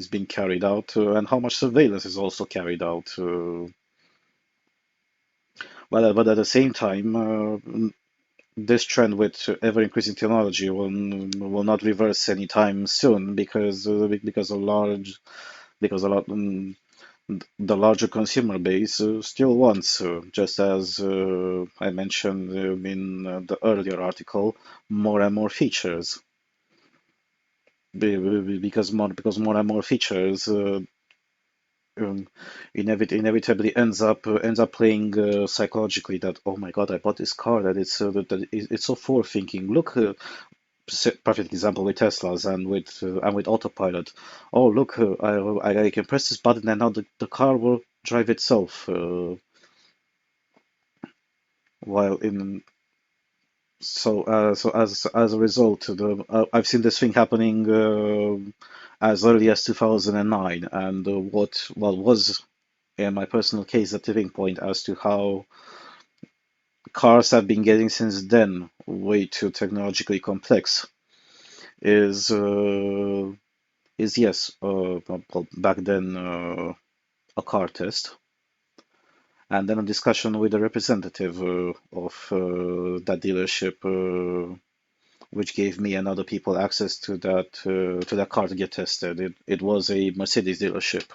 being carried out and how much surveillance is also carried out. But at the same time, this trend with ever increasing technology will not reverse anytime soon because a lot the larger consumer base still wants, just as I mentioned in the earlier article, more and more features. Because more and more features um, inevitably ends up playing psychologically that, oh my God, I bought this car it's so forward thinking. Look, perfect example with Teslas and with autopilot. Oh look, I can press this button and now the car will drive itself. While in so as a result, I've seen this thing happening as early as 2009, and what was in my personal case a tipping point as to how cars have been getting since then way too technologically complex is uh, is yes, well, back then a car test, and then a discussion with a representative of that dealership, which gave me and other people access to that car to get tested. It was a Mercedes dealership,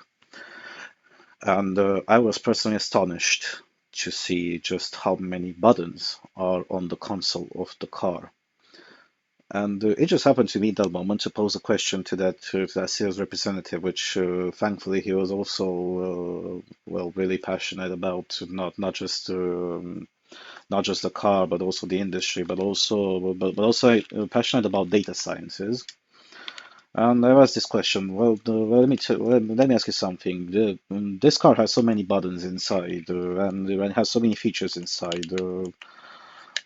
and I was personally astonished to see just how many buttons are on the console of the car. And it just happened to me at that moment to pose a question to that sales representative, which thankfully he was also well really passionate about not just the car, but also the industry, but also passionate about data sciences. And I asked this question. Let me ask you something. This car has so many buttons inside, and it has so many features inside.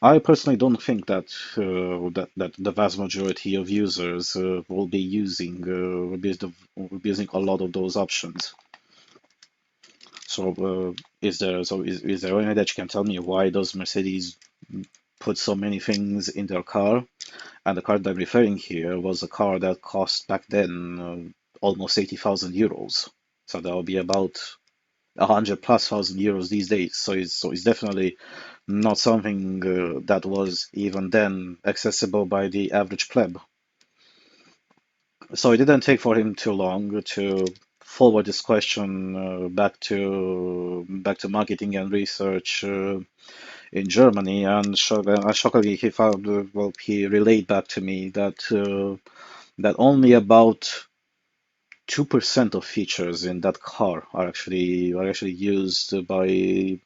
I personally don't think that the vast majority of users will be using a lot of those options. So, is there any way that you can tell me why does Mercedes put so many things in their car? And the car that I'm referring here was a car that cost back then almost 80,000 euros. So that would be about 100 plus thousand euros these days. So it's definitely not something that was even then accessible by the average pleb. So it didn't take for him too long to forward this question back to marketing and research in Germany, and shockingly he found he relayed back to me that only about 2% of features in that car are actually used by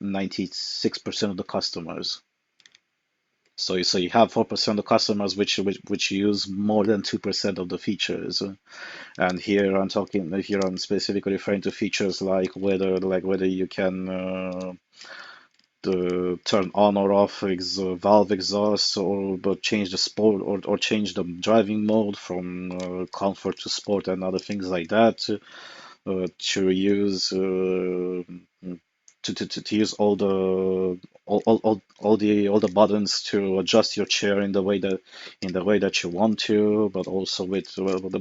96% of the customers. So you have 4% of customers which use more than 2% of the features. And here I'm specifically referring to features like whether you can turn on or off valve exhaust, or but change the sport, or change the driving mode from comfort to sport and other things like that, to use to use all the buttons to adjust your chair in the way that you want to, but also with with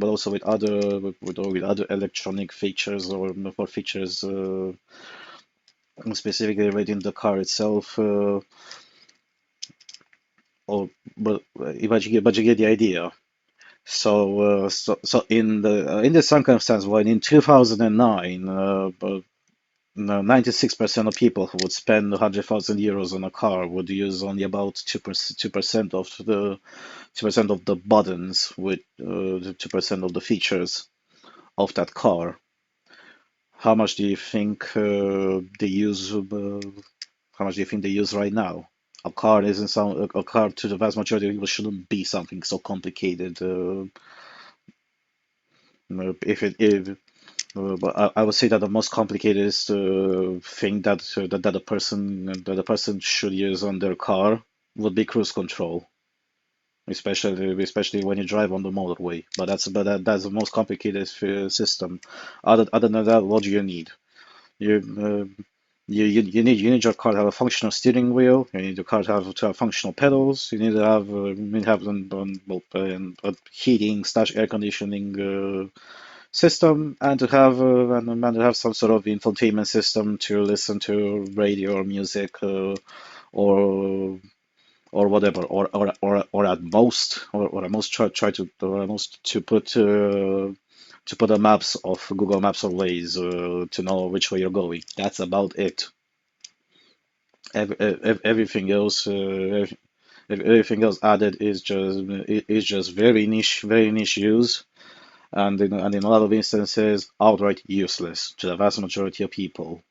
other electronic features or features specifically within the car itself. Or but you get the idea. So in the circumstance when in 2009, but no, 96% of people who would spend 100,000 euros on a car would use only about 2% of the 2% of the buttons with 2% of the features of that car. How much do you think they use? How much do you think they use right now? A car isn't some a car to the vast majority of people shouldn't be something so complicated. If but I would say that the most complicated thing that a person should use on their car would be cruise control, especially when you drive on the motorway. That's the most complicated system. Other than that, what do you need? You you need your car to have a functional steering wheel. You need your car to have functional pedals. You need to have a heating slash air conditioning system, and to have some sort of infotainment system to listen to radio or music, or whatever, or at most to put a maps of Google Maps or Waze to know which way you're going. That's about it. Everything else, everything else added is just very niche use, and in a lot of instances, outright useless to the vast majority of people.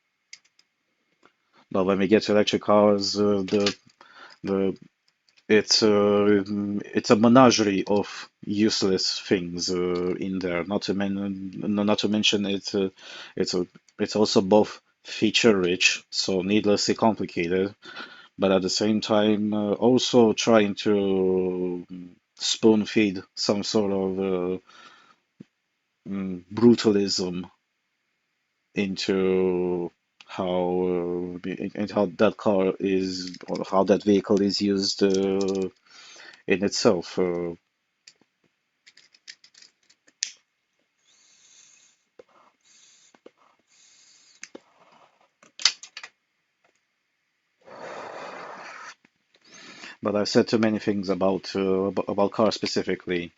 But when we get to electric cars, the it's a menagerie of useless things in there. Not to mention it's it's also both feature rich, so needlessly complicated, but at the same time also trying to spoon feed some sort of brutalism into how that car is, or how that vehicle is used in itself. But I've said too many things about cars specifically.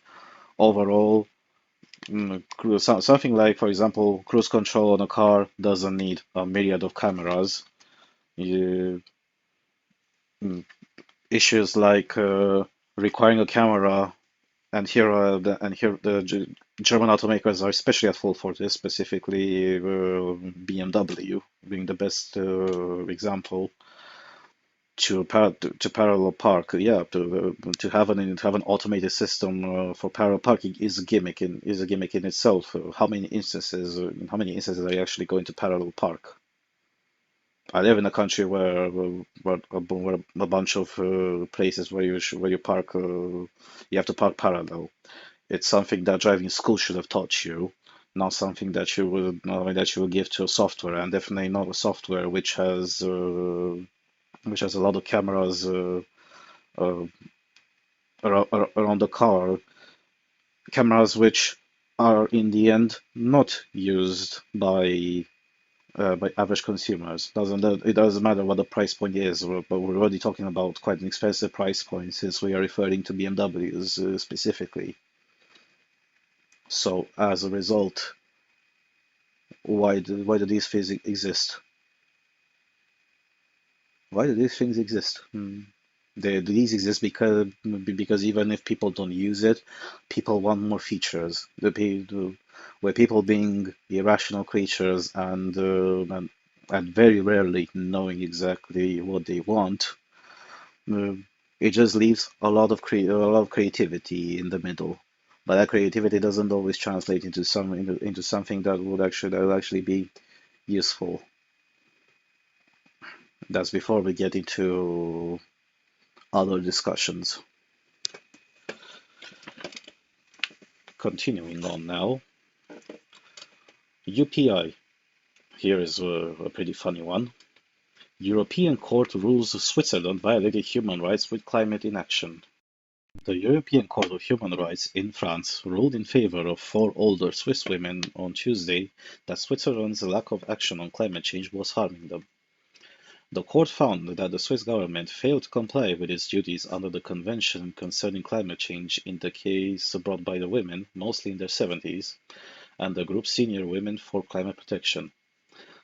Overall, something like, for example, cruise control on a car doesn't need a myriad of cameras. You, mm, Issues like requiring a camera, and here German automakers are especially at fault for this, specifically BMW being the best example. To parallel park, yeah, to have an automated system for parallel parking is a gimmick in itself. How many instances are you actually going to parallel park? I live in a country where a bunch of places where you park, you have to park parallel. It's something that driving school should have taught you, not something that you would give to a software, and definitely not a software which has a lot of cameras uh, around the car, cameras which are in the end not used by average consumers. It doesn't matter what the price point is, but we're already talking about quite an expensive price point since we are referring to BMWs specifically. So as a result, why do these things exist? Why do these things exist? These exist because even if people don't use it, people want more features. Where people being irrational creatures and very rarely knowing exactly what they want, uh, it just leaves a lot of creativity in the middle. But that creativity doesn't always translate into something that would actually be useful. That's before we get into other discussions. Continuing on now, UPI. Here is a pretty funny one. European Court rules Switzerland violated human rights with climate inaction. The European Court of Human Rights in France ruled in favor of four older Swiss women on Tuesday that Switzerland's lack of action on climate change was harming them. The court found that the Swiss government failed to comply with its duties under the Convention concerning climate change in the case brought by the women, mostly in their 70s, and the group Senior Women for Climate Protection.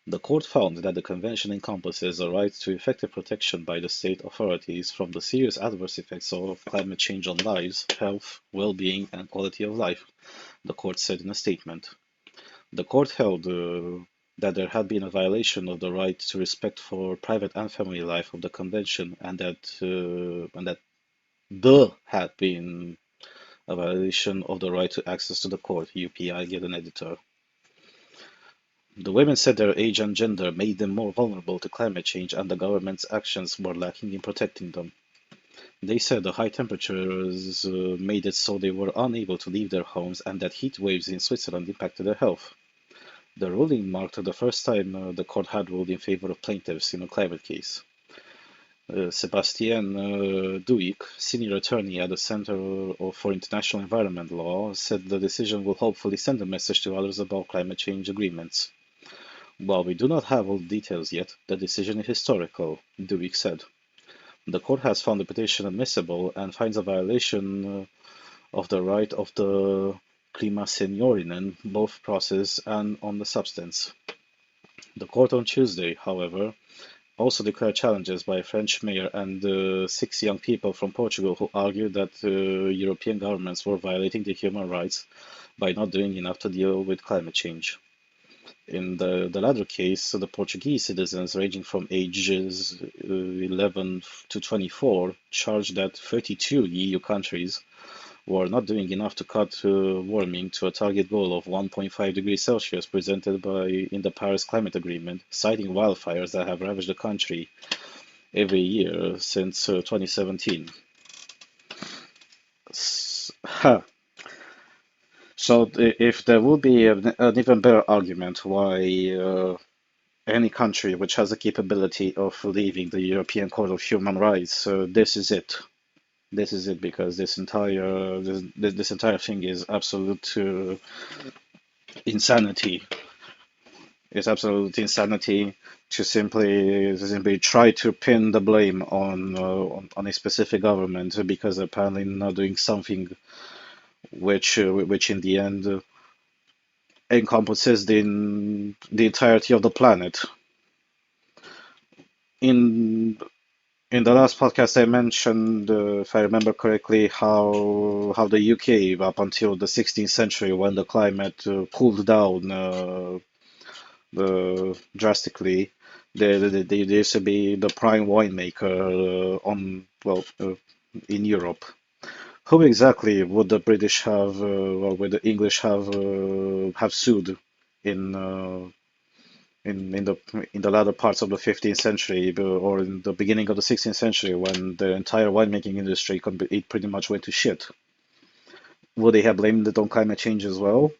The court found that the Convention encompasses a right to effective protection by the state authorities from the serious adverse effects of climate change on lives, health, well-being, and quality of life, the court said in a statement. The court held that there had been a violation of the right to respect for private and family life of the convention, and that there had been a violation of the right to access to the court, UPI, Yellen editor. The women said their age and gender made them more vulnerable to climate change, and the government's actions were lacking in protecting them. They said the high temperatures made it so they were unable to leave their homes, and that heat waves in Switzerland impacted their health. The ruling marked the first time the court had ruled in favor of plaintiffs in a climate case. Sebastian Duick, senior attorney at the Center for International Environment Law, said the decision will hopefully send a message to others about climate change agreements. While we do not have all the details yet, the decision is historical, Duick said. The court has found the petition admissible and finds a violation of the right of the Klimasenioren, both process and on the substance. The court on Tuesday, however, also declared challenges by a French mayor and 6 young people from Portugal who argued that European governments were violating their human rights by not doing enough to deal with climate change. In the latter case, the Portuguese citizens ranging from ages 11 to 24 charged that 32 EU countries were not doing enough to cut warming to a target goal of 1.5 degrees Celsius presented in the Paris Climate Agreement, citing wildfires that have ravaged the country every year since 2017. So if there would be an even better argument why any country which has the capability of leaving the European Court of Human Rights, this is it. This is it, because this entire thing is absolute insanity. It's absolute insanity to simply try to pin the blame on a specific government because apparently not doing something which in the end encompasses the entirety of the planet. In the last podcast, I mentioned, if I remember correctly, how the UK, up until the 16th century, when the climate cooled down drastically, they used to be the prime winemaker in Europe. Who exactly would the British have, or would the English have sued in in the in the latter parts of the 15th century or in the beginning of the 16th century, when the entire winemaking industry it pretty much went to shit? Would they have blamed it on climate change as well?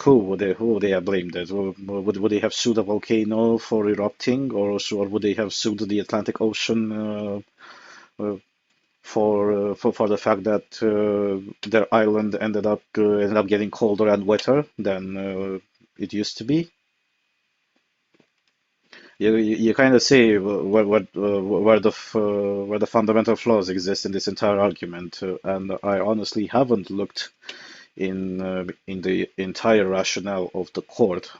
Who would they have blamed it? Would they have sued a volcano for erupting, or would they have sued the Atlantic Ocean uh, for the fact that their island ended up getting colder and wetter than it used to be? You kind of see where the fundamental flaws exist in this entire argument, and I honestly haven't looked in the entire rationale of the court,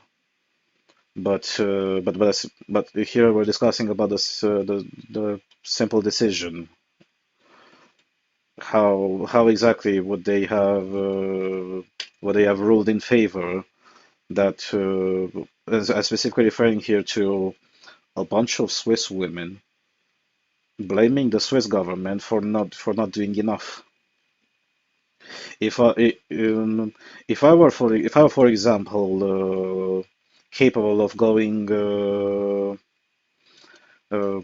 but here we're discussing about the simple decision. How exactly would they have ruled in favor that I'm specifically referring here to a bunch of Swiss women blaming the Swiss government for not doing enough. If if I were, for example, capable of going uh,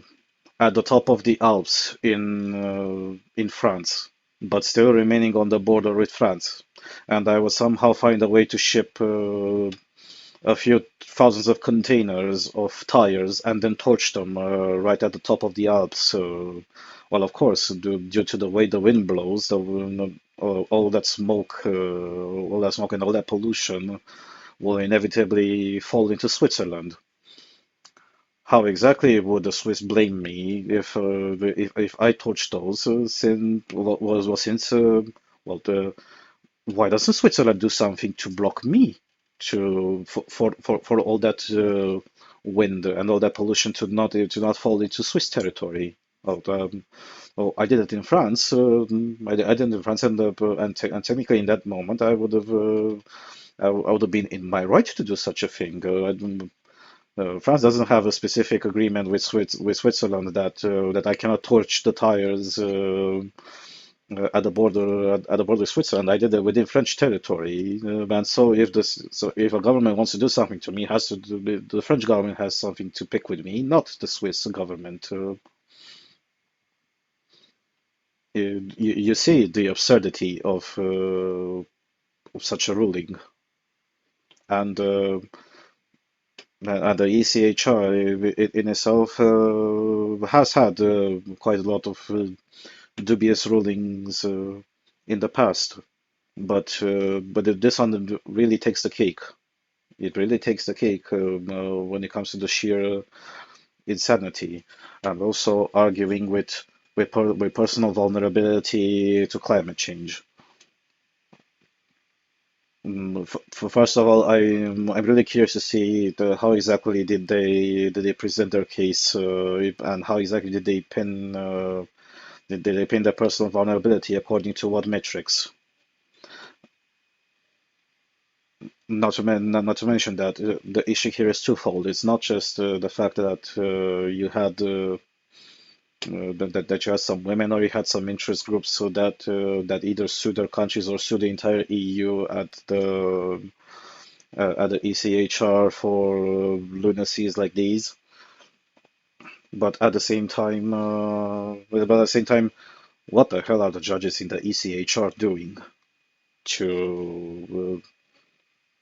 at the top of the Alps in France, but still remaining on the border with France, and I would somehow find a way to ship a few thousands of containers of tires and then torch them right at the top of the Alps. Well, of course, due to the way the wind blows, all that smoke, and all that pollution will inevitably fall into Switzerland. How exactly would the Swiss blame me if I torched those? Since why doesn't Switzerland do something to block me for all that wind and all that pollution to not fall into Swiss territory? Well, I did it in France. I did it in France, and technically in that moment I would have I would have been in my right to do such a thing. France doesn't have a specific agreement with Switzerland that I cannot torch the tires at the border with Switzerland. I did it within French territory, and so if a government wants to do something to me, the French government has something to pick with me, not the Swiss government. You see the absurdity of such a ruling, and and the ECHR in itself has had quite a lot of dubious rulings in the past, but this one really takes the cake. It really takes the cake when it comes to the sheer insanity, and also arguing with personal vulnerability to climate change. First of all, I'm really curious to see how exactly did they present their case, and how exactly did they pin their personal vulnerability according to what metrics? Not to mention that the issue here is twofold. It's not just the fact that that you had some women, or you had some interest groups so that either sue their countries or sue the entire EU at the ECHR for lunacies like these. But at the same time, what the hell are the judges in the ECHR doing to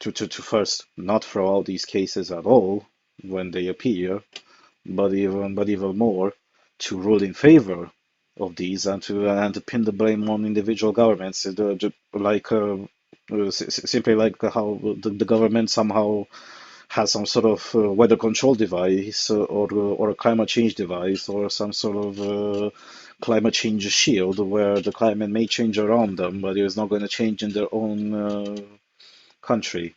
to first not throw out these cases at all when they appear, but even more to rule in favor of these, and to pin the blame on individual governments, like simply like how the government somehow has some sort of weather control device, or a climate change device, or some sort of climate change shield where the climate may change around them, but it is not going to change in their own country.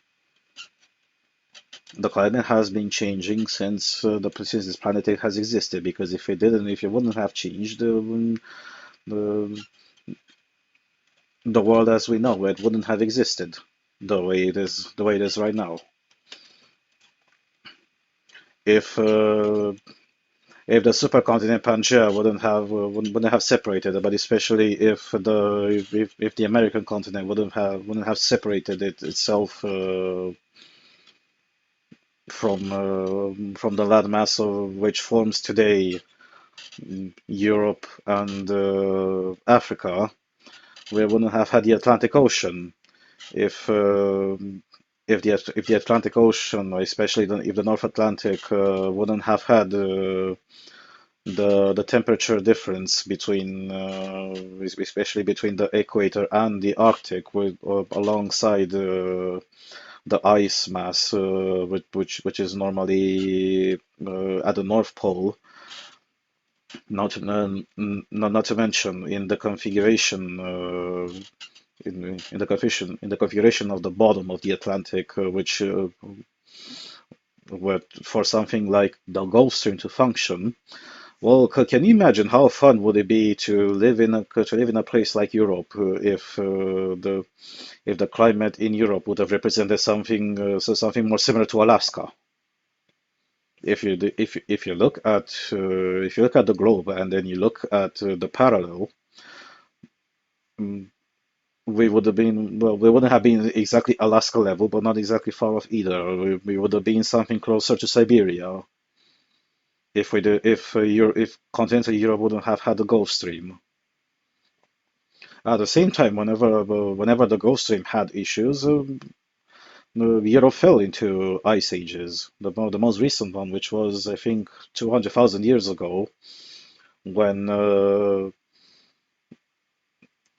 The climate has been changing since this planet has existed. Because if it wouldn't have changed, the the world as we know it wouldn't have existed the way it is right now. If if the supercontinent Pangea wouldn't have separated, but especially if the American continent wouldn't have separated itself from the landmass of which forms today Europe and Africa, we wouldn't have had the Atlantic Ocean. If if the Atlantic Ocean, or especially if the North Atlantic, wouldn't have had the temperature difference between especially between the equator and the Arctic, alongside the ice mass, which is normally at the North Pole. Not to mention in the configuration in the configuration of the bottom of the Atlantic, which where for something like the Gulf Stream to function. Well, can you imagine how fun would it be to live in a place like Europe, if the climate in Europe would have represented something more similar to Alaska? If you look at the globe, and then you look at the parallel, mm, we wouldn't have been exactly Alaska level, but not exactly far off either. We would have been something closer to Siberia if continental Europe wouldn't have had the Gulf Stream. At the same time, whenever the Gulf Stream had issues, Europe fell into ice ages. The most recent one, which was, I think, 200,000 years ago, when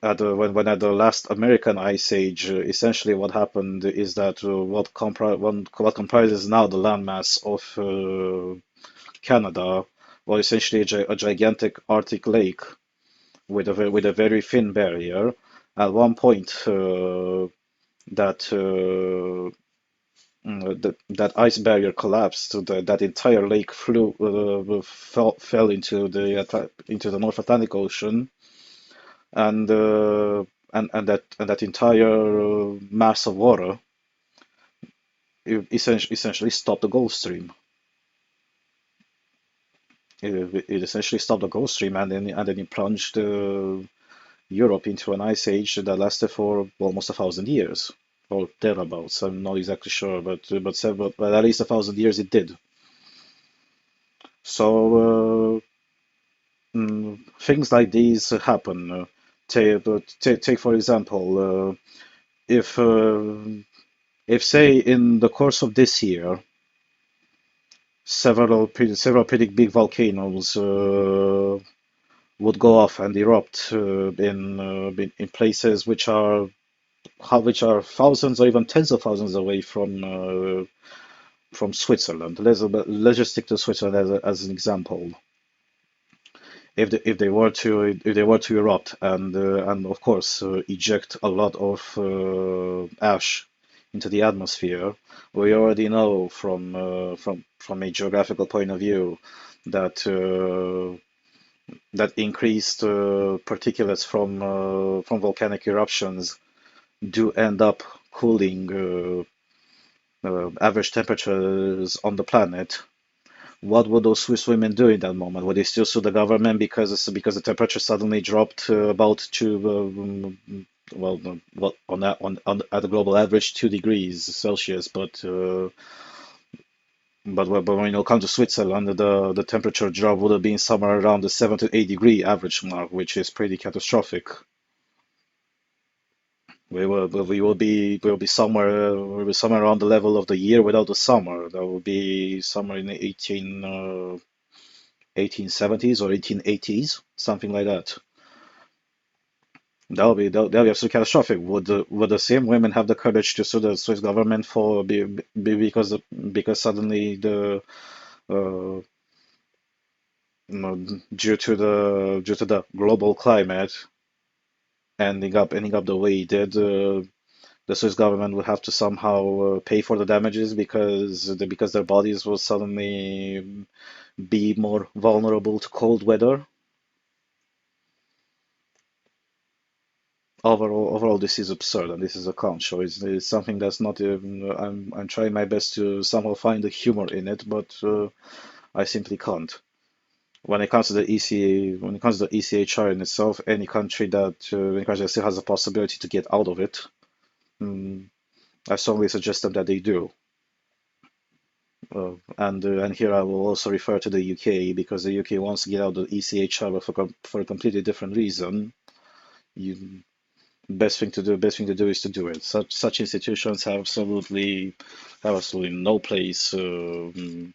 when at the last American ice age, essentially what happened is that what comprises now the landmass of Canada was essentially a gigantic Arctic lake with a very thin barrier. At one point, that ice barrier collapsed. That entire lake fell into the North Atlantic Ocean, and that entire mass of water it essentially stopped the Gulf Stream. It essentially stopped the Gulf Stream, and then it plunged Europe into an ice age that lasted for almost 1,000 years, or thereabouts. I'm not exactly sure, but at least 1,000 years it did. So things like these happen. Take for example, if if say in the course of this year, several pretty big volcanoes would go off and erupt in places which are thousands or even tens of thousands away from Switzerland. Let's just stick to Switzerland as an example. If they were to erupt and of course eject a lot of ash into the atmosphere, we already know from a geographical point of view that that increased particulates from volcanic eruptions do end up cooling average temperatures on the planet. What would those Swiss women do in that moment? Would they still sue the government because the temperature suddenly dropped about to well on at a global average 2 degrees Celsius, but when it comes to Switzerland, the temperature drop would have been somewhere around the 7 to 8 degree average mark, which is pretty catastrophic. We will be somewhere around the level of the year without the summer. That would be somewhere in the 1870s or 1880s, something like that. That would be absolutely catastrophic. Would the same women have the courage to sue the Swiss government because suddenly uh, due to the global climate ending up the way it did, the Swiss government would have to somehow pay for the damages because their bodies will suddenly be more vulnerable to cold weather. Overall, this is absurd, and this is a clown show. It's something that's not even. I'm trying my best to somehow find the humor in it, but I simply can't. When it comes to the when it comes to the ECHR in itself, any country that still has a possibility to get out of it, mm, I strongly suggest them that they do. And here I will also refer to the UK because the UK wants to get out of the ECHR, but for a completely different reason. You best thing to do is to do it. Such institutions have absolutely no place in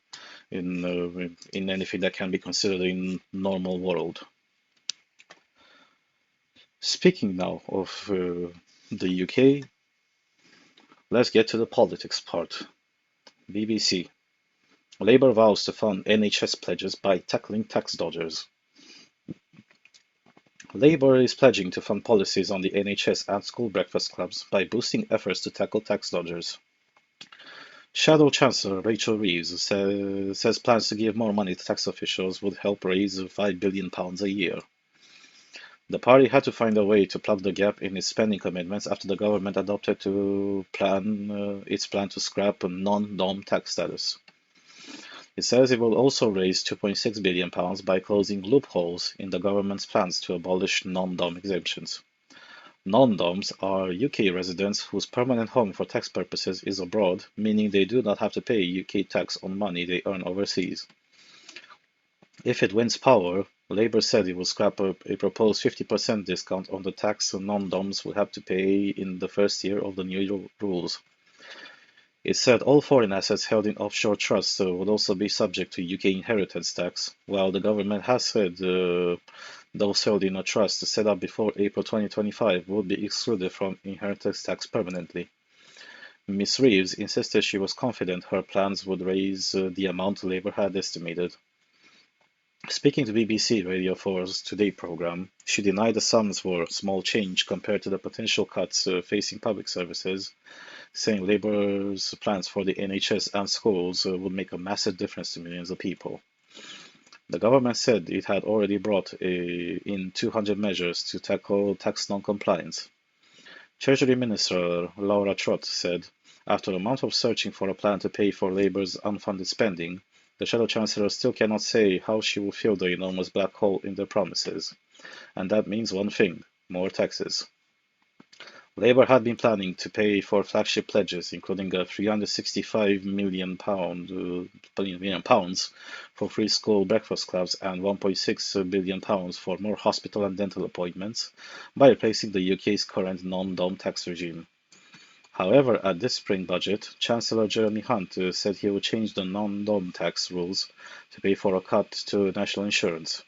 anything that can be considered in normal world. Speaking now of the UK, let's get to the politics part. BBC. Labour vows to fund NHS pledges by tackling tax dodgers. Labour is pledging to fund policies on the NHS and school breakfast clubs by boosting efforts to tackle tax dodgers. Shadow Chancellor Rachel Reeves says plans to give more money to tax officials would help raise £5 billion a year. The party had to find a way to plug the gap in its spending commitments after the government adopted its plan to scrap non-dom tax status. It says it will also raise £2.6 billion by closing loopholes in the government's plans to abolish non-dom exemptions. Non-doms are UK residents whose permanent home for tax purposes is abroad, meaning they do not have to pay UK tax on money they earn overseas. If it wins power, Labour said it will scrap a proposed 50% discount on the tax non-doms will have to pay in the first year of the new rules. It said all foreign assets held in offshore trusts would also be subject to UK inheritance tax, while the government has said those held in a trust set up before April 2025 would be excluded from inheritance tax permanently. Ms. Reeves insisted she was confident her plans would raise the amount Labour had estimated. Speaking to BBC Radio 4's Today programme, she denied the sums were small change compared to the potential cuts facing public services, saying Labour's plans for the NHS and schools would make a massive difference to millions of people. The government said it had already brought in 200 measures to tackle tax non-compliance. Treasury Minister Laura Trott said, After a month of searching for a plan to pay for Labour's unfunded spending, the Shadow Chancellor still cannot say how she will fill the enormous black hole in their promises. And that means one thing: more taxes. Labour had been planning to pay for flagship pledges, including a £365 million for free school breakfast clubs and £1.6 billion for more hospital and dental appointments, by replacing the UK's current non-dom tax regime. However, at this spring budget, Chancellor Jeremy Hunt said he would change the non-dom tax rules to pay for a cut to national insurance.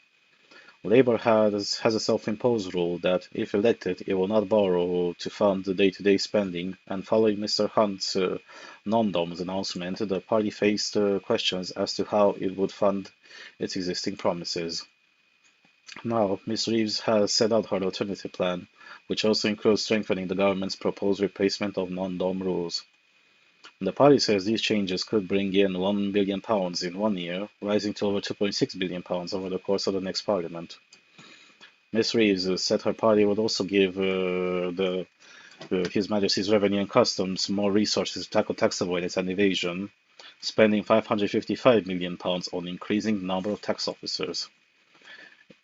Labour has a self-imposed rule that, if elected, it will not borrow to fund the day-to-day spending, and following Mr Hunt's non-doms announcement, the party faced questions as to how it would fund its existing promises. Now, Ms Reeves has set out her alternative plan, which also includes strengthening the government's proposed replacement of non-dom rules. The party says these changes could bring in £1 billion in 1 year, rising to over £2.6 billion over the course of the next parliament. Ms Reeves said her party would also give His Majesty's Revenue and Customs more resources to tackle tax avoidance and evasion, spending £555 million on increasing the number of tax officers.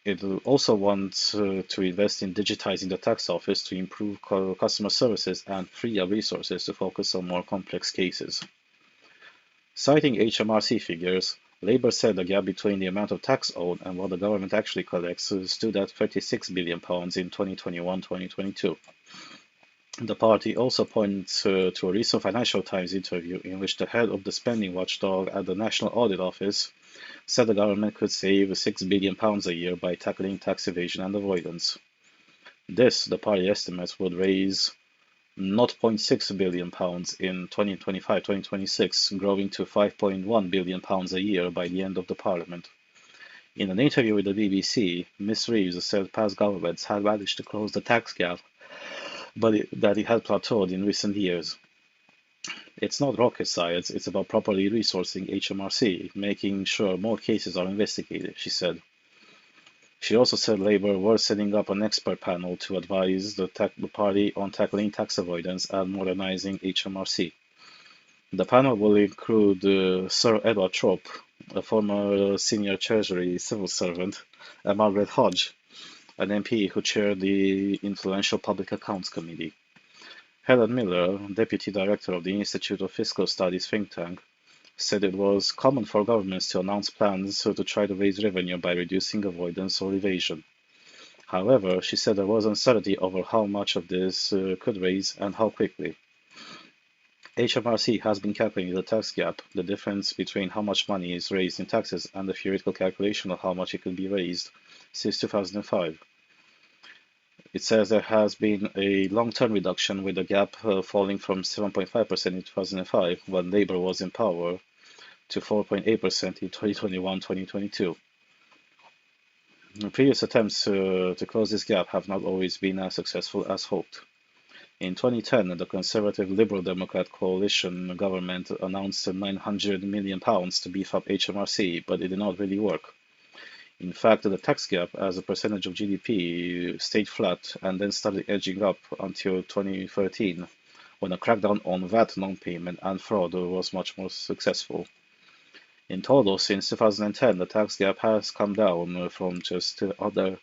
It also wants to invest in digitizing the tax office to improve customer services and free up resources to focus on more complex cases. Citing HMRC figures, Labour said the gap between the amount of tax owed and what the government actually collects stood at £36 billion in 2021-2022. The party also points to a recent Financial Times interview in which the head of the spending watchdog at the National Audit Office said the government could save £6 billion a year by tackling tax evasion and avoidance. This, the party estimates, would raise £0.6 billion in 2025-2026, growing to £5.1 billion a year by the end of the parliament. In an interview with the BBC, Ms Reeves said past governments had managed to close the tax gap, but that it had plateaued in recent years. It's not rocket science, it's about properly resourcing HMRC, making sure more cases are investigated, she said. She also said Labour were setting up an expert panel to advise the party on tackling tax avoidance and modernising HMRC. The panel will include Sir Edward Thorpe, a former senior Treasury civil servant, and Margaret Hodge, an MP who chaired the influential Public Accounts Committee. Helen Miller, Deputy Director of the Institute of Fiscal Studies think tank, said it was common for governments to announce plans to try to raise revenue by reducing avoidance or evasion. However, she said there was uncertainty over how much of this could raise and how quickly. HMRC has been calculating the tax gap, the difference between how much money is raised in taxes and the theoretical calculation of how much it could be raised, since 2005. It says there has been a long-term reduction, with the gap falling from 7.5% in 2005, when Labour was in power, to 4.8% in 2021-2022. Previous attempts to close this gap have not always been as successful as hoped. In 2010, the Conservative Liberal Democrat coalition government announced £900 million to beef up HMRC, but it did not really work. In fact, the tax gap as a percentage of GDP stayed flat and then started edging up until 2013, when a crackdown on VAT non-payment and fraud was much more successful. In total, since 2010, the tax gap has come down from just under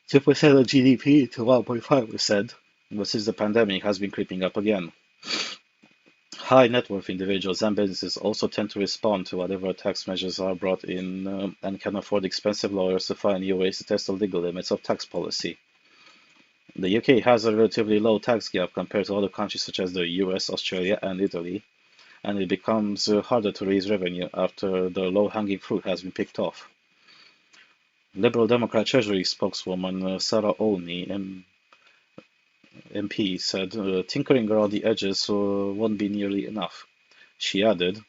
2% of GDP to 1.5%, but since the pandemic has been creeping up again. High net worth individuals and businesses also tend to respond to whatever tax measures are brought in and can afford expensive lawyers to find new ways to test the legal limits of tax policy. The UK has a relatively low tax gap compared to other countries such as the US, Australia, and Italy, and it becomes harder to raise revenue after the low-hanging fruit has been picked off. Liberal Democrat Treasury spokeswoman Sarah Olney, MP, said tinkering around the edges won't be nearly enough. She added,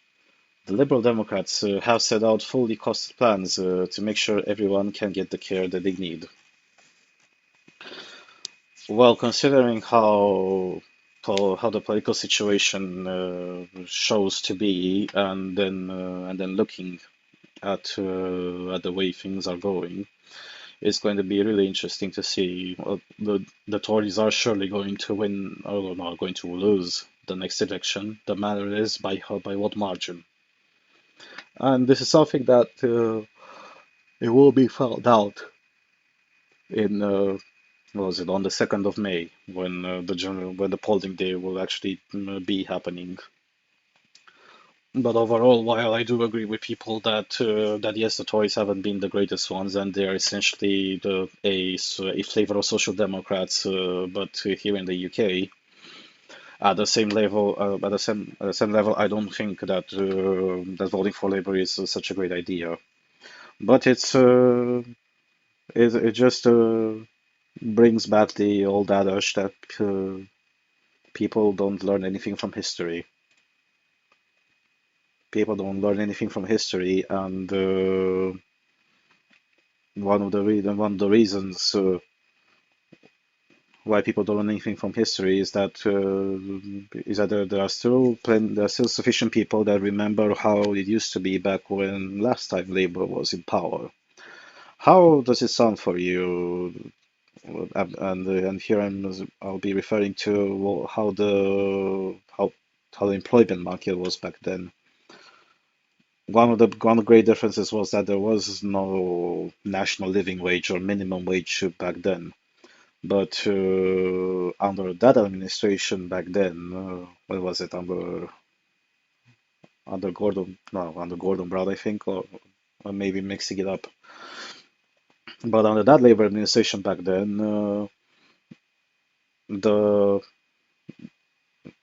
the Liberal Democrats have set out fully costed plans to make sure everyone can get the care that they need. Well, considering how the political situation shows to be, and then looking at the way things are going, it's going to be really interesting to see. The Tories are surely going to win, or not going to lose the next election. The matter is by what margin. And this is something that it will be found out in what was it on the 2nd of May when when the polling day will actually be happening. But overall, while I do agree with people that yes, the Tories haven't been the greatest ones, and they're essentially a flavor of social democrats, but here in the UK, at the same level, at the same level, I don't think that voting for Labour is such a great idea. But it just brings back the old adage that people don't learn anything from history. People don't learn anything from history, and one of the reasons why people don't learn anything from history is that there are still sufficient people that remember how it used to be back when last time Labour was in power. How does it sound for you? And here I'll be referring to how the employment market was back then. One of the great differences was that there was no national living wage or minimum wage back then. But under that administration back then, what was it? Under Gordon Brown, I think, or maybe mixing it up. But under that Labour administration back then, the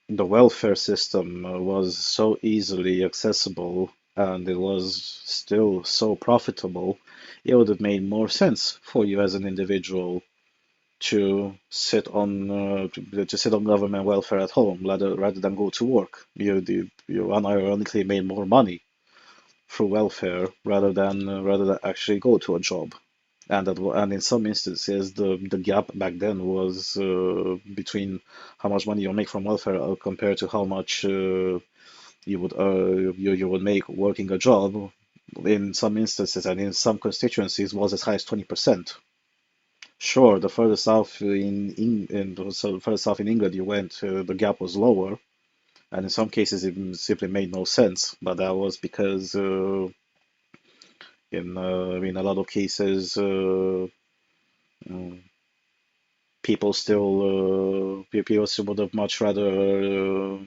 the welfare system was so easily accessible and it was still so profitable, it would have made more sense for you as an individual to sit on government welfare at home rather than go to work. You unironically made more money through welfare rather than actually go to a job. And in some instances, the gap back then was between how much money you make from welfare compared to how much you would make working a job. In some instances and in some constituencies, was as high as 20%. Sure, the further south so further south in England you went, the gap was lower, and in some cases it simply made no sense. But that was because in a lot of cases, mm, people still would have much rather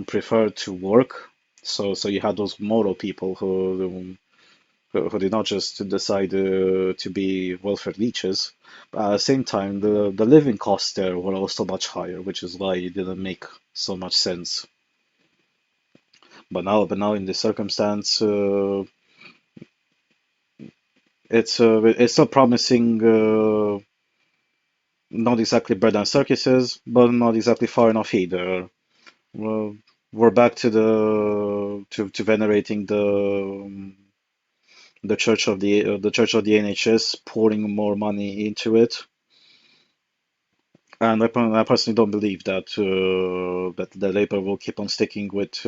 preferred to work. So you had those moral people who did not just decide to be welfare leeches. But at the same time, the living costs there were also much higher, which is why it didn't make so much sense. But now in this circumstance, it's still promising, not exactly bread and circuses, but not exactly far enough either. Well, we're back to venerating the Church of the NHS, pouring more money into it. And I personally don't believe that the Labour will keep on sticking with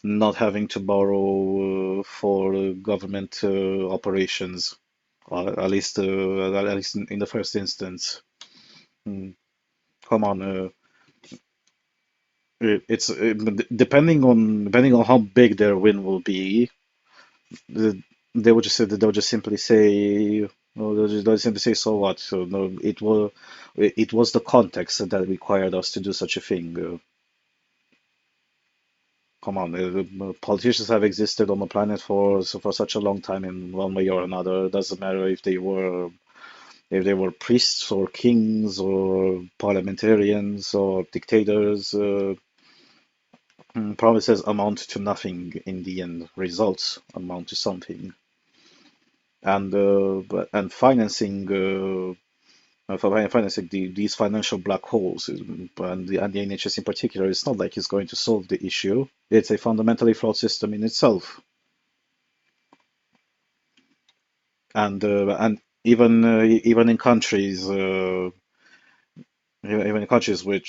not having to borrow for government operations, at least in the first instance. Mm, Come on, depending on how big their win will be, they'll just simply say, well, they'll simply say, so what? So no, it was the context that required us to do such a thing. Come on, politicians have existed on the planet for such a long time in one way or another. It doesn't matter if they were priests or kings or parliamentarians or dictators. Promises amount to nothing in the end. Results amount to something. And financing these financial black holes and the NHS in particular, it's not like it's going to solve the issue. It's a fundamentally flawed system in itself. And even in countries even in countries with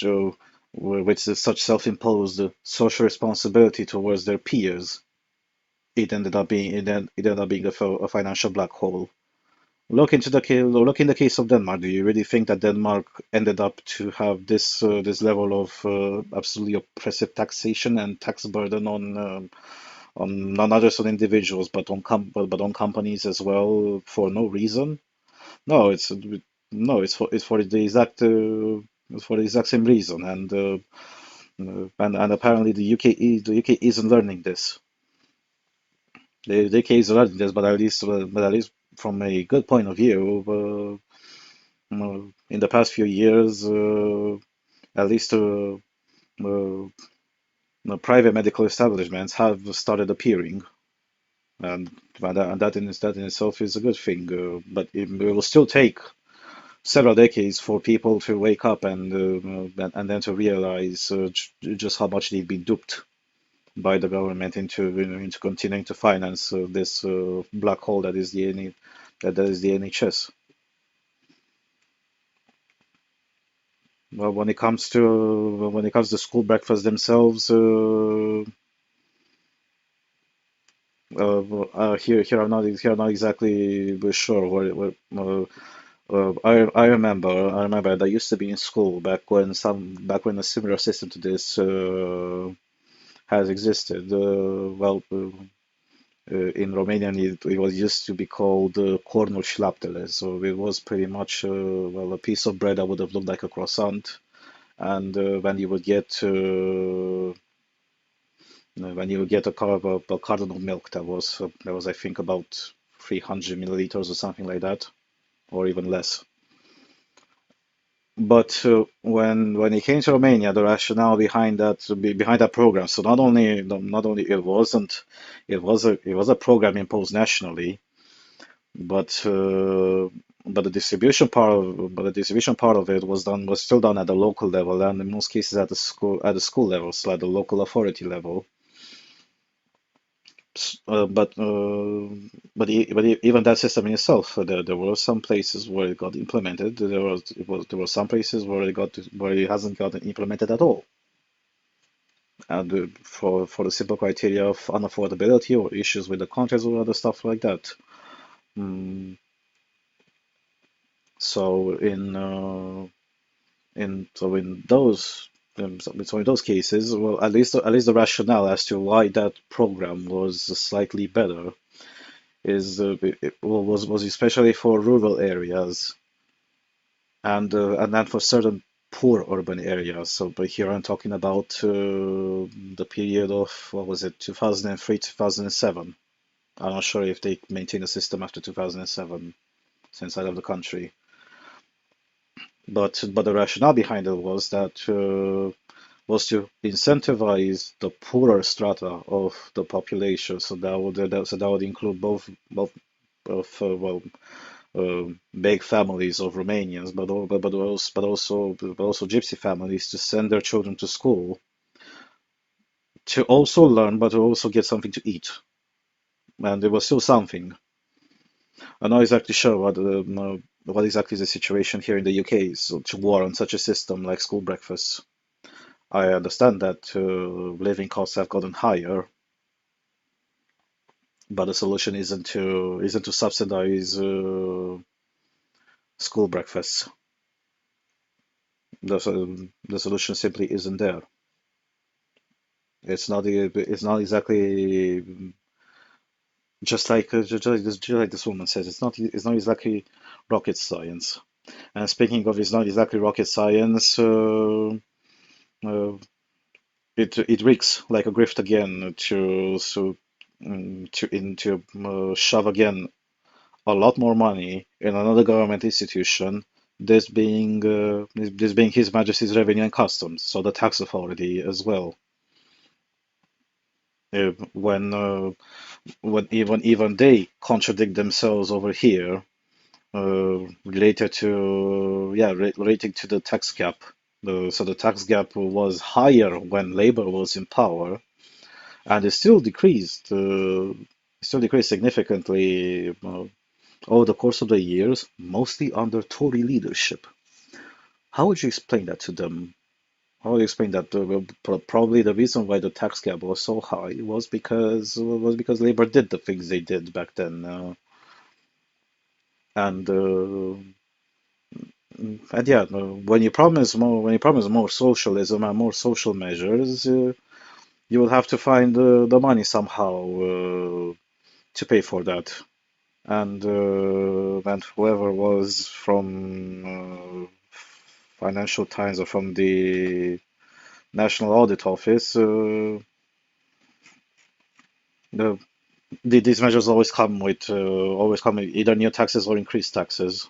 such self-imposed social responsibility towards their peers, it ended up being a financial black hole. look in the case of Denmark. Do you really think that Denmark ended up to have this level of absolutely oppressive taxation and tax burden on not just on individuals but on companies as well for no reason? No, it's for the exact same reason, and apparently the UK isn't learning this. The UK is learning this, but at least from a good point of view, in the past few years, at least uh, private medical establishments have started appearing, and that in itself is a good thing. But it will still take several decades for people to wake up and then to realize just how much they've been duped by the government into continuing to finance this black hole that is that is the NHS. Well, when it comes to school breakfasts themselves, here I'm not exactly sure I remember that used to be in school back when a similar system to this has existed. In Romanian, it was used to be called cornul șlaptele. So it was pretty much a piece of bread that would have looked like a croissant, and when you would get a carton of milk that was I think about 300 milliliters or something like that, or even less. But when it came to Romania, the rationale behind that program. So not only it was a program imposed nationally, but the distribution part of it was still done at the local level, and in most cases at the school level, so at the local authority level. Even that system in itself, there were some places where it got implemented. There were some places where where it hasn't gotten implemented at all, and for the simple criteria of unaffordability or issues with the contracts or other stuff like that. Mm, so in those in those cases, well, at least the rationale as to why that program was slightly better was especially for rural areas and then for certain poor urban areas. So, but here I'm talking about the period of what was it, 2003, 2007. I'm not sure if they maintained a system after 2007 since I left the country. But the rationale behind it was to incentivize the poorer strata of the population. So that would include both big families of Romanians, but also gypsy families to send their children to school to also learn, but to also get something to eat. And there was still something. I'm not exactly sure what exactly is the situation here in the UK so to warrant such a system like school breakfast. I understand that living costs have gotten higher, but the solution isn't to subsidize school breakfasts. The solution simply isn't there. It's not exactly just like this woman says. It's not exactly rocket science. And speaking of, it's not exactly rocket science. Uh, it reeks like a grift again to shove again a lot more money in another government institution. This being His Majesty's Revenue and Customs, so the tax authority as well. Uh, when even they contradict themselves over here, relating to the tax gap. So the tax gap was higher when Labour was in power, and it still decreased significantly over the course of the years, mostly under Tory leadership. How would you explain that to them? How would you explain that? Probably the reason why the tax gap was so high was because Labour did the things they did back then. And and yeah, when you promise more socialism and more social measures, you will have to find the money somehow to pay for that. And whoever was from Financial Times or from the National Audit Office, the, these measures always come with either new taxes or increased taxes.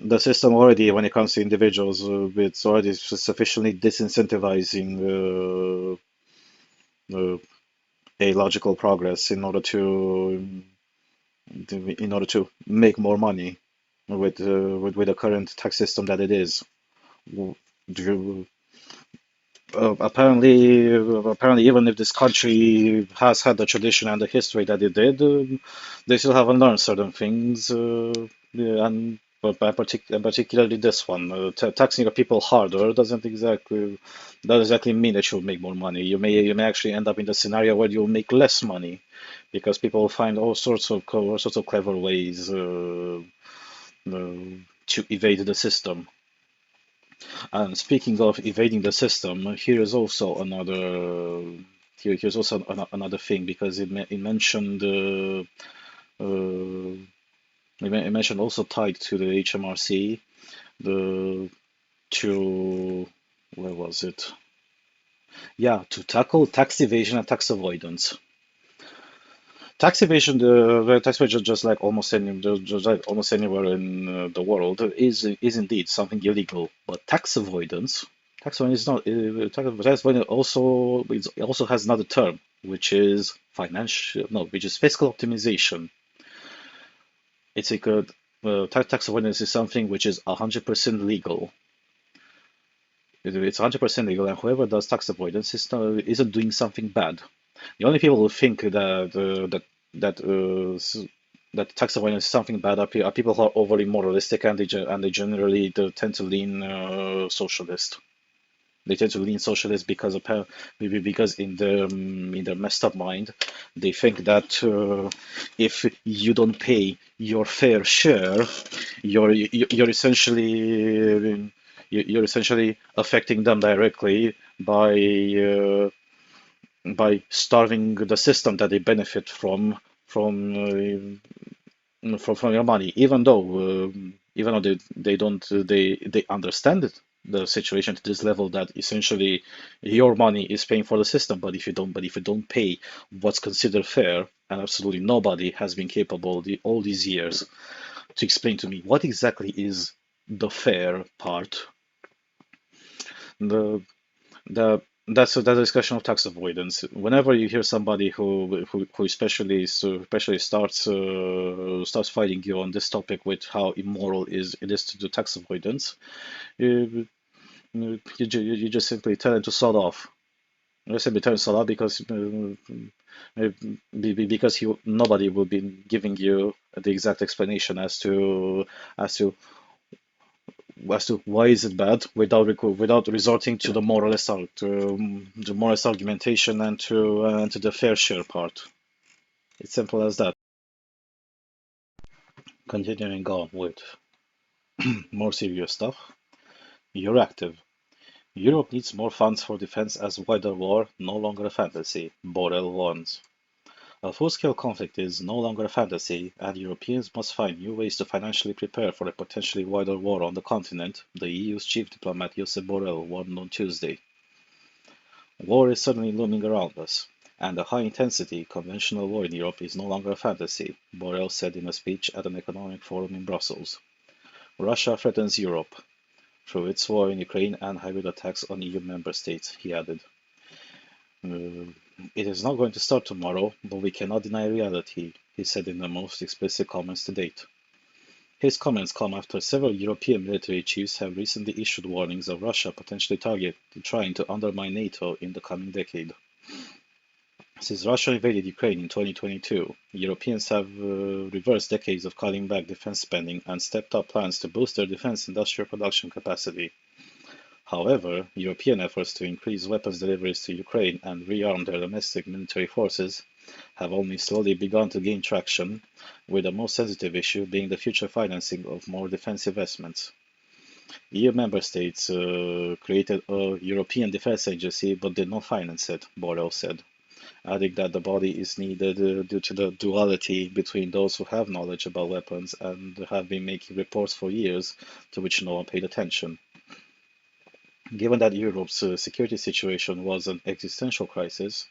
The system already, when it comes to individuals, it's already sufficiently disincentivizing a logical progress in order to make more money with the current tax system that it is. W- do- apparently, even if this country has had the tradition and the history that it did, they still haven't learned certain things, yeah, and particularly this one. Taxing the people harder doesn't exactly mean that you'll make more money. You may actually end up in the scenario where you'll make less money, because people will find all sorts of clever ways to evade the system. And speaking of evading the system, here's also another thing, because it mentioned uh, it mentioned also tied to the HMRC, the to where was it? Yeah, to tackle tax evasion and tax avoidance. Tax evasion, just like almost anywhere in the world, is indeed something illegal. But tax avoidance is not. Tax avoidance also has another term, which is financial, no, which is fiscal optimization. It's a good tax avoidance is something which is 100% legal. It's 100% legal, and whoever does tax avoidance isn't doing something bad. The only people who think that that tax avoidance is something bad are people who are overly moralistic, and they generally tend to lean socialist. They tend to lean socialist because in their messed up mind, they think that if you don't pay your fair share, you're essentially affecting them directly by starving the system that they benefit from your money, even though they understand the situation to this level, that essentially your money is paying for the system. But if you don't pay what's considered fair, and absolutely nobody has been capable all these years to explain to me what exactly is the fair part. The that's a discussion of tax avoidance. Whenever you hear somebody who especially starts fighting you on this topic with how immoral it is to do tax avoidance, you just simply tell them to sod off. You simply tell them to sod off, nobody will be giving you the exact explanation as to why is it bad, without resorting to the moralist argumentation, and to the fair share part. It's simple as that. Continuing on with more serious stuff. You're active. Europe needs more funds for defense as wider war no longer a fantasy, Borrell warns. A full-scale conflict is no longer a fantasy, and Europeans must find new ways to financially prepare for a potentially wider war on the continent, the EU's chief diplomat Josep Borrell warned on Tuesday. War is suddenly looming around us, and a high-intensity, conventional war in Europe is no longer a fantasy, Borrell said in a speech at an economic forum in Brussels. Russia threatens Europe through its war in Ukraine and hybrid attacks on EU member states, he added. It is not going to start tomorrow, but we cannot deny reality, he said in the most explicit comments to date. His comments come after several European military chiefs have recently issued warnings of Russia potentially trying to undermine NATO in the coming decade. Since Russia invaded Ukraine in 2022, Europeans have reversed decades of cutting back defense spending and stepped up plans to boost their defense industrial production capacity. However, European efforts to increase weapons deliveries to Ukraine and rearm their domestic military forces have only slowly begun to gain traction, with the most sensitive issue being the future financing of more defense investments. EU member states created a European Defence Agency but did not finance it, Borrell said, adding that the body is needed due to the duality between those who have knowledge about weapons and have been making reports for years to which no one paid attention. Given that Europe's security situation was an existential crisis,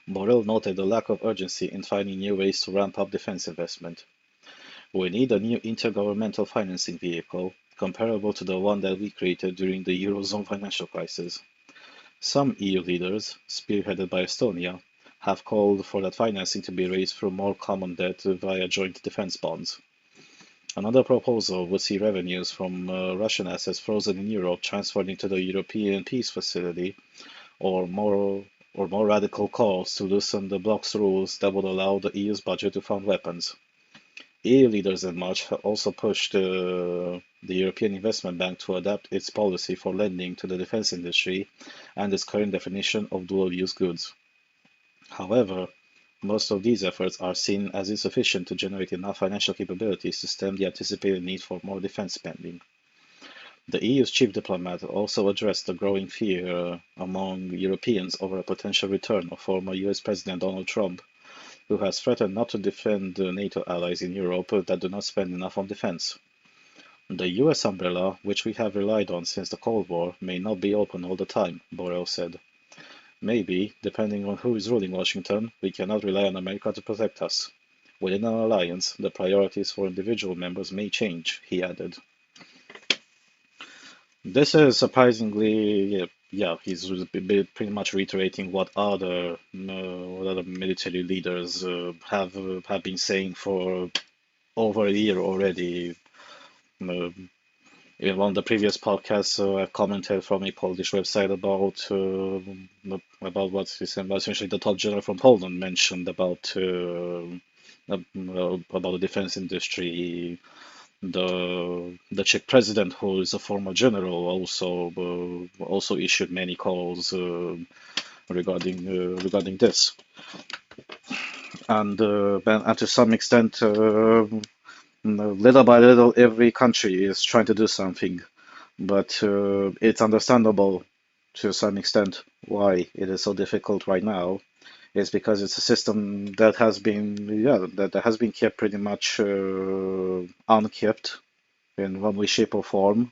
Borrell noted the lack of urgency in finding new ways to ramp up defense investment. We need a new intergovernmental financing vehicle, comparable to the one that we created during the Eurozone financial crisis. Some EU leaders, spearheaded by Estonia, have called for that financing to be raised through more common debt via joint defense bonds. Another proposal would see revenues from Russian assets frozen in Europe transferred into the European Peace Facility, or more radical calls to loosen the bloc's rules that would allow the EU's budget to fund weapons. EU leaders in March have also pushed the European Investment Bank to adapt its policy for lending to the defense industry and its current definition of dual-use goods. However, most of these efforts are seen as insufficient to generate enough financial capabilities to stem the anticipated need for more defense spending. The EU's chief diplomat also addressed the growing fear among Europeans over a potential return of former US President Donald Trump, who has threatened not to defend NATO allies in Europe that do not spend enough on defense. The US umbrella, which we have relied on since the Cold War, may not be open all the time, Borrell said. Maybe, depending on who is ruling Washington, we cannot rely on America to protect us. Within an alliance, the priorities for individual members may change, he added. This is surprisingly, yeah, he's pretty much reiterating what other military leaders have been saying for over a year already. In one of the previous podcasts, I commented from a Polish website about what essentially the top general from Poland mentioned about the defense industry. The Czech president, who is a former general, also issued many calls regarding this, and to some extent. Little by little, every country is trying to do something, but it's understandable to some extent why it is so difficult right now. It's because it's a system that has been, that has been kept pretty much unkept in one way, shape, or form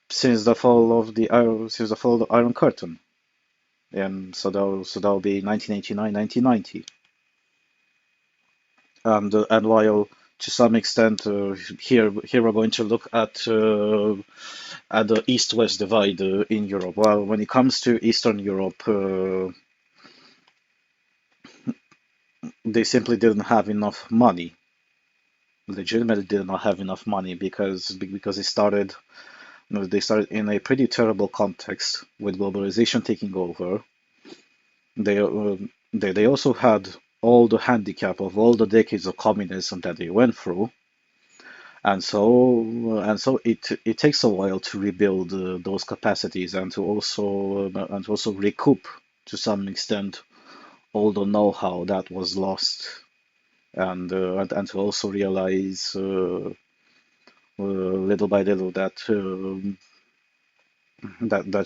since the fall of the Iron Curtain, and so that'll be 1989, 1990, and while to some extent, here we're going to look at the East-West divide in Europe. Well, when it comes to Eastern Europe, they simply didn't have enough money. Legitimately did not have enough money because they started in a pretty terrible context with globalization taking over. They also had all the handicap of all the decades of communism that they went through, and so it takes a while to rebuild those capacities and to also recoup to some extent all the know-how that was lost, and to also realize little by little that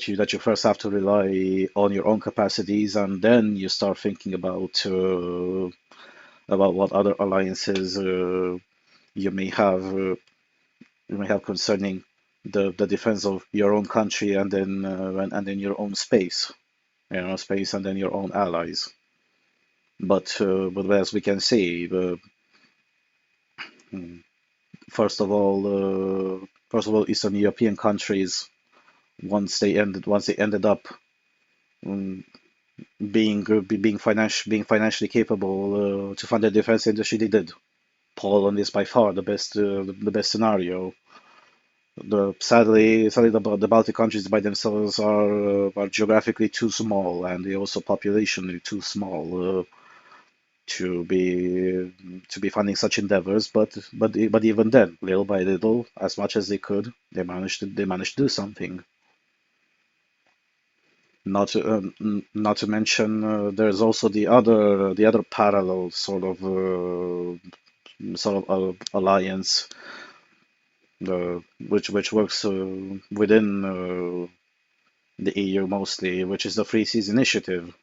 you first have to rely on your own capacities, and then you start thinking about what other alliances you may have concerning the defense of your own country, and then your own space, and then your own allies. But as we can see, first of all, Eastern European countries, once they ended up being financially capable to fund the defense industry, they did. Poland is by far the best scenario. Sadly, the Baltic countries by themselves are geographically too small, and they also populationally too small to be funding such endeavors. But even then, little by little, as much as they could, they managed to do something. Not to mention, there's also the other parallel alliance, which works within the EU mostly, which is the Free Seas Initiative,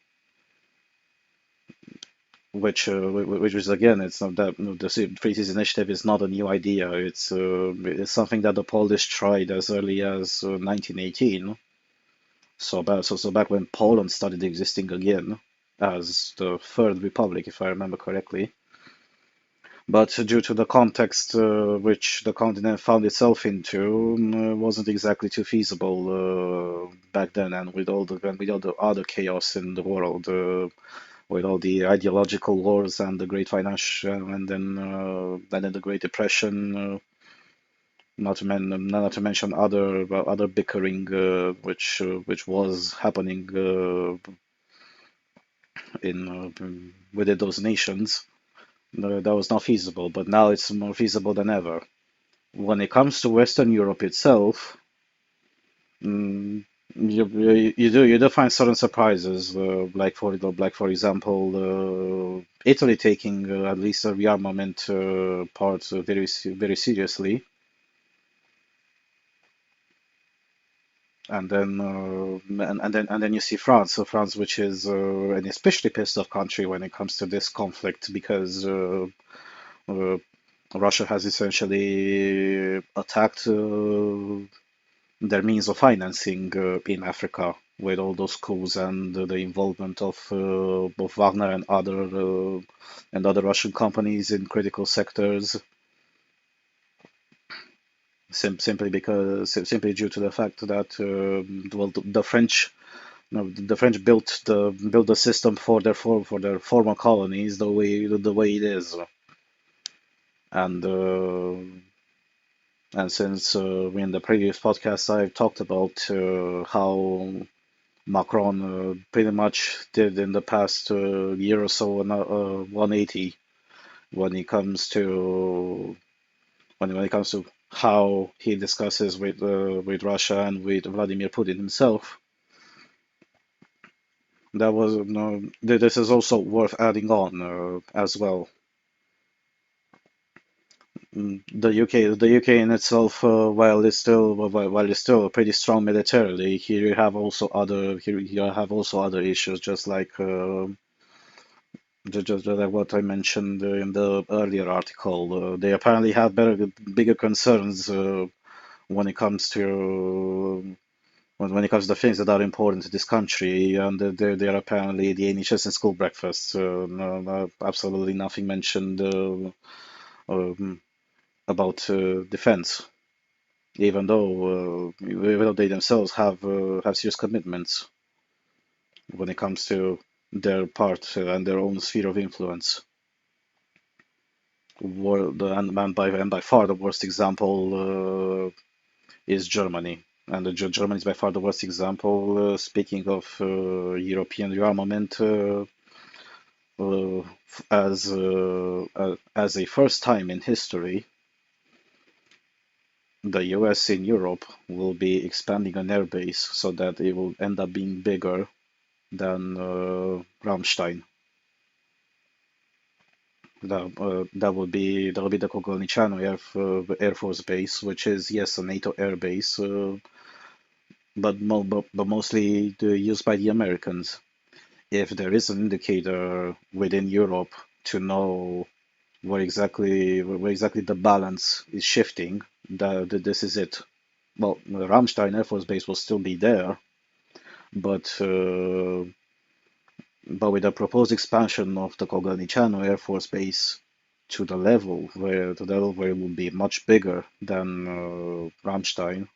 which is again, it's not that the Free Seas Initiative is not a new idea. It's something that the Polish tried as early as 1918. So back when Poland started existing again as the Third Republic, if I remember correctly. But due to the context which the continent found itself into, wasn't exactly too feasible back then, and with all the other chaos in the world, with all the ideological wars and the great financial, and then the Great Depression, not to mention other bickering which was happening in within those nations. That was not feasible, but now it's more feasible than ever. When it comes to Western Europe itself, mm, you do find certain surprises, like for example, Italy taking at least the rearmament part very seriously, and then you see France, France, which is an especially pissed off country when it comes to this conflict because uh, Russia has essentially attacked their means of financing in Africa with all those coups and the involvement of both Wagner and other Russian companies in critical sectors, simply due to the fact that well, the French. No, the French built the system for their former colonies the way it is, and since in the previous podcast I've talked about how Macron pretty much did in the past year or so 180 when it comes to how he discusses with Russia and with Vladimir Putin himself. That was no. This is also worth adding on as well. The UK in itself, while it's still pretty strong militarily, here you have also other issues, just like what I mentioned in the earlier article. They apparently have bigger concerns when it comes to when it comes to the things that are important to this country, and they are apparently the NHS and school breakfasts. Absolutely nothing mentioned um, about defense, even though they themselves have serious commitments when it comes to their part and their own sphere of influence. And by far the worst example is Germany. And Germany is by far the worst example. Speaking of European rearmament, as a first time in history, the US in Europe will be expanding an airbase so that it will end up being bigger than Ramstein. That will be the Cogolniciano Air Force Base, which is, yes, a NATO air base, but mostly used by the Americans. If there is an indicator within Europe to know where exactly the balance is shifting, this is it. Well, the Ramstein Air Force Base will still be there, but with the proposed expansion of the Cogolniciano Air Force Base to the level where it will be much bigger than Ramstein,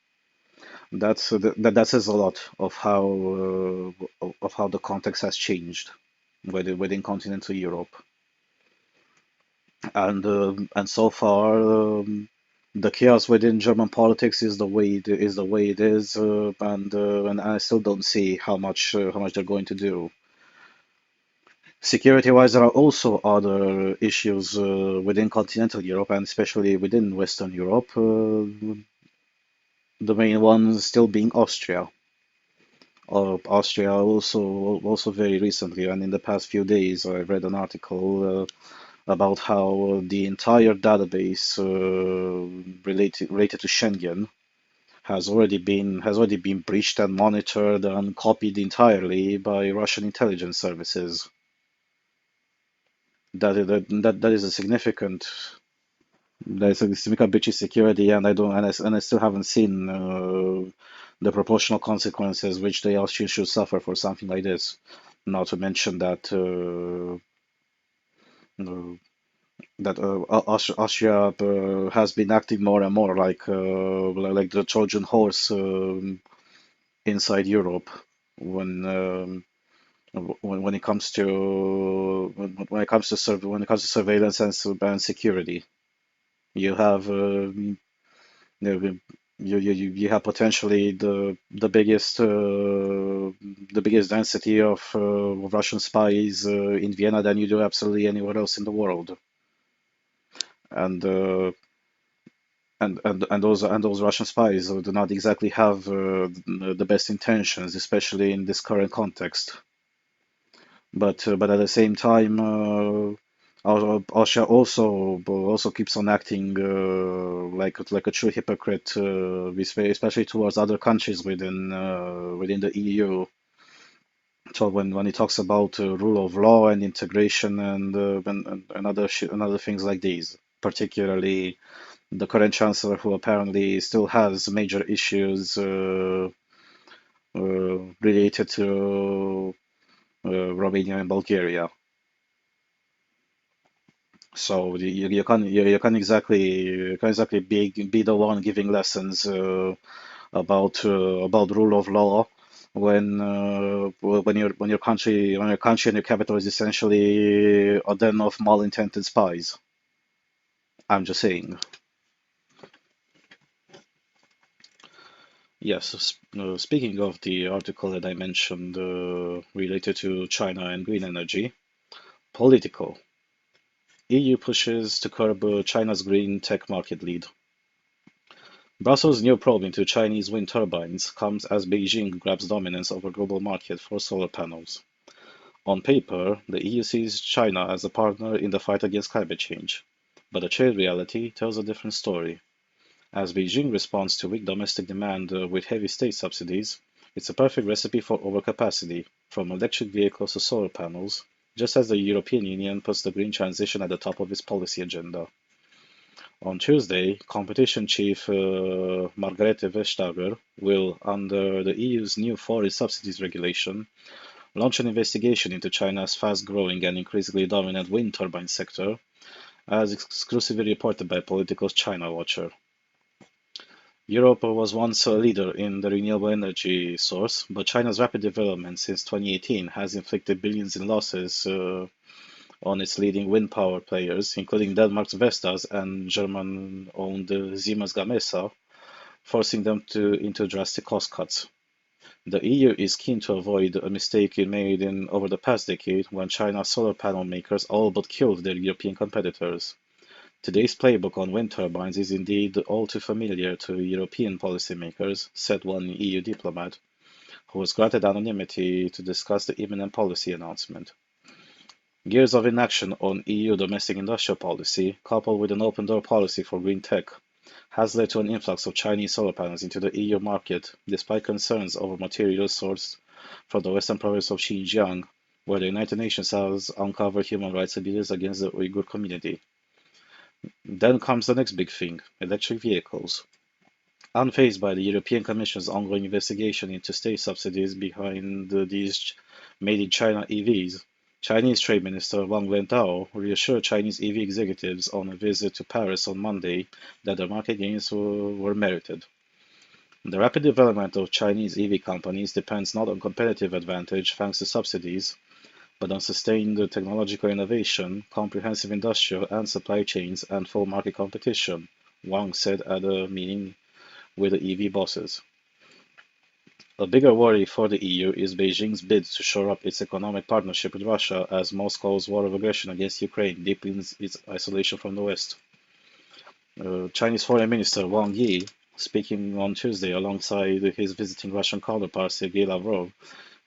that says a lot of how the context has changed within continental Europe, and so far the chaos within German politics is the way it is, and I still don't see how much they're going to do. Security-wise, there are also other issues within continental Europe and especially within Western Europe. The main one still being Austria. Austria also very recently, and in the past few days, I read an article about how the entire database related to Schengen has already been breached and monitored and copied entirely by Russian intelligence services. That is a significant breach of security, and I still haven't seen the proportional consequences which the Austrians should suffer for something like this. Not to mention that uh, Austria has been acting more and more like the Trojan horse inside Europe when when it comes to surveillance and security. You have you, you have potentially the biggest density of Russian spies in Vienna than you do absolutely anywhere else in the world, and those Russian spies do not exactly have the best intentions, especially in this current context. But at the same time, Austria also keeps on acting like a true hypocrite, especially towards other countries within the EU. So when he talks about rule of law and integration and other things like these, particularly the current chancellor, who apparently still has major issues related to Romania and Bulgaria. So you can't exactly be the one giving lessons about rule of law when your country and your capital is essentially a den of malintended spies. I'm just saying. Yes. Speaking of the article that I mentioned related to China and green energy, political. EU pushes to curb China's green tech market lead. Brussels' new probe into Chinese wind turbines comes as Beijing grabs dominance over global market for solar panels. On paper, the EU sees China as a partner in the fight against climate change, but the trade reality tells a different story. As Beijing responds to weak domestic demand with heavy state subsidies, it's a perfect recipe for overcapacity, from electric vehicles to solar panels, just as the European Union puts the green transition at the top of its policy agenda. On Tuesday, Competition Chief Margrethe Vestager will, under the EU's new foreign subsidies regulation, launch an investigation into China's fast-growing and increasingly dominant wind turbine sector, as exclusively reported by Politico's China Watcher. Europe was once a leader in the renewable energy source, but China's rapid development since 2018 has inflicted billions in losses on its leading wind power players, including Denmark's Vestas and German-owned Siemens Gamesa, forcing them into drastic cost cuts. The EU is keen to avoid a mistake it made over the past decade when China's solar panel makers all but killed their European competitors. Today's playbook on wind turbines is indeed all too familiar to European policymakers, said one EU diplomat, who was granted anonymity to discuss the imminent policy announcement. Years of inaction on EU domestic industrial policy, coupled with an open door policy for green tech, has led to an influx of Chinese solar panels into the EU market, despite concerns over materials sourced from the western province of Xinjiang, where the United Nations has uncovered human rights abuses against the Uyghur community. Then comes the next big thing, electric vehicles. Unfazed by the European Commission's ongoing investigation into state subsidies behind these made in China EVs, Chinese Trade Minister Wang Wentao reassured Chinese EV executives on a visit to Paris on Monday that the market gains were merited. The rapid development of Chinese EV companies depends not on competitive advantage thanks to subsidies, but on sustained technological innovation, comprehensive industrial and supply chains, and full market competition, Wang said at a meeting with the EV bosses. A bigger worry for the EU is Beijing's bid to shore up its economic partnership with Russia as Moscow's war of aggression against Ukraine deepens its isolation from the West. Chinese Foreign Minister Wang Yi, speaking on Tuesday alongside his visiting Russian counterpart Sergei Lavrov,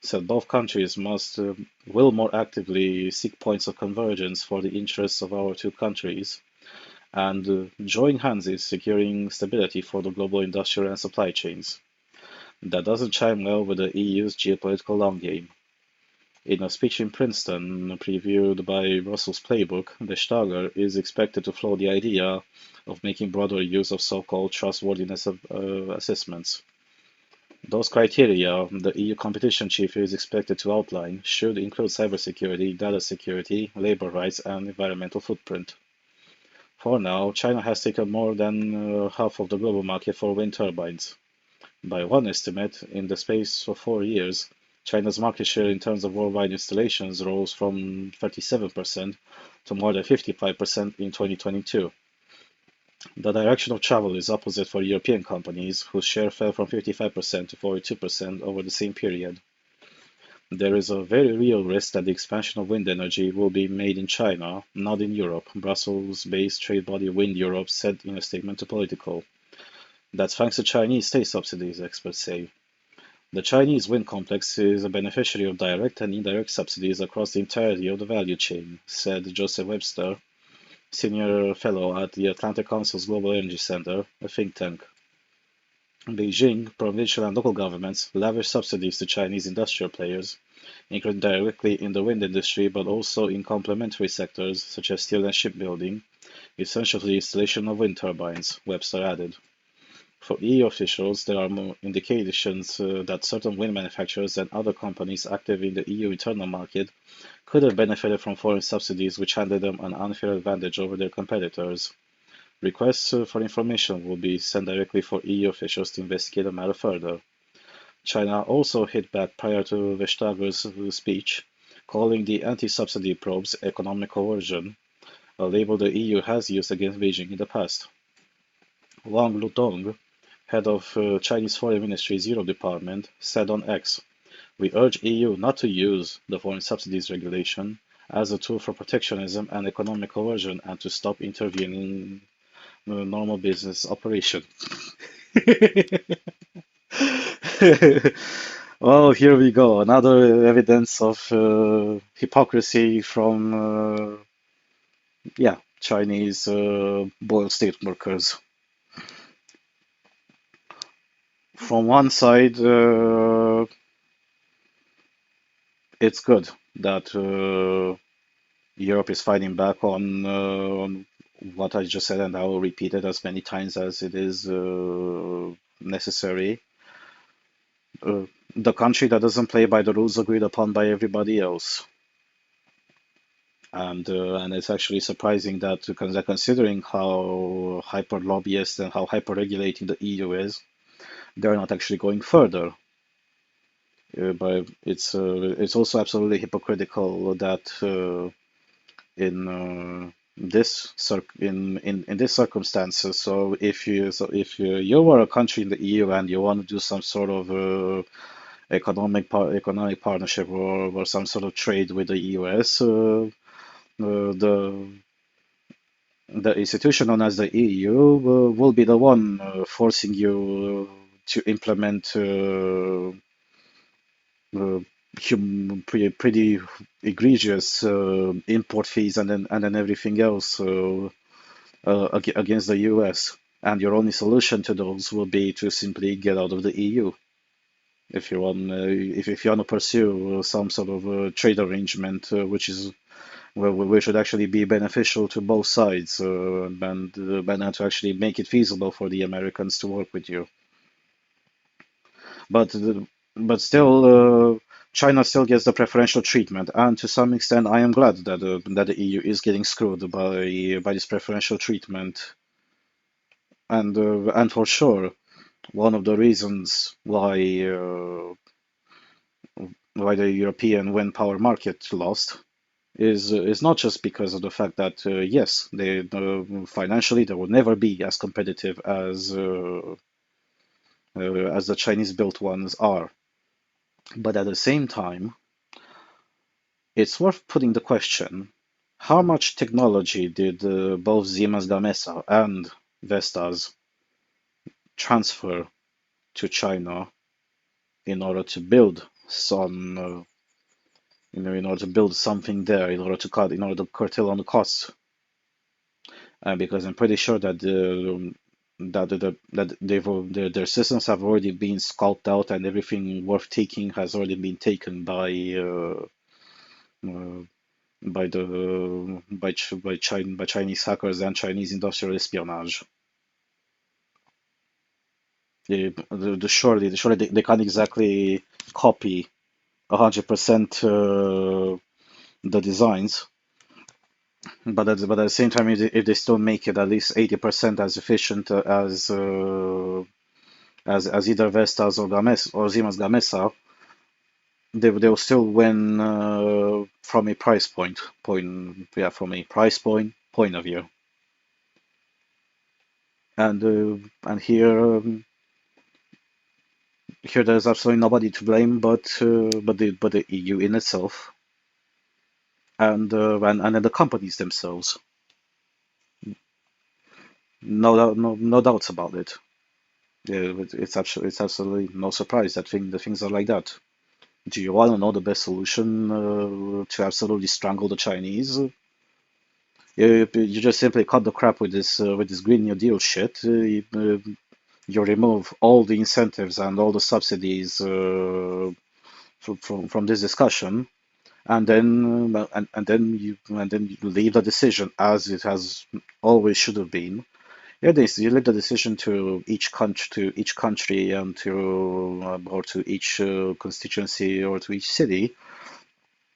said both countries will more actively seek points of convergence for the interests of our two countries and join hands in securing stability for the global industrial and supply chains. That doesn't chime well with the EU's geopolitical long game. In a speech in Princeton, previewed by Russell's playbook, Vestager is expected to float the idea of making broader use of so-called trustworthiness assessments. Those criteria the EU competition chief is expected to outline should include cybersecurity, data security, labor rights, and environmental footprint. For now, China has taken more than half of the global market for wind turbines. By one estimate, in the space of 4 years, China's market share in terms of worldwide installations rose from 37% to more than 55% in 2022. The direction of travel is opposite for European companies, whose share fell from 55% to 42% over the same period. There is a very real risk that the expansion of wind energy will be made in China, not in Europe, Brussels-based trade body Wind Europe said in a statement to Politico. That's thanks to Chinese state subsidies, experts say. The Chinese wind complex is a beneficiary of direct and indirect subsidies across the entirety of the value chain, said Joseph Webster, senior fellow at the Atlantic Council's Global Energy Center, a think tank. Beijing, provincial and local governments lavish subsidies to Chinese industrial players, including directly in the wind industry but also in complementary sectors such as steel and shipbuilding, essential to the installation of wind turbines, Webster added. For EU officials, there are more indications that certain wind manufacturers and other companies active in the EU internal market could have benefited from foreign subsidies which handed them an unfair advantage over their competitors. Requests for information will be sent directly for EU officials to investigate the matter further. China also hit back prior to Vestager's speech, calling the anti-subsidy probes economic coercion, a label the EU has used against Beijing in the past. Wang Lutong, head of Chinese Foreign Ministry's Europe Department, said on X, "We urge EU not to use the foreign subsidies regulation as a tool for protectionism and economic coercion and to stop intervening in normal business operation." Well, here we go. Another evidence of hypocrisy from, Chinese boiled state workers. From one side, it's good that Europe is fighting back on what I just said, and I will repeat it as many times as it is necessary. The country that doesn't play by the rules agreed upon by everybody else. And it's actually surprising that considering how hyper lobbyist and how hyper regulating the EU is, they're not actually going further. But it's also absolutely hypocritical that in this circumstances, so if you were a country in the EU and you want to do some sort of economic partnership or some sort of trade with the US, the institution known as the EU will be the one forcing you to implement pretty egregious import fees and then everything else against the US. And your only solution to those will be to simply get out of the EU if you want to pursue some sort of trade arrangement which should actually be beneficial to both sides and to actually make it feasible for the Americans to work with you. But still, China still gets the preferential treatment, and to some extent, I am glad that the EU is getting screwed by this preferential treatment. And for sure, one of the reasons why the European wind power market lost is not just because of the fact that yes, they financially they will never be as competitive as the Chinese built ones are. But at the same time, it's worth putting the question, how much technology did both Siemens Gamesa and Vestas transfer to China in order to build some, in order to build something there, in order to curtail on the costs. Because I'm pretty sure that their systems have already been scoped out and everything worth taking has already been taken uh, by Chinese hackers and Chinese industrial espionage. Surely they can't exactly copy 100% the designs, but at the same time, if they still make it at least 80% as efficient as either Vestas or Siemens Gamesa, they'll still win from a point of view. And here there's absolutely nobody to blame but the EU in itself and then the companies themselves. No doubts about it. Yeah, it's absolutely no surprise that the things are like that. Do you want to know the best solution to absolutely strangle the Chinese? You just simply cut the crap with this Green New Deal shit. You remove all the incentives and all the subsidies from this discussion, and then you leave the decision as it has always should have been. Yeah, you leave the decision to each country and or to each constituency or to each city,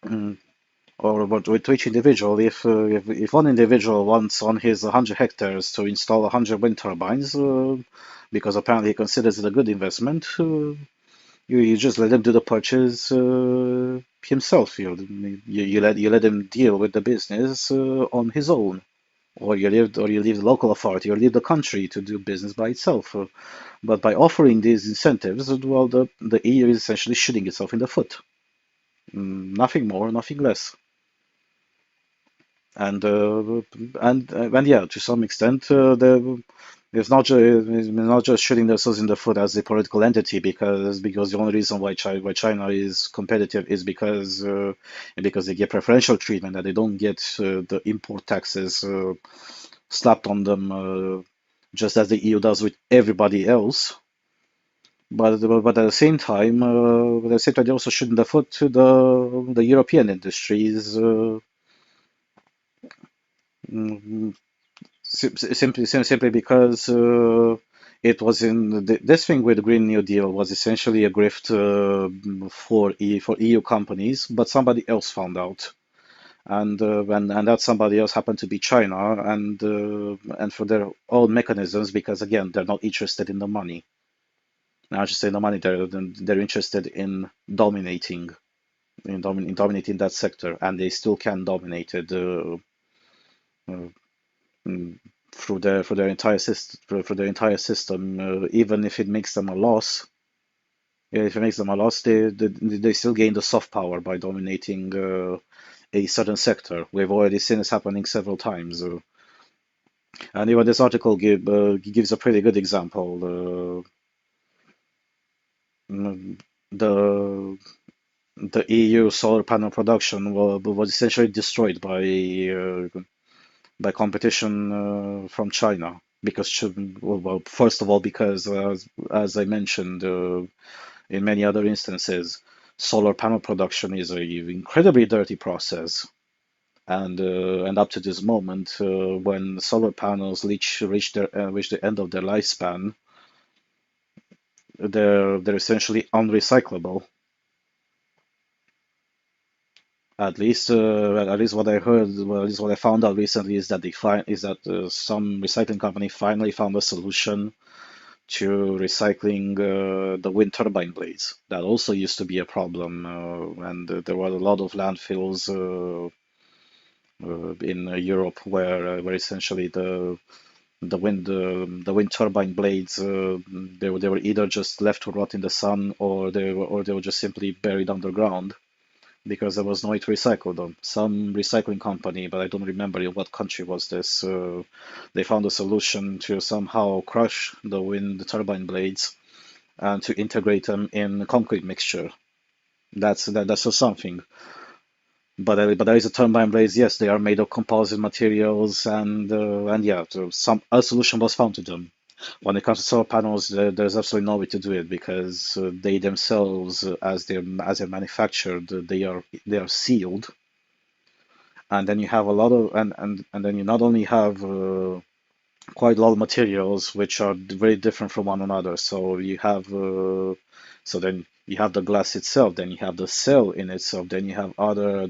mm, or but to each individual. If one individual wants on his 100 hectares to install 100 wind turbines, because apparently he considers it a good investment, you just let him do the purchase himself. You let him deal with the business on his own. Or you leave the local authority, or leave the country to do business by itself. But by offering these incentives, well, the EU is essentially shooting itself in the foot. Nothing more, nothing less. And yeah, to some extent, it's not just shooting themselves in the foot as a political entity, because the only reason why China is competitive is because they get preferential treatment and they don't get the import taxes slapped on them, just as the EU does with everybody else. But at the same time, they also shoot in the foot to the European industries. Mm, simply because it was this thing with the Green New Deal was essentially a grift for EU companies, but somebody else found out, and that somebody else happened to be China, and for their own mechanisms, because again they're not interested in the money. Now, I should say the money. They're interested in dominating in dominating that sector, and they still can dominate it. Uh, mm, through their entire system, even if it makes them a loss. Yeah, if it makes them a loss, they still gain the soft power by dominating a certain sector. We've already seen this happening several times, and even this article gives a pretty good example. Mm, the the EU solar panel production was essentially destroyed by competition from China. Well, first of all, because as I mentioned in many other instances, solar panel production is a incredibly dirty process, and up to this moment, when solar panels reach the end of their lifespan, they're essentially unrecyclable. At least what I heard, well, at least what I found out recently is that some recycling company finally found a solution to recycling the wind turbine blades. That also used to be a problem, and there were a lot of landfills in Europe where essentially the wind turbine blades they were either just left to rot in the sun, or they were just simply buried underground, because there was no way to recycle them. Some recycling company, but I don't remember in what country was this, they found a solution to somehow crush the wind turbine blades and to integrate them in concrete mixture. That's just something. But there is a turbine blades. Yes, they are made of composite materials, and yeah, so some a solution was found to them. When it comes to solar panels, there's absolutely no way to do it because they themselves, as they're manufactured, they are sealed, and then you have a lot of and then you not only have quite a lot of materials which are very different from one another. So you have then you have the glass itself, then you have the cell in itself, then you have other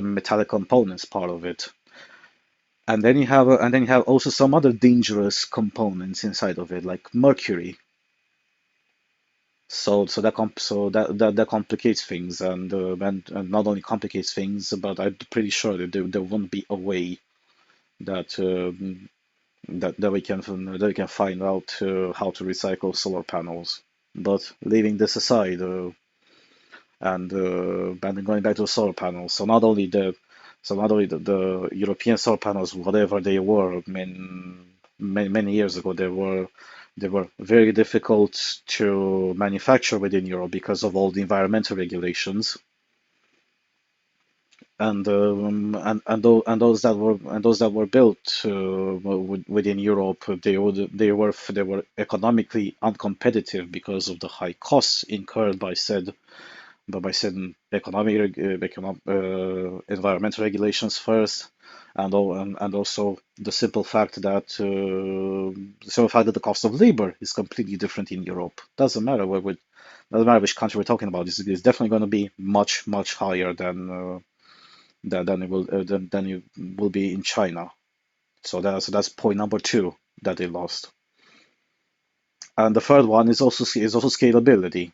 metallic components part of it, and then you have also some other dangerous components inside of it, like mercury. So that complicates things, and not only complicates things, but I'm pretty sure that there won't be a way that that we can find out how to recycle solar panels. But leaving this aside, and going back to the solar panels, so not only the European solar panels, whatever they were, many years ago, they were very difficult to manufacture within Europe because of all the environmental regulations. And those that were built within Europe, they were economically uncompetitive because of the high costs incurred by said environmental regulations first, and also the simple fact that the cost of labor is completely different in Europe. Doesn't matter which country we're talking about. It's definitely going to be much higher than it will be in China. So that's point number two that they lost. And the third one is also scalability.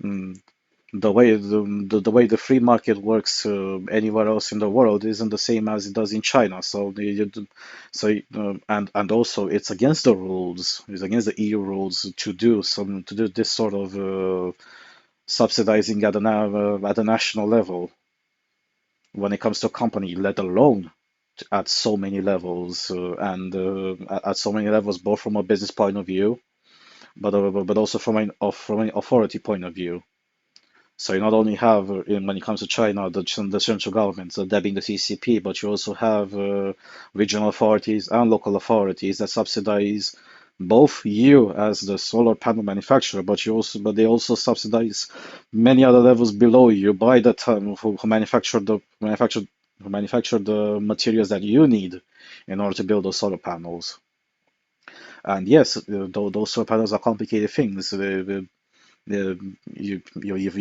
Mm, the way the free market works anywhere else in the world isn't the same as it does in China. And also it's against the rules. It's against the EU rules to do this sort of subsidizing at a national level when it comes to a company, let alone at so many levels, at so many levels, both from a business point of view, but also from an authority point of view. So you not only have, when it comes to China, the central government, so that being the CCP, but you also have regional authorities and local authorities that subsidize both you as the solar panel manufacturer, but they also subsidize many other levels below you by the time who manufacture the materials that you need in order to build those solar panels. And yes, those solar panels are complicated things. Uh, you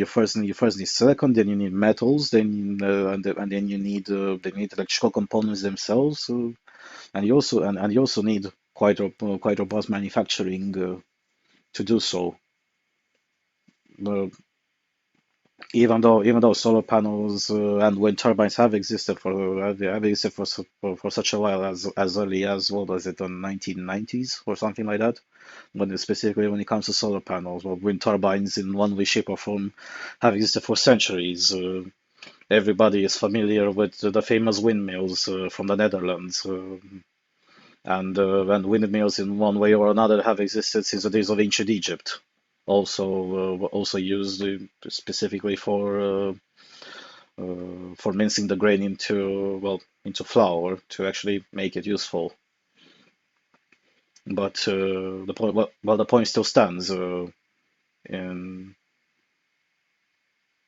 first need silicon, then you need metals, and then you need electrical components themselves, and you also need quite robust manufacturing to do so. Uh, even though solar panels and wind turbines have existed for such a while, as early as, what was it, the 1990s or something like that, specifically when it comes to solar panels. Well, wind turbines in one way, shape, or form have existed for centuries. Everybody is familiar with the famous windmills from the Netherlands, and windmills in one way or another have existed since the days of ancient Egypt. Also used specifically for mincing the grain into flour to actually make it useful. But the point still stands. In,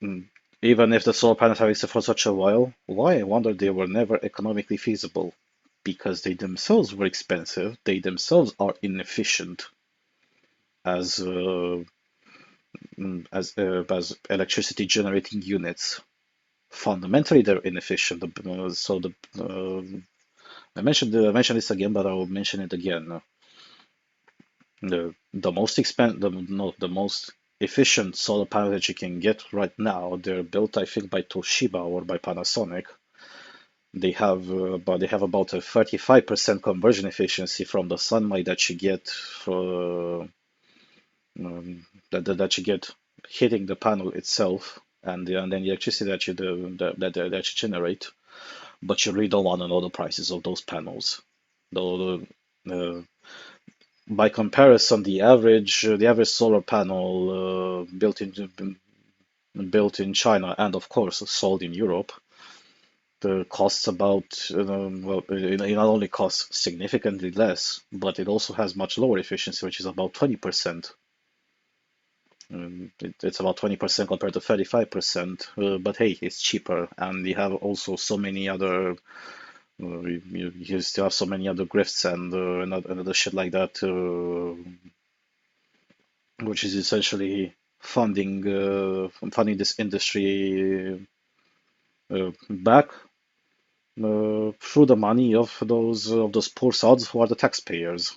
mm, Even if the solar panels have existed for such a while, why, I wonder, they were never economically feasible? Because they themselves were expensive, they themselves are inefficient as as electricity generating units. Fundamentally, they're inefficient. I mentioned this again, but I will mention it again. The most efficient solar panels that you can get right now, they're built, I think, by Toshiba or by Panasonic. They have about a 35% conversion efficiency from the sunlight that you get hitting the panel itself and then the electricity that you do that you generate, but you really don't want to know the prices of those panels. Though by comparison, the average solar panel built in China and of course sold in Europe costs about well, it not only costs significantly less, but it also has much lower efficiency, which is about 20%. It's about 20% compared to 35%, but hey, it's cheaper, and you have also so many other you still have so many other grifts and other shit like that, which is essentially funding this industry back through the money of those poor sods who are the taxpayers.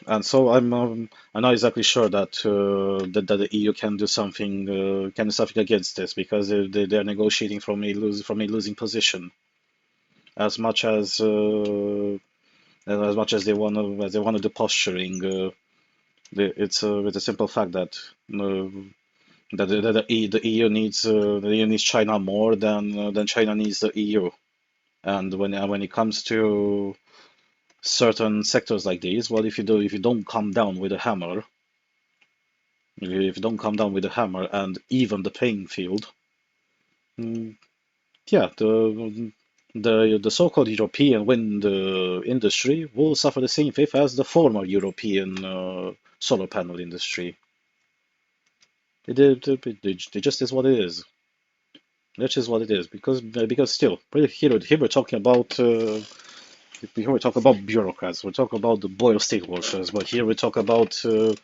And so I'm not exactly sure that the EU can do something against this because they're negotiating from a losing position as much as they want to do posturing. It's a simple fact that the EU needs China more than China needs the EU. And when it comes to certain sectors like these, well, if you don't come down with a hammer, if you don't come down with a hammer and even the playing field, mm, yeah, the so-called European wind industry will suffer the same fate as the former European solar panel industry. It just is what it is. That is what it is because still, here we're talking about here we talk about bureaucrats, we talk about the Boyle state workers, but here we talk about the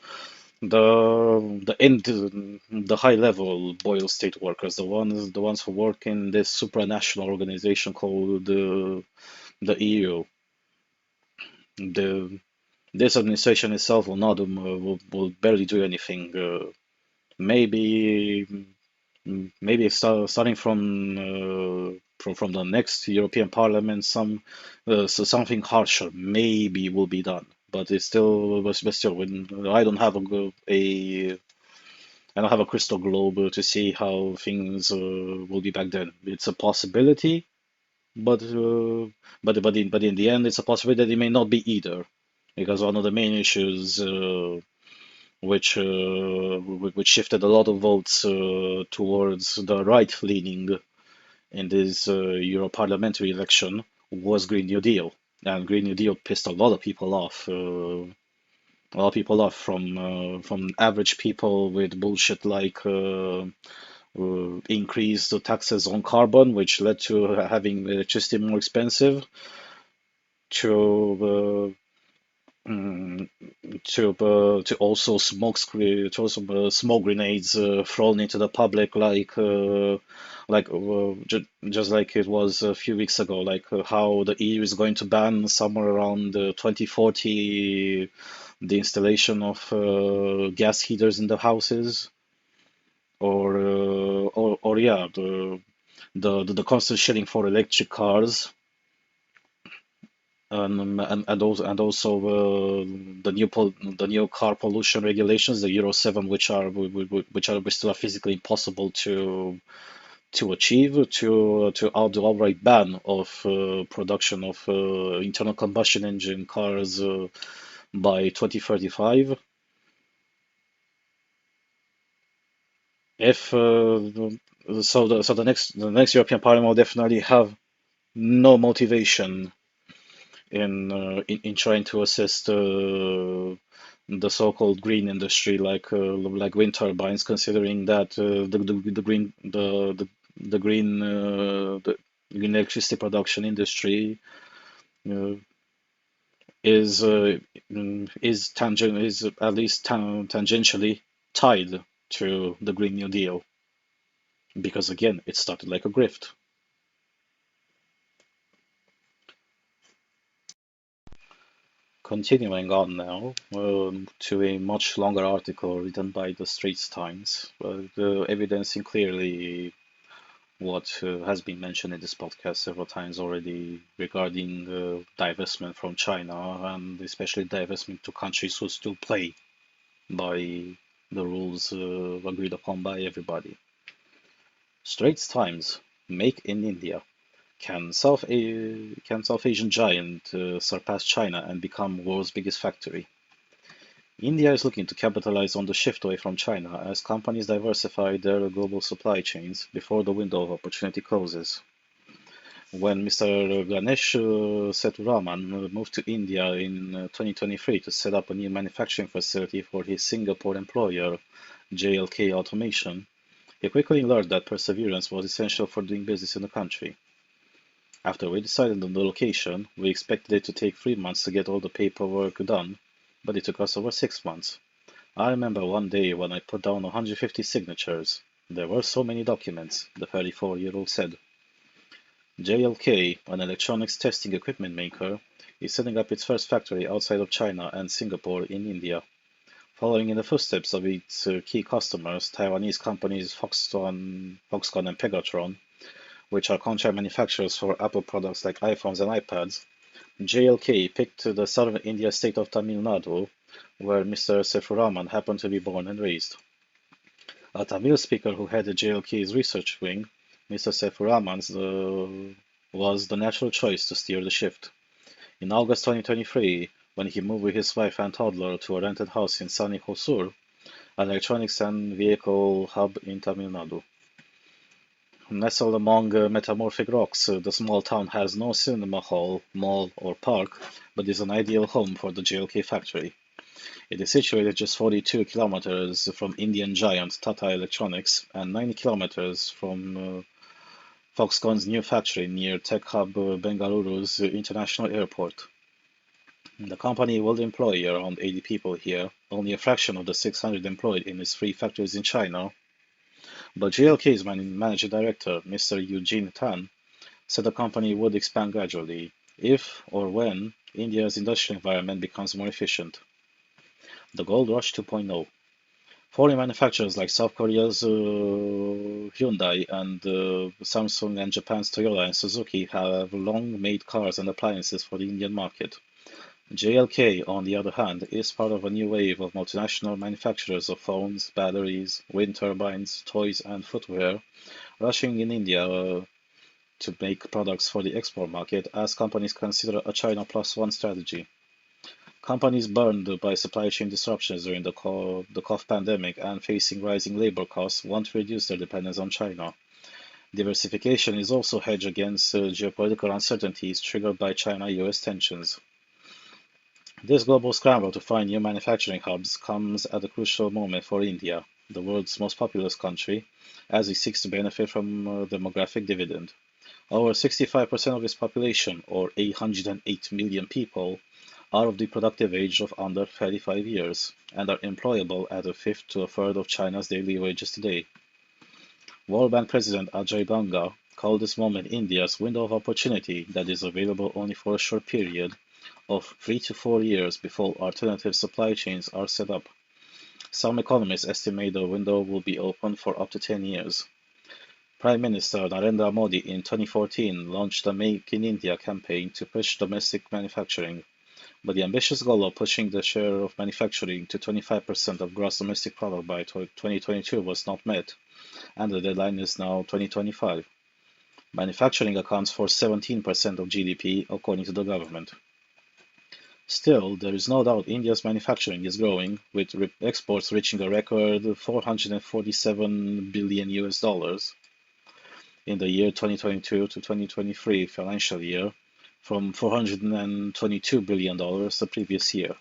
high level Boyle state workers, the ones who work in this supranational organization called the EU. The This administration itself will not will barely do anything. Maybe starting from the next European Parliament, so something harsher maybe will be done. But it's still, but still, when I don't have I don't have a crystal globe to see how things will be back then. It's a possibility, but but in the end, it's a possibility that it may not be either, because one of the main issues which shifted a lot of votes towards the right leaning in this Euro parliamentary election was Green New Deal, and Green New Deal pissed a lot of people off. A lot of people off from average people with bullshit like increased the taxes on carbon, which led to having electricity more expensive, to Mm, to also smoke grenades thrown into the public just like it was a few weeks ago, like how the EU is going to ban somewhere around 2040 the installation of gas heaters in the houses, or yeah, the constant shilling for electric cars. And also the new car pollution regulations, the Euro 7, which still are physically impossible to achieve, the outright ban of production of internal combustion engine cars by 2035. If the next European Parliament will definitely have no motivation in trying to assist the so-called green industry, like wind turbines, considering that the green electricity production industry uh, is at least tangentially tied to the Green New Deal, because again, it started like a grift. Continuing on now to a much longer article written by the Straits Times, evidencing clearly what has been mentioned in this podcast several times already regarding divestment from China, and especially divestment to countries who still play by the rules agreed upon by everybody. Straits Times, Make in India. Can South Asian giant surpass China and become world's biggest factory? India is looking to capitalize on the shift away from China as companies diversify their global supply chains before the window of opportunity closes. When Mr. Ganesh Sethuraman moved to India in 2023 to set up a new manufacturing facility for his Singapore employer, JLK Automation, he quickly learned that perseverance was essential for doing business in the country. After we decided on the location, we expected it to take 3 months to get all the paperwork done, but it took us over 6 months. I remember one day when I put down 150 signatures. There were so many documents, the 34-year-old said. JLK, an electronics testing equipment maker, is setting up its first factory outside of China and Singapore in India. Following in the footsteps of its key customers, Taiwanese companies Foxconn and Pegatron, which are contract manufacturers for Apple products like iPhones and iPads, JLK picked the southern India state of Tamil Nadu, where Mr. Sethuraman happened to be born and raised. A Tamil speaker who headed JLK's research wing, Mr. Sethuraman was the natural choice to steer the shift. In August 2023, when he moved with his wife and toddler to a rented house in sunny Hosur, an electronics and vehicle hub in Tamil Nadu. Nestled among metamorphic rocks, the small town has no cinema hall, mall, or park, but is an ideal home for the JLK factory. It is situated just 42 kilometers from Indian giant Tata Electronics and 90 kilometers from Foxconn's new factory near tech hub Bengaluru's international airport. The company will employ around 80 people here, only a fraction of the 600 employed in its 3 factories in China. But JLK's managing director, Mr. Eugene Tan, said the company would expand gradually, if or when India's industrial environment becomes more efficient. The Gold Rush 2.0. Foreign manufacturers like South Korea's Hyundai and Samsung and Japan's Toyota and Suzuki have long made cars and appliances for the Indian market. JLK, on the other hand, is part of a new wave of multinational manufacturers of phones, batteries, wind turbines, toys, and footwear, rushing in India to make products for the export market as companies consider a China Plus One strategy. Companies burned by supply chain disruptions during the COVID pandemic and facing rising labor costs want to reduce their dependence on China. Diversification is also hedged against geopolitical uncertainties triggered by China-US tensions. This global scramble to find new manufacturing hubs comes at a crucial moment for India, the world's most populous country, as it seeks to benefit from a demographic dividend. Over 65% of its population, or 808 million people, are of the productive age of under 35 years and are employable at a fifth to a third of China's daily wages today. World Bank President Ajay Banga called this moment India's window of opportunity that is available only for a short period of 3 to 4 years before alternative supply chains are set up. Some economists estimate the window will be open for up to 10 years. Prime Minister Narendra Modi in 2014 launched the Make in India campaign to push domestic manufacturing, but the ambitious goal of pushing the share of manufacturing to 25% of gross domestic product by 2022 was not met, and the deadline is now 2025. Manufacturing accounts for 17% of GDP, according to the government. Still, there is no doubt India's manufacturing is growing, with exports reaching a record $447 billion in the year 2022 to 2023 financial year, from $422 billion the previous year.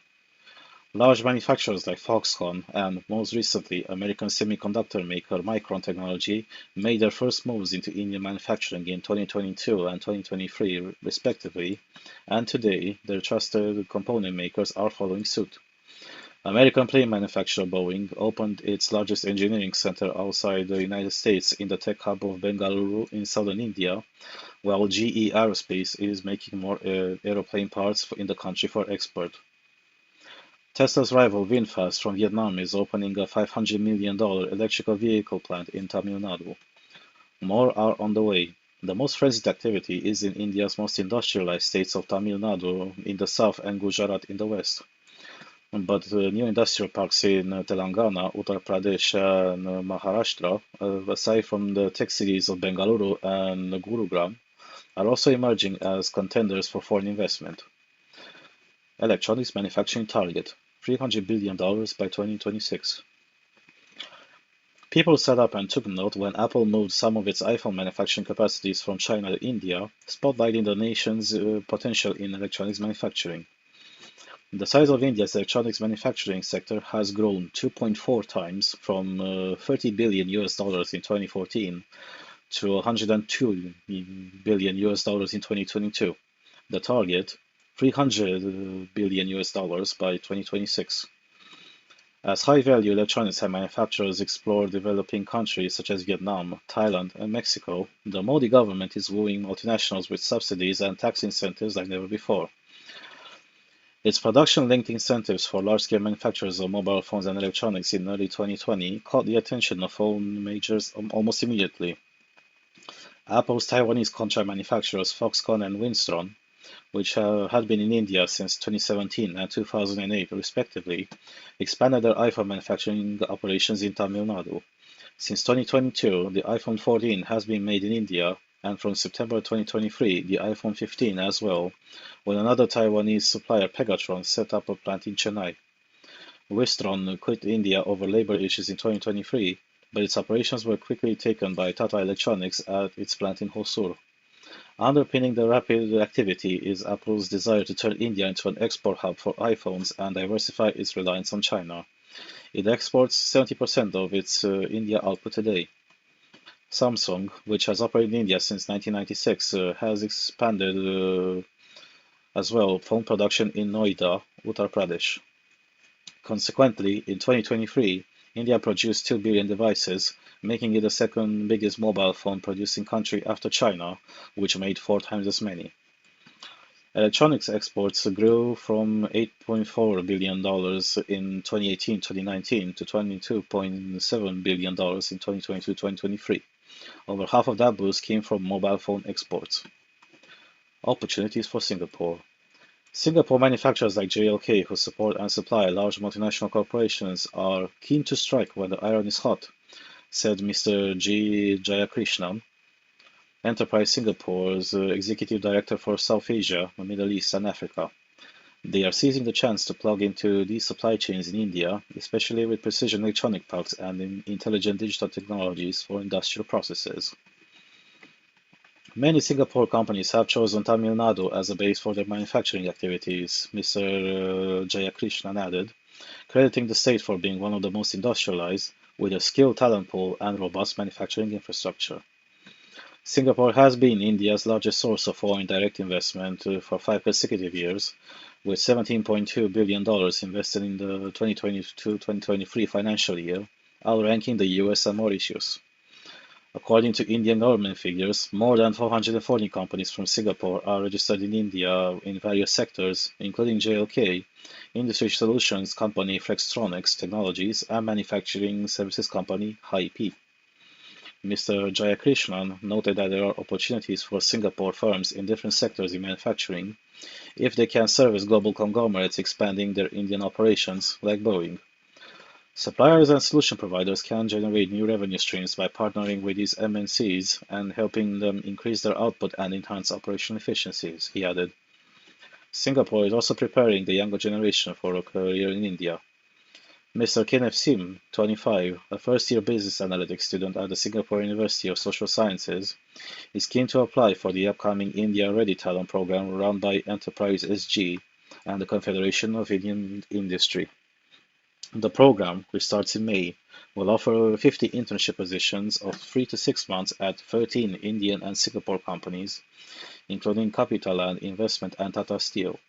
Large manufacturers like Foxconn and, most recently, American semiconductor maker Micron Technology made their first moves into Indian manufacturing in 2022 and 2023, respectively, and today their trusted component makers are following suit. American plane manufacturer Boeing opened its largest engineering center outside the United States in the tech hub of Bengaluru in southern India, while GE Aerospace is making more aeroplane parts in the country for export. Tesla's rival VinFast from Vietnam is opening a $500 million electrical vehicle plant in Tamil Nadu. More are on the way. The most frenzied activity is in India's most industrialized states of Tamil Nadu in the south and Gujarat in the west. But new industrial parks in Telangana, Uttar Pradesh, and Maharashtra, aside from the tech cities of Bengaluru and Gurugram, are also emerging as contenders for foreign investment. Electronics manufacturing target $300 billion by 2026. People sat up and took note when Apple moved some of its iPhone manufacturing capacities from China to India, spotlighting the nation's potential in electronics manufacturing. The size of India's electronics manufacturing sector has grown 2.4 times from $30 billion US in 2014 to $102 billion US in 2022. The target, $300 billion US by 2026. As high-value electronics manufacturers explore developing countries such as Vietnam, Thailand, and Mexico, the Modi government is wooing multinationals with subsidies and tax incentives like never before. Its production-linked incentives for large-scale manufacturers of mobile phones and electronics in early 2020 caught the attention of phone majors almost immediately. Apple's Taiwanese contract manufacturers Foxconn and Wistron, which had been in India since 2017 and 2008 respectively, expanded their iPhone manufacturing operations in Tamil Nadu. Since 2022, the iPhone 14 has been made in India, and from September 2023, the iPhone 15 as well, when another Taiwanese supplier, Pegatron, set up a plant in Chennai. Wistron quit India over labor issues in 2023, but its operations were quickly taken by Tata Electronics at its plant in Hosur. Underpinning the rapid activity is Apple's desire to turn India into an export hub for iPhones and diversify its reliance on China. It exports 70% of its India output today. Samsung, which has operated in India since 1996, has expanded as well phone production in Noida, Uttar Pradesh. Consequently, in 2023, India produced 2 billion devices, making it the second biggest mobile phone producing country after China, which made 4 times as many. Electronics exports grew from $8.4 billion in 2018-2019 to $22.7 billion in 2022-2023. Over half of that boost came from mobile phone exports. Opportunities for Singapore. Singapore manufacturers like JLK, who support and supply large multinational corporations, are keen to strike when the iron is hot, said Mr. G. Jayakrishnan, Enterprise Singapore's Executive Director for South Asia, the Middle East, and Africa. They are seizing the chance to plug into these supply chains in India, especially with precision electronic parks and intelligent digital technologies for industrial processes. Many Singapore companies have chosen Tamil Nadu as a base for their manufacturing activities, Mr. Jayakrishnan added, crediting the state for being one of the most industrialized, with a skilled talent pool and robust manufacturing infrastructure. Singapore has been India's largest source of foreign direct investment for 5 consecutive years, with $17.2 billion invested in the 2022-2023 financial year, outranking the US and Mauritius. According to Indian government figures, more than 440 companies from Singapore are registered in India in various sectors, including JLK, industry solutions company Flextronics Technologies, and manufacturing services company HiP. Mr. Jayakrishnan noted that there are opportunities for Singapore firms in different sectors in manufacturing if they can service global conglomerates expanding their Indian operations, like Boeing. Suppliers and solution providers can generate new revenue streams by partnering with these MNCs and helping them increase their output and enhance operational efficiencies, he added. Singapore is also preparing the younger generation for a career in India. Mr. Kenneth Sim, 25, a first-year business analytics student at the Singapore University of Social Sciences, is keen to apply for the upcoming India Ready Talent program run by Enterprise SG and the Confederation of Indian Industry. The program, which starts in May, will offer 50 internship positions of 3 to 6 months at 13 Indian and Singapore companies, including Capitaland Investment and Tata Steel.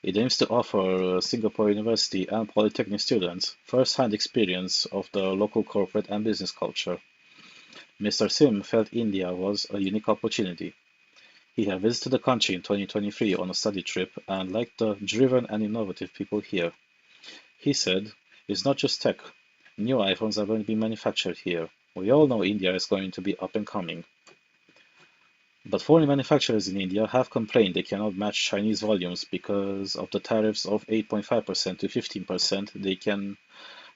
It aims to offer Singapore University and Polytechnic students first-hand experience of the local corporate and business culture. Mr. Sim felt India was a unique opportunity. He had visited the country in 2023 on a study trip and liked the driven and innovative people here. He said, "It's not just tech. New iPhones are going to be manufactured here. We all know India is going to be up and coming. But foreign manufacturers in India have complained they cannot match Chinese volumes because of the tariffs of 8.5% to 15%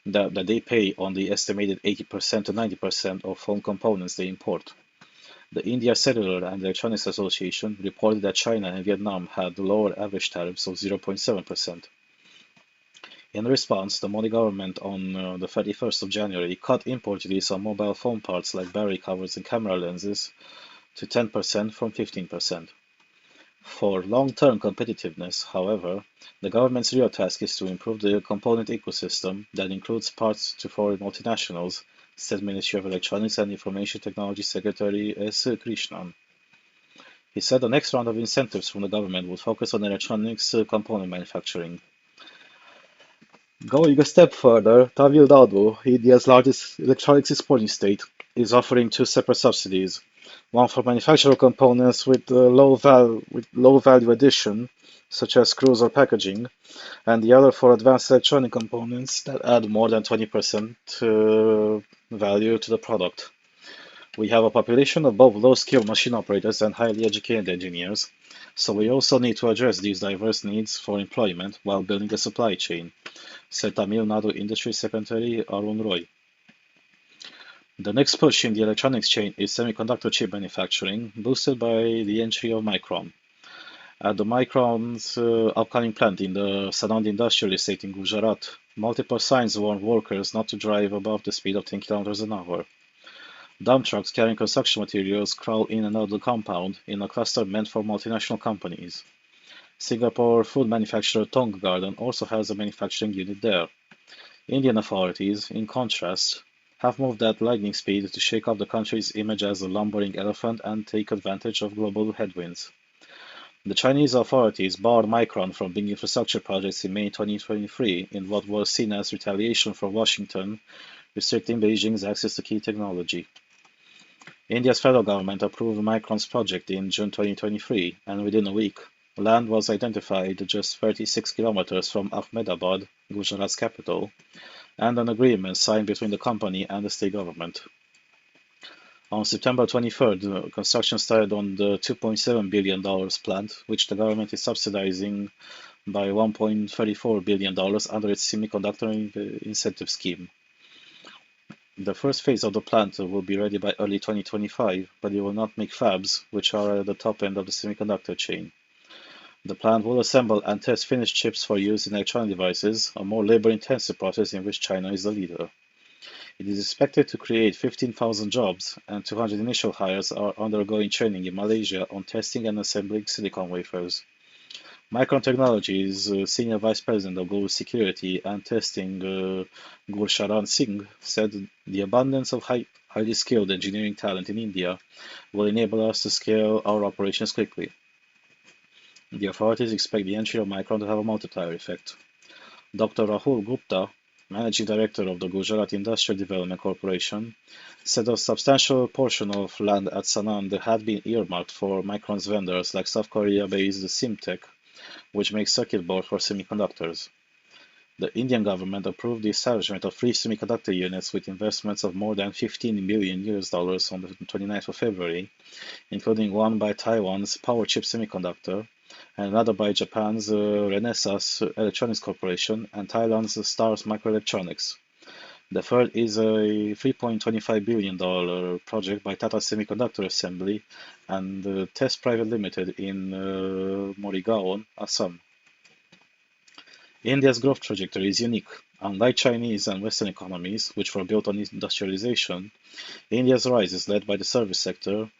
that they pay on the estimated 80% to 90% of phone components they import. The India Cellular and Electronics Association reported that China and Vietnam had lower average tariffs of 0.7%. In response, the Modi government on the 31st of January cut import duties on mobile phone parts like battery covers and camera lenses to 10% from 15%. For long-term competitiveness, however, the government's real task is to improve the component ecosystem that includes parts to foreign multinationals, said Ministry of Electronics and Information Technology Secretary S. Krishnan. He said the next round of incentives from the government would focus on electronics component manufacturing. Going a step further, Tamil Nadu, India's largest electronics exporting state, is offering two separate subsidies, one for manufactured components with low value addition, such as screws or packaging, and the other for advanced electronic components that add more than 20% value to the product. We have a population of both low-skilled machine operators and highly educated engineers, so we also need to address these diverse needs for employment while building a supply chain, said Tamil Nadu Industry Secretary Arun Roy. The next push in the electronics chain is semiconductor chip manufacturing, boosted by the entry of Micron. At the Micron's upcoming plant in the Sanand industrial estate in Gujarat, multiple signs warn workers not to drive above the speed of 10 kilometers an hour. Dump trucks carrying construction materials crawl in and out of the compound in a cluster meant for multinational companies. Singapore food manufacturer Tong Garden also has a manufacturing unit there. Indian authorities, in contrast, have moved at lightning speed to shake up the country's image as a lumbering elephant and take advantage of global headwinds. The Chinese authorities barred Micron from big infrastructure projects in May 2023 in what was seen as retaliation from Washington, restricting Beijing's access to key technology. India's federal government approved Micron's project in June 2023, and within a week, land was identified just 36 kilometers from Ahmedabad, Gujarat's capital, and an agreement signed between the company and the state government. On September 23rd, construction started on the $2.7 billion plant, which the government is subsidizing by $1.34 billion under its semiconductor incentive scheme. The first phase of the plant will be ready by early 2025, but it will not make fabs, which are at the top end of the semiconductor chain. The plant will assemble and test finished chips for use in electronic devices, a more labor-intensive process in which China is the leader. It is expected to create 15,000 jobs, and 200 initial hires are undergoing training in Malaysia on testing and assembling silicon wafers. Micron Technologies Senior Vice President of Global Security and Testing Gursharan Singh said the abundance of highly skilled engineering talent in India will enable us to scale our operations quickly. The authorities expect the entry of Micron to have a multiplier effect. Dr. Rahul Gupta, Managing Director of the Gujarat Industrial Development Corporation, said a substantial portion of land at Sanand had been earmarked for Micron's vendors like South Korea-based Simtech, which makes circuit boards for semiconductors. The Indian government approved the establishment of 3 semiconductor units with investments of more than $15 million on the 29th of February, including one by Taiwan's Powerchip Semiconductor, and another by Japan's Renesas Electronics Corporation and Thailand's Stars Microelectronics. The third is a $3.25 billion project by Tata Semiconductor Assembly and Test Private Limited in Morrigaon, Assam. India's growth trajectory is unique. Unlike Chinese and Western economies, which were built on industrialization, India's rise is led by the service sector,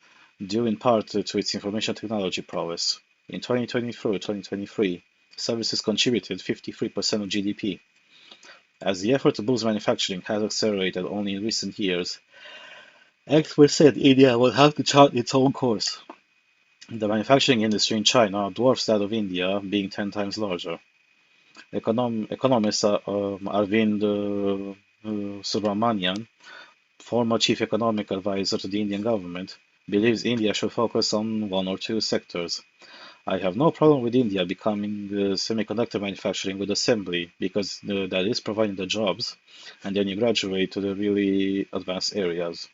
due in part to its information technology prowess. In 2023, services contributed 53% of GDP. As the effort to boost manufacturing has accelerated only in recent years, experts said India will have to chart its own course. The manufacturing industry in China dwarfs that of India, being 10 times larger. Economist Arvind Subramanian, former chief economic advisor to the Indian government, believes India should focus on one or two sectors. I have no problem with India becoming semiconductor manufacturing with assembly because that is providing the jobs, and then you graduate to the really advanced areas.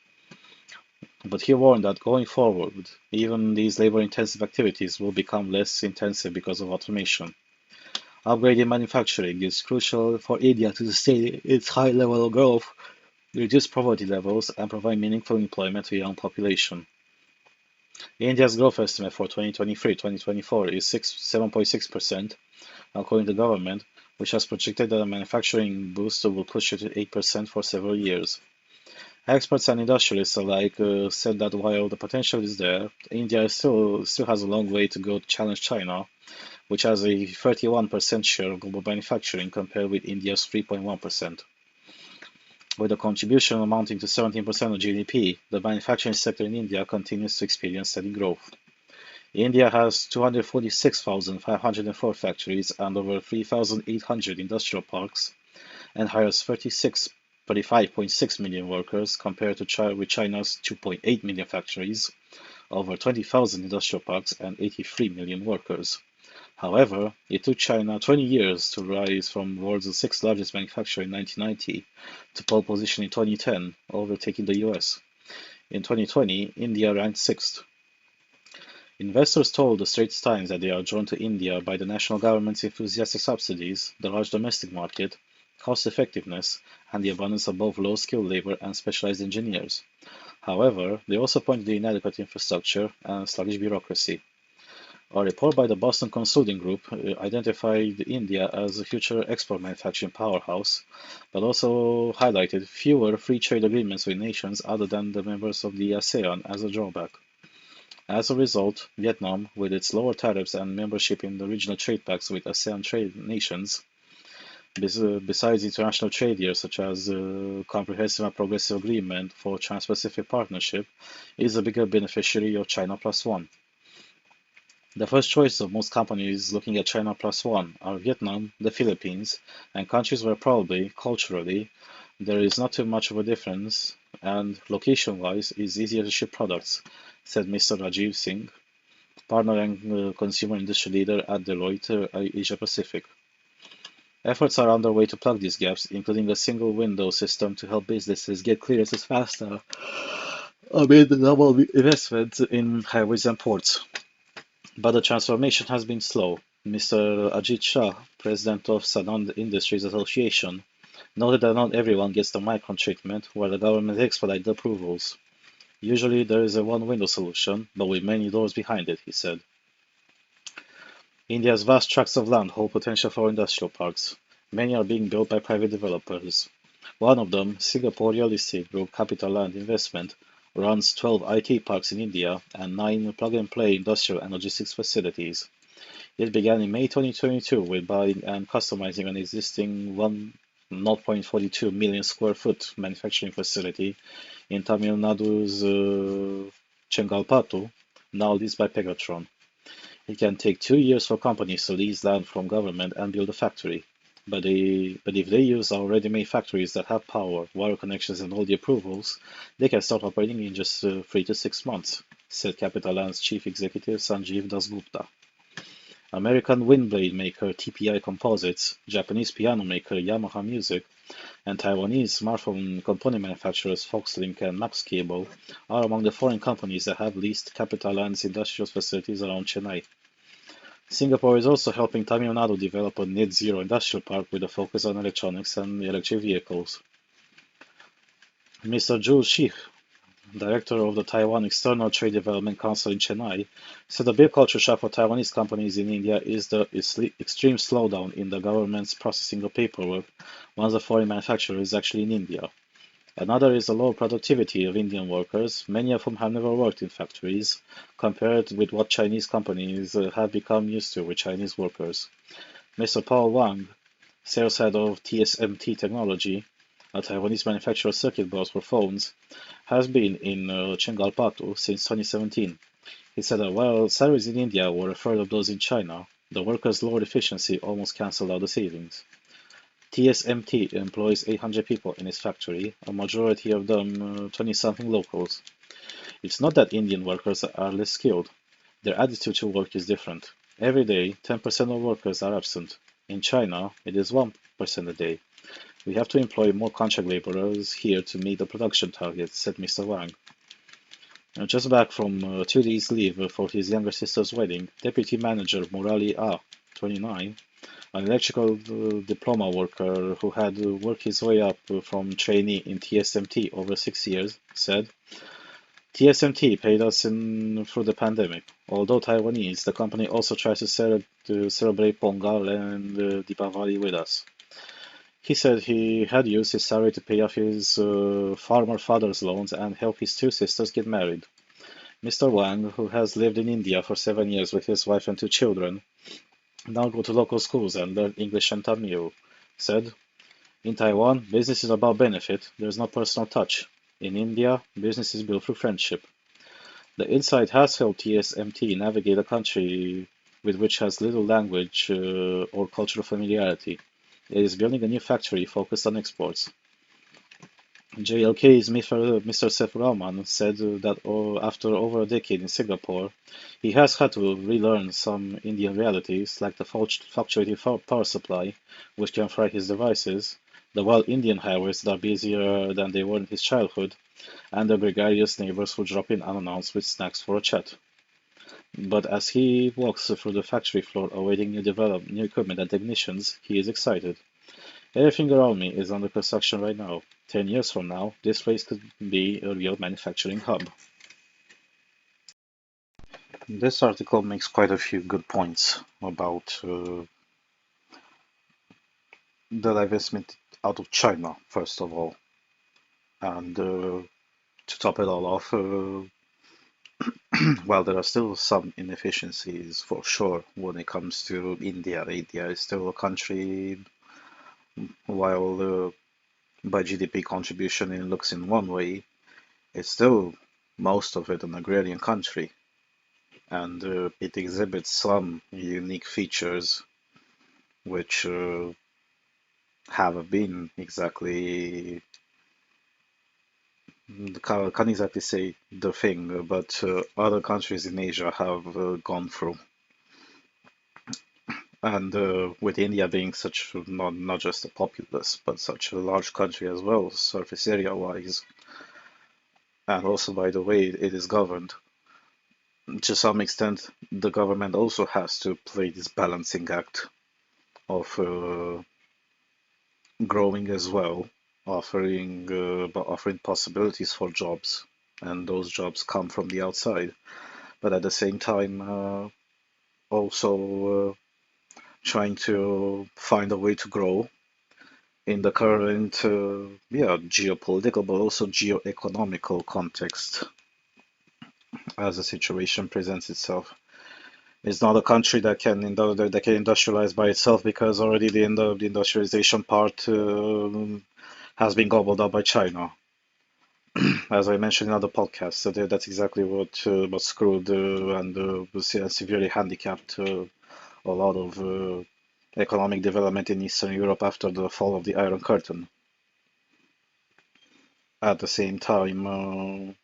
But he warned that going forward, even these labor-intensive activities will become less intensive because of automation. Upgrading manufacturing is crucial for India to sustain its high level of growth, reduce poverty levels, and provide meaningful employment to a young population. India's growth estimate for 2023-2024 is 7.6%, according to the government, which has projected that a manufacturing boost will push it to 8% for several years. Experts and industrialists alike said that while the potential is there, India still has a long way to go to challenge China, which has a 31% share of global manufacturing compared with India's 3.1%. With a contribution amounting to 17% of GDP, the manufacturing sector in India continues to experience steady growth. India has 246,504 factories and over 3,800 industrial parks, and hires 35.6 million workers compared to China's 2.8 million factories, over 20,000 industrial parks, and 83 million workers. However, it took China 20 years to rise from the world's sixth largest manufacturer in 1990 to pole position in 2010, overtaking the US. In 2020, India ranked sixth. Investors told the Straits Times that they are drawn to India by the national government's enthusiastic subsidies, the large domestic market, cost effectiveness, and the abundance of both low-skilled labor and specialized engineers. However, they also pointed to inadequate infrastructure and sluggish bureaucracy. A report by the Boston Consulting Group identified India as a future export manufacturing powerhouse, but also highlighted fewer free trade agreements with nations other than the members of the ASEAN as a drawback. As a result, Vietnam, with its lower tariffs and membership in the regional trade pacts with ASEAN trade nations, besides international trade deals such as Comprehensive and Progressive Agreement for Trans-Pacific Partnership, is a bigger beneficiary of China Plus One. The first choice of most companies looking at China Plus One are Vietnam, the Philippines, and countries where probably, culturally, there is not too much of a difference and, location-wise, is easier to ship products, said Mr. Rajiv Singh, partner and consumer industry leader at Deloitte Asia Pacific. Efforts are underway to plug these gaps, including a single window system to help businesses get clearances faster amid the double investment in highways and ports. But the transformation has been slow. Mr. Ajit Shah, president of Sanand Industries Association, noted that not everyone gets the micron treatment, where the government expedites the approvals. Usually there is a one-window solution, but with many doors behind it, he said. India's vast tracts of land hold potential for industrial parks. Many are being built by private developers. One of them, Singapore real estate group Capital Land Investment, runs 12 IT parks in India and 9 plug-and-play industrial and logistics facilities. It began in May 2022 with buying and customizing an existing 0.42 million square foot manufacturing facility in Tamil Nadu's Chengalpattu, now leased by Pegatron. It can take 2 years for companies to lease land from government and build a factory. But if they use our ready-made factories that have power, wire connections, and all the approvals, they can start operating in just 3 to 6 months, said Capital Land's chief executive Sanjeev Dasgupta. American windblade maker TPI Composites, Japanese piano maker Yamaha Music, and Taiwanese smartphone component manufacturers Foxlink and Max Cable are among the foreign companies that have leased Capital Land's industrial facilities around Chennai. Singapore is also helping Tamil Nadu develop a net-zero industrial park with a focus on electronics and electric vehicles. Mr. Zhu Shi, director of the Taiwan External Trade Development Council in Chennai, said the big culture shock for Taiwanese companies in India is the extreme slowdown in the government's processing of paperwork once a foreign manufacturer is actually in India. Another is the low productivity of Indian workers, many of whom have never worked in factories, compared with what Chinese companies have become used to with Chinese workers. Mr. Paul Wang, sales head of TSMT Technology, a Taiwanese manufacturer of circuit boards for phones, has been in Chengalpattu since 2017. He said that while salaries in India were a third of those in China, the workers' lower efficiency almost cancelled out the savings. TSMT employs 800 people in its factory, a majority of them 20-something locals. It's not that Indian workers are less skilled. Their attitude to work is different. Every day, 10% of workers are absent. In China, it is 1% a day. We have to employ more contract laborers here to meet the production targets, said Mr. Wang. Just back from 2 days leave for his younger sister's wedding, Deputy Manager Murali A, 29, an electrical diploma worker who had worked his way up from trainee in TSMT over 6 years, said, TSMT paid us in through the pandemic. Although Taiwanese, the company also tries to celebrate Pongal and Deepavali with us. He said he had used his salary to pay off his farmer father's loans and help his two sisters get married. Mr. Wang, who has lived in India for 7 years with his wife and two children, now go to local schools and learn English and Tamil, said, in Taiwan, business is about benefit, there's no personal touch. In India, business is built through friendship. The insight has helped TSMT navigate a country with which has little language or cultural familiarity. It is building a new factory focused on exports. JLK's Mr. Seth Rahman said that after over a decade in Singapore, he has had to relearn some Indian realities, like the fluctuating power supply, which can fry his devices, the wild Indian highways that are busier than they were in his childhood, and the gregarious neighbors who drop in unannounced with snacks for a chat. But as he walks through the factory floor awaiting new equipment and technicians, he is excited. Everything around me is under construction right now. 10 years from now, this place could be a real manufacturing hub. This article makes quite a few good points about the divestment out of China, first of all. And to top it all off, while there are still some inefficiencies for sure when it comes to India. India is still a country, while by GDP contribution it looks in one way, it's still most of it an agrarian country, and it exhibits some unique features which haven't been exactly, can't exactly say the thing, but other countries in Asia have gone through. And with India being such not just a populous, but such a large country as well, surface area wise, and also by the way it is governed, to some extent, the government also has to play this balancing act of growing as well, offering possibilities for jobs, and those jobs come from the outside. But at the same time, also trying to find a way to grow in the current, geopolitical, but also geo-economical context as the situation presents itself. It's not a country that can industrialize by itself because already the end of the industrialization part has been gobbled up by China. As I mentioned in other podcasts, so that's exactly what screwed and severely handicapped a lot of economic development in Eastern Europe after the fall of the Iron Curtain. At the same time,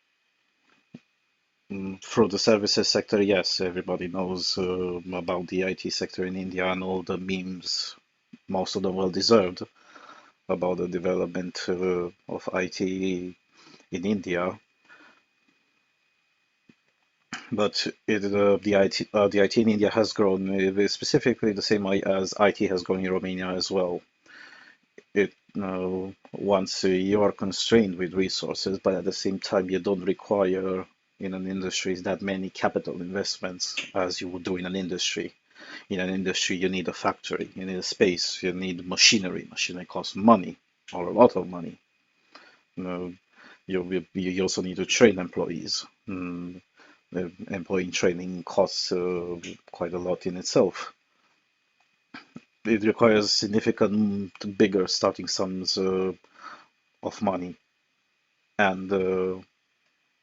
through the services sector, yes, everybody knows about the IT sector in India and all the memes, most of them well deserved, about the development of IT in India. But the IT in India has grown specifically the same way as IT has grown in Romania as well. Once you are constrained with resources, but at the same time you don't require in an industry that many capital investments as you would do in an industry. In an industry, you need a factory, you need a space, you need machinery. Machinery costs money, or a lot of money. You also need to train employees. Employee training costs quite a lot in itself. It requires significant bigger starting sums of money, and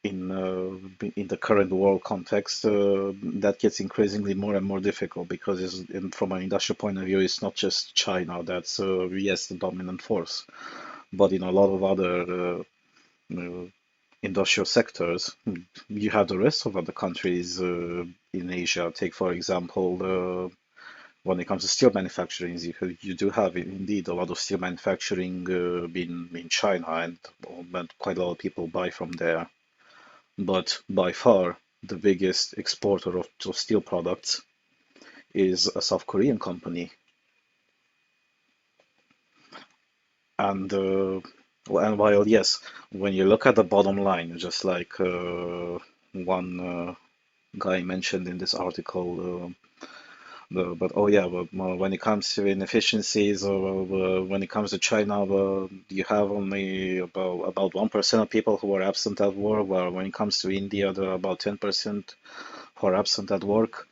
in the current world context, that gets increasingly more and more difficult because from an industrial point of view, it's not just China that's yes the dominant force, but in a lot of other industrial sectors, you have the rest of other countries in Asia. Take, for example, when it comes to steel manufacturing, you do have indeed a lot of steel manufacturing in China, and quite a lot of people buy from there. But by far, the biggest exporter of steel products is a South Korean company. And and while yes, when you look at the bottom line, just like one guy mentioned in this article, but oh yeah, but when it comes to inefficiencies, or when it comes to China, you have only about 1% of people who are absent at work, while when it comes to India, there are about 10% who are absent at work.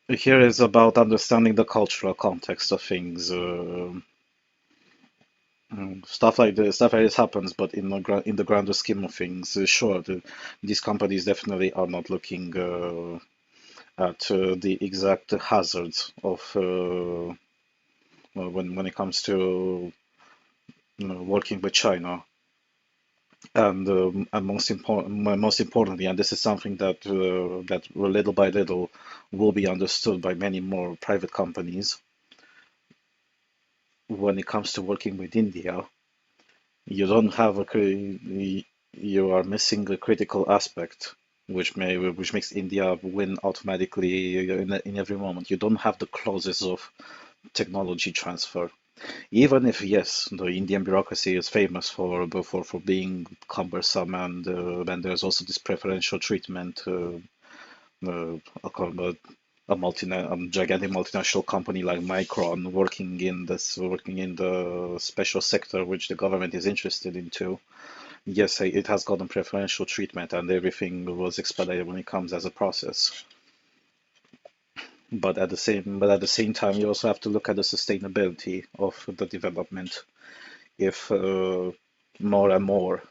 Here is about understanding the cultural context of things. Stuff like this happens, but in the grander scheme of things, sure, these companies definitely are not looking at the exact hazards of when it comes to working with China, and most importantly, and this is something that little by little will be understood by many more private companies. When it comes to working with India, you don't have you are missing a critical aspect, which makes India win automatically in every moment. You don't have the clauses of technology transfer. Even if, yes, the Indian bureaucracy is famous for being cumbersome, and there's also this preferential treatment. A gigantic multinational company like Micron working in the special sector which the government is interested into. Yes, it has gotten preferential treatment, and everything was expedited when it comes as a process. But at the same time, you also have to look at the sustainability of the development. If more and more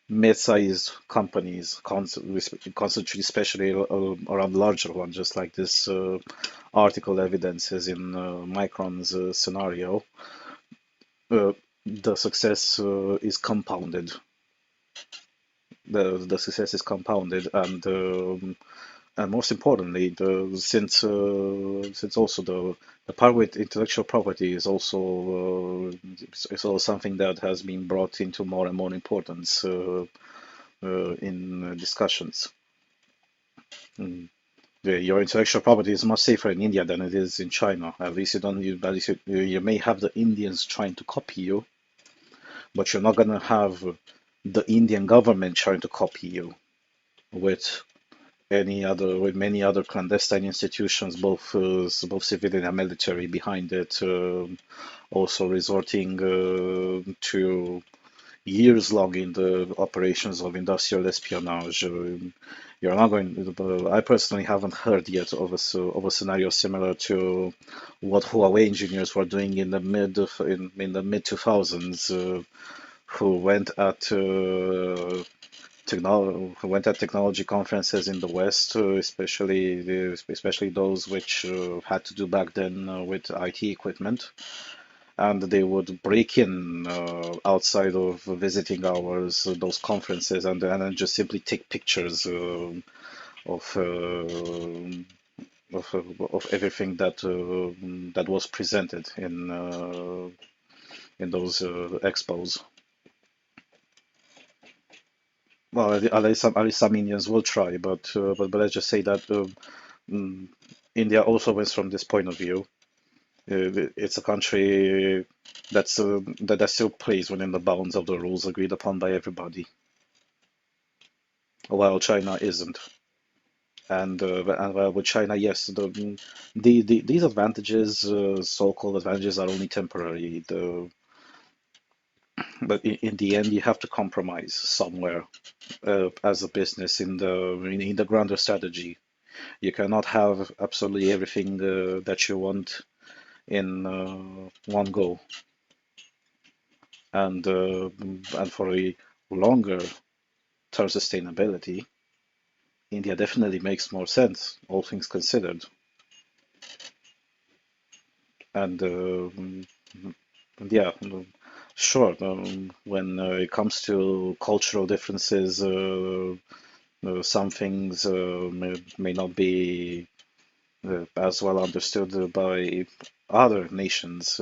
mid-sized companies concentrate, especially around larger ones, just like this article evidences in Micron's scenario, the success is compounded. The success is compounded, and most importantly, since also the part with intellectual property is also is also something that has been brought into more and more importance in discussions. Mm. Your intellectual property is much safer in India than it is in China. At least at least you may have the Indians trying to copy you, but you're not gonna have the Indian government trying to copy you with with many other clandestine institutions, both civilian and military, behind it, also resorting to years long in the operations of industrial espionage. You're not going. I personally haven't heard yet of of a scenario similar to what Huawei engineers were doing in the mid 2000s, who went at technology conferences in the West, especially those which had to do back then with IT equipment, and they would break in outside of visiting hours, those conferences, and then just simply take pictures of, of everything that was presented in those expos. Well, at least some Indians will try, but let's just say that mm, India also wins from this point of view. It's a country that still plays within the bounds of the rules agreed upon by everybody, while China isn't. And while with China, yes, these advantages, so-called advantages, are only temporary. But in the end, you have to compromise somewhere as a business in the grander strategy. You cannot have absolutely everything that you want in one go. And for a longer term sustainability, India definitely makes more sense, all things considered. And yeah, Sure. When it comes to cultural differences, some things may not be as well understood by other nations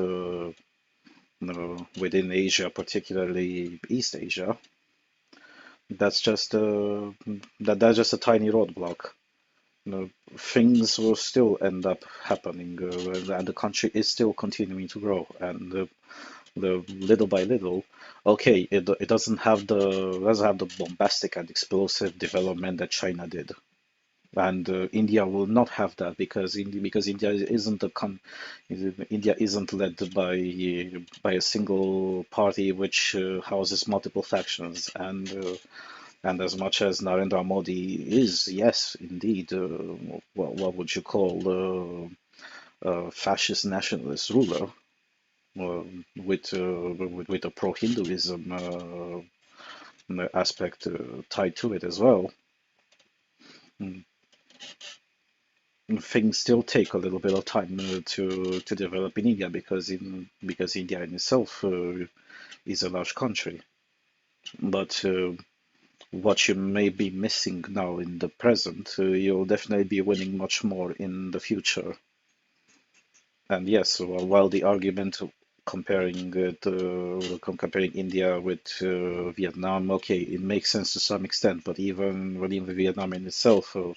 within Asia, particularly East Asia. That's just that's just a tiny roadblock. You know, things will still end up happening, and the country is still continuing to grow, and the little by little, okay, it doesn't have the bombastic and explosive development that China did. And India will not have that because India isn't India isn't led by a single party which houses multiple factions, and as much as Narendra Modi is, yes, indeed, what would you call fascist nationalist ruler uh, with a pro-Hinduism aspect tied to it as well. Mm, Things still take a little bit of time to develop in India because India in itself is a large country. But what you may be missing now in the present, you'll definitely be winning much more in the future. And yes, while the argument comparing India with Vietnam, okay, it makes sense to some extent, but even Vietnam in itself, uh,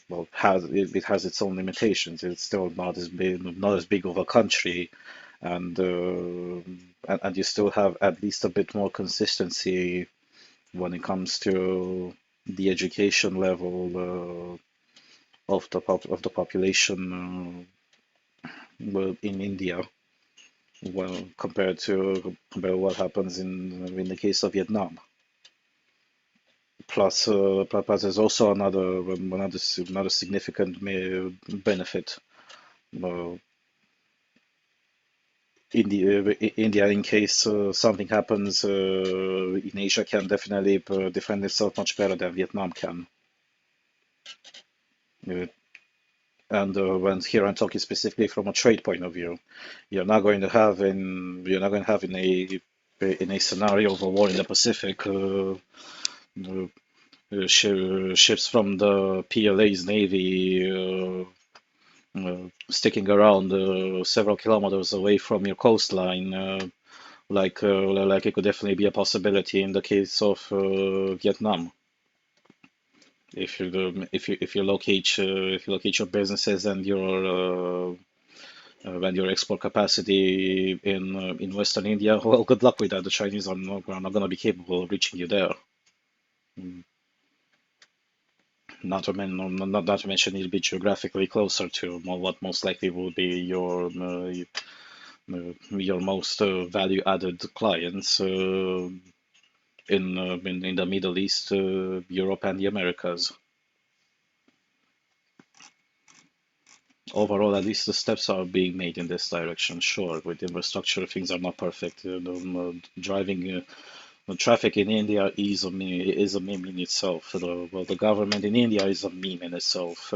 well, it has its own limitations. It's still not as big of a country, and and you still have at least a bit more consistency when it comes to the education level of the population well, in India, well, compared to what happens in the case of Vietnam. Plus, there's also another significant benefit. Uh, India, in case something happens in Asia, can definitely defend itself much better than Vietnam can. Uh, and when here I'm talking specifically from a trade point of view, you're not going to have in a scenario of a war in the Pacific. Ships from the PLA's navy sticking around several kilometers away from your coastline, like it could definitely be a possibility in the case of Vietnam. If you locate your businesses and your export capacity in Western India, well, good luck with that. The Chinese are not going to be capable of reaching you there. Mm, not to mention it'll be geographically closer to what most likely will be your most value-added clients in the Middle East, Europe, and the Americas. Overall, at least the steps are being made in this direction. Sure, with infrastructure, things are not perfect. Driving traffic in India is a meme in itself. The government in India is a meme in itself.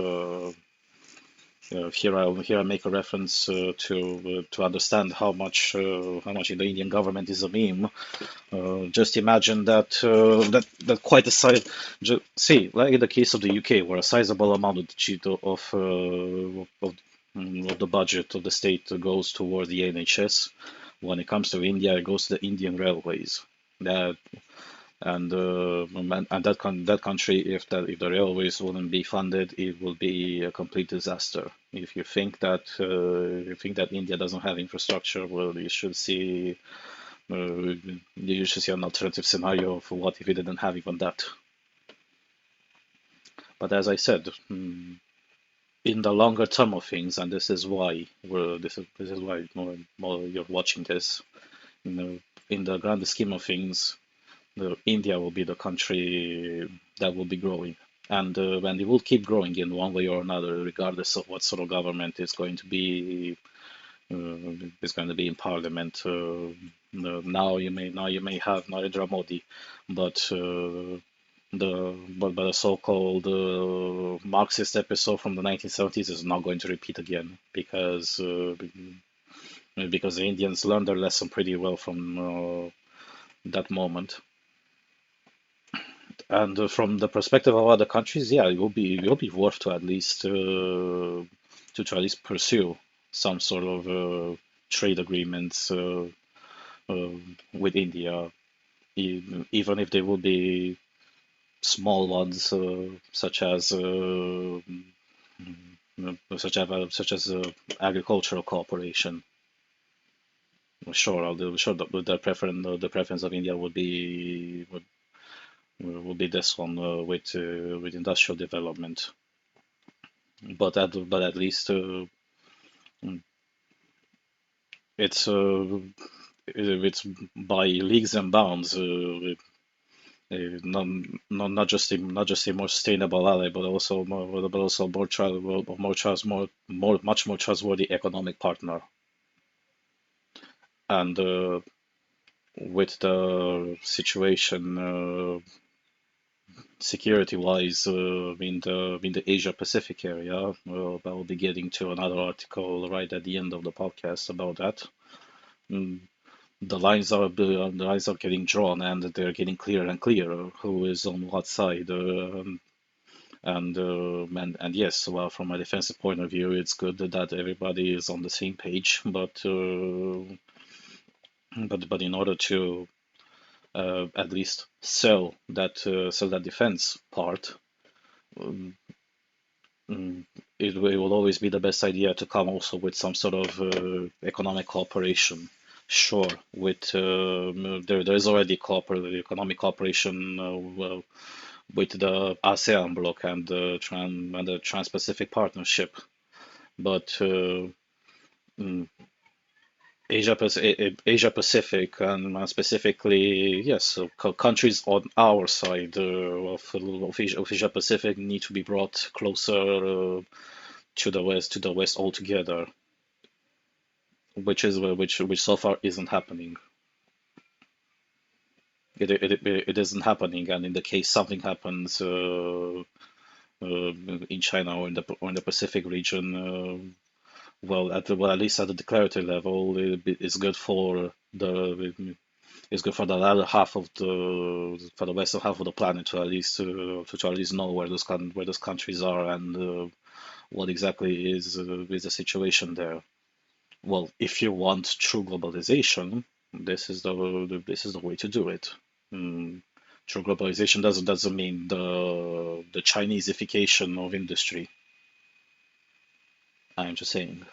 Here I make a reference to understand how much in the Indian government is a meme. Just imagine that quite a size. See, like in the case of the UK, where a sizable amount of the budget of the state goes toward the NHS. When it comes to India, it goes to the Indian Railways. That and that country, if the railways wouldn't be funded, it will be a complete disaster. If you think that India doesn't have infrastructure, well, you should see an alternative scenario for what if it didn't have even that. But as I said, in the longer term of things, and this is why more you're watching this. You know, in the grand scheme of things, India will be the country that will be growing, and it will keep growing in one way or another, regardless of what sort of government is going to be in parliament. Now you may have Narendra Modi, but the so-called Marxist episode from the 1970s is not going to repeat again because because the Indians learned their lesson pretty well from that moment. And from the perspective of other countries, yeah, it will be worth to try at least pursue some sort of trade agreements uh, with India, even if they will be small ones, such as agricultural cooperation. Sure, the preference of India would be this one with industrial development, but at least it's it's by leagues and bounds. Not, not just a more sustainable ally, but also much more trustworthy economic partner. And with the situation security-wise in the Asia Pacific area, I'll be getting to another article right at the end of the podcast about that. Mm, the lines are getting drawn, and they're getting clearer and clearer who is on what side. And yes, well, from a defensive point of view, it's good that everybody is on the same page. But in order to at least sell that defense part, um, it will always be the best idea to come also with some sort of economic cooperation. Sure, there is already economic cooperation with the ASEAN bloc and the Trans-Pacific Partnership, but mm, Asia Pacific, and specifically, yes, so countries on our side of Asia Pacific need to be brought closer to the West altogether, which so far isn't happening. It isn't happening, and in the case something happens in China or in the Pacific region, well, at least at the declaratory level, it's good for the latter half of the western half of the planet to at least know where those countries are, and what exactly is the situation there. Well, if you want true globalization, this is the way to do it. Mm, True globalization doesn't mean the Chineseification of industry. I'm just saying.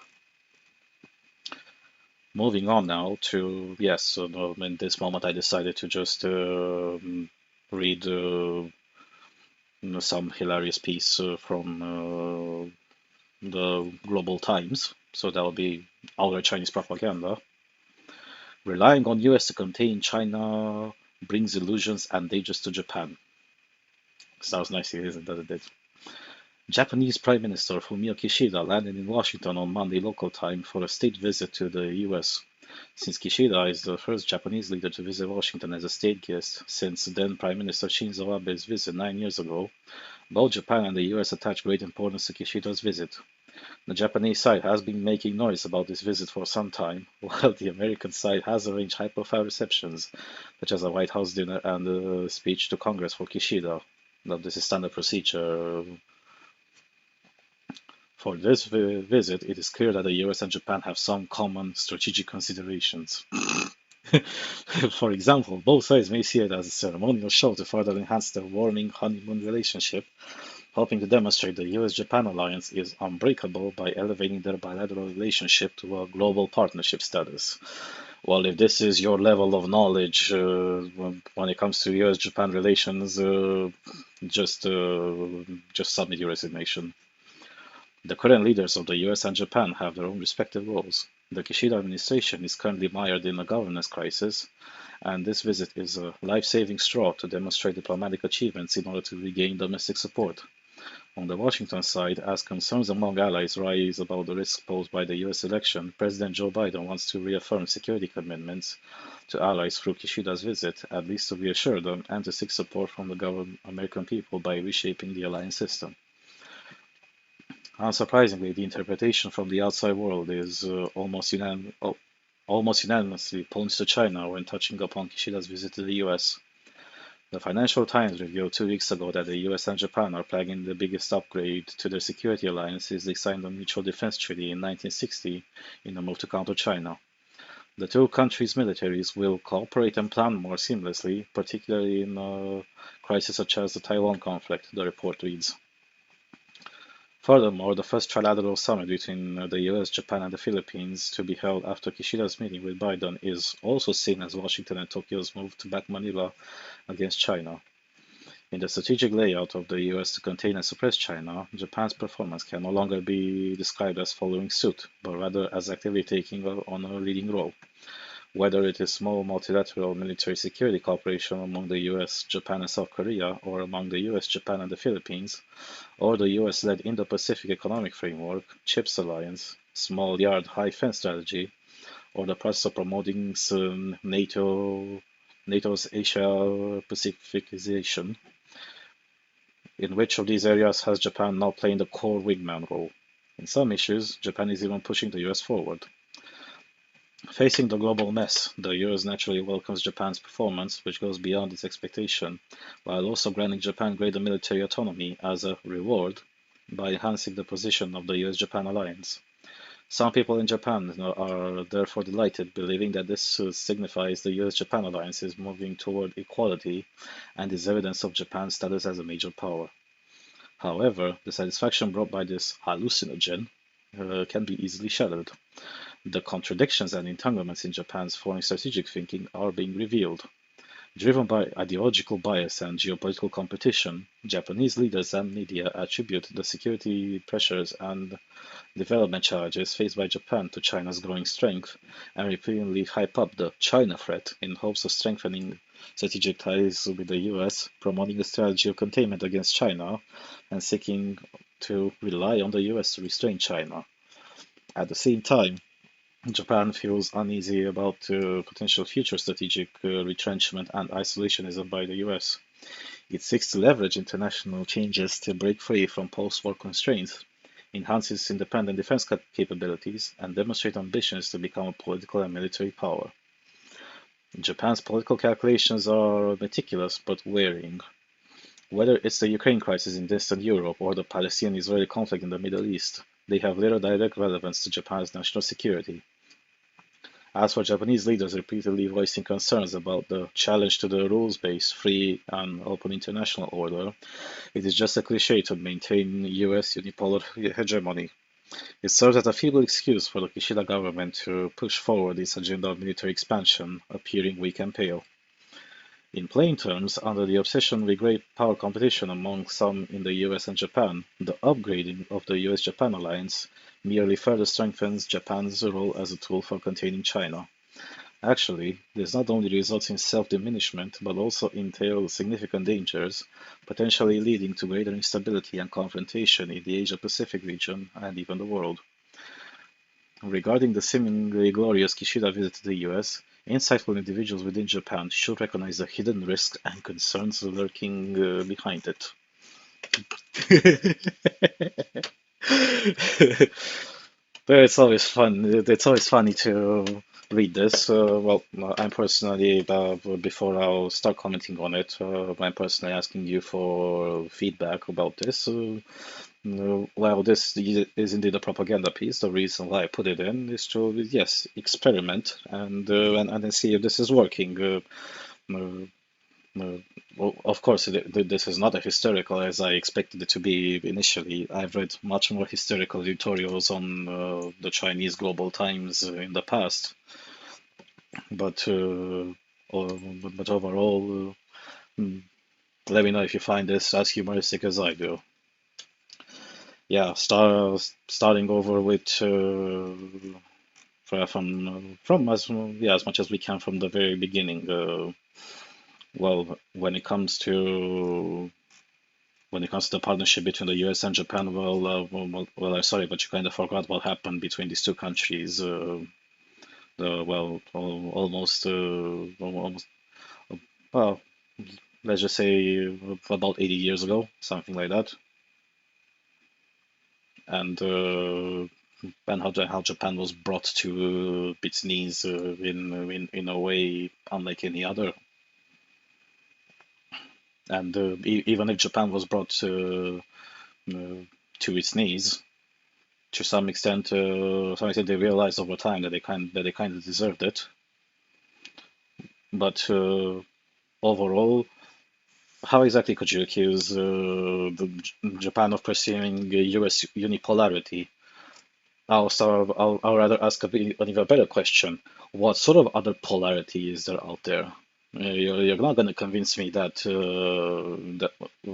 Moving on now to, yes, so no, in this moment I decided to just read some hilarious piece from the Global Times. So that will be outright Chinese propaganda. Relying on US to contain China brings illusions and dangers to Japan. Sounds nice, isn't that? Japanese Prime Minister Fumio Kishida landed in Washington on Monday local time for a state visit to the US. Since Kishida is the first Japanese leader to visit Washington as a state guest since then Prime Minister Shinzo Abe's visit 9 years ago, both Japan and the US attach great importance to Kishida's visit. The Japanese side has been making noise about this visit for some time, while the American side has arranged high-profile receptions, such as a White House dinner and a speech to Congress for Kishida. Now, this is standard procedure. For this visit, it is clear that the US and Japan have some common strategic considerations. For example, both sides may see it as a ceremonial show to further enhance their warming honeymoon relationship, helping to demonstrate the US-Japan alliance is unbreakable by elevating their bilateral relationship to a global partnership status. Well, if this is your level of knowledge when it comes to US-Japan relations, just submit your resignation. The current leaders of the US and Japan have their own respective roles. The Kishida administration is currently mired in a governance crisis, and this visit is a life-saving straw to demonstrate diplomatic achievements in order to regain domestic support. On the Washington side, as concerns among allies rise about the risk posed by the US election, President Joe Biden wants to reaffirm security commitments to allies through Kishida's visit, at least to reassure them and to seek support from the American people by reshaping the alliance system. Unsurprisingly, the interpretation from the outside world is almost unanimous. almost unanimously points to China when touching upon Kishida's visit to the US. The Financial Times revealed 2 weeks ago that the US and Japan are planning the biggest upgrade to their security alliance since they signed the Mutual Defense Treaty in 1960 in a move to counter China. The two countries' militaries will cooperate and plan more seamlessly, particularly in a crisis such as the Taiwan conflict, the report reads. Furthermore, the first trilateral summit between the US, Japan, and the Philippines to be held after Kishida's meeting with Biden is also seen as Washington and Tokyo's move to back Manila against China. In the strategic layout of the US to contain and suppress China, Japan's performance can no longer be described as following suit, but rather as actively taking on a leading role. Whether it is small multilateral military security cooperation among the US, Japan, and South Korea, or among the US, Japan, and the Philippines, or the US-led Indo-Pacific Economic Framework, CHIPS Alliance, Small Yard High Fence Strategy, or the process of promoting NATO's Asia Pacificization. In which of these areas has Japan now playing the core wingman role? In some issues, Japan is even pushing the US forward. Facing the global mess, the US naturally welcomes Japan's performance, which goes beyond its expectation, while also granting Japan greater military autonomy as a reward by enhancing the position of the US-Japan alliance. Some people in Japan are therefore delighted, believing that this signifies the US-Japan alliance is moving toward equality and is evidence of Japan's status as a major power. However, the satisfaction brought by this hallucinogen can be easily shattered. The contradictions and entanglements in Japan's foreign strategic thinking are being revealed. Driven by ideological bias and geopolitical competition, Japanese leaders and media attribute the security pressures and development challenges faced by Japan to China's growing strength and repeatedly hype up the China threat in hopes of strengthening strategic ties with the US, promoting a strategy of containment against China, and seeking to rely on the US to restrain China. At the same time, Japan feels uneasy about potential future strategic retrenchment and isolationism by the US. It seeks to leverage international changes to break free from post-war constraints, enhance its independent defense capabilities, and demonstrate ambitions to become a political and military power. Japan's political calculations are meticulous but varying. Whether it's the Ukraine crisis in distant Europe or the Palestinian-Israeli conflict in the Middle East, they have little direct relevance to Japan's national security. As for Japanese leaders repeatedly voicing concerns about the challenge to the rules-based, free, and open international order, it is just a cliché to maintain US unipolar hegemony. It serves as a feeble excuse for the Kishida government to push forward its agenda of military expansion, appearing weak and pale. In plain terms, under the obsession with great power competition among some in the US and Japan, the upgrading of the US-Japan alliance merely further strengthens Japan's role as a tool for containing China. Actually, this not only results in self-diminishment, but also entails significant dangers, potentially leading to greater instability and confrontation in the Asia-Pacific region and even the world. Regarding the seemingly glorious Kishida visit to the US, insightful individuals within Japan should recognize the hidden risks and concerns lurking behind it. But it's always fun. It's always funny to read this. I'm personally, before I'll start commenting on it, I'm personally asking you for feedback about this. Well, this is indeed a propaganda piece. The reason why I put it in is to, yes, experiment and then see if this is working. Uh, well, of course, this is not as hysterical as I expected it to be initially. I've read much more hysterical editorials on the Chinese Global Times in the past, but overall, let me know if you find this as humoristic as I do. Yeah, starting over with from as much as we can from the very beginning. Well, when it comes to the partnership between the US and Japan, I'm sorry, but you kind of forgot what happened between these two countries. Almost, well, let's just say about 80 years ago, something like that. And how Japan was brought to its knees in a way unlike any other. And even if Japan was brought to its knees, to some extent they realized over time that they kind of deserved it. But overall, how exactly could you accuse Japan of pursuing U.S. unipolarity? I'll rather ask an even better question. What sort of other polarity is there out there? You're not going to convince me that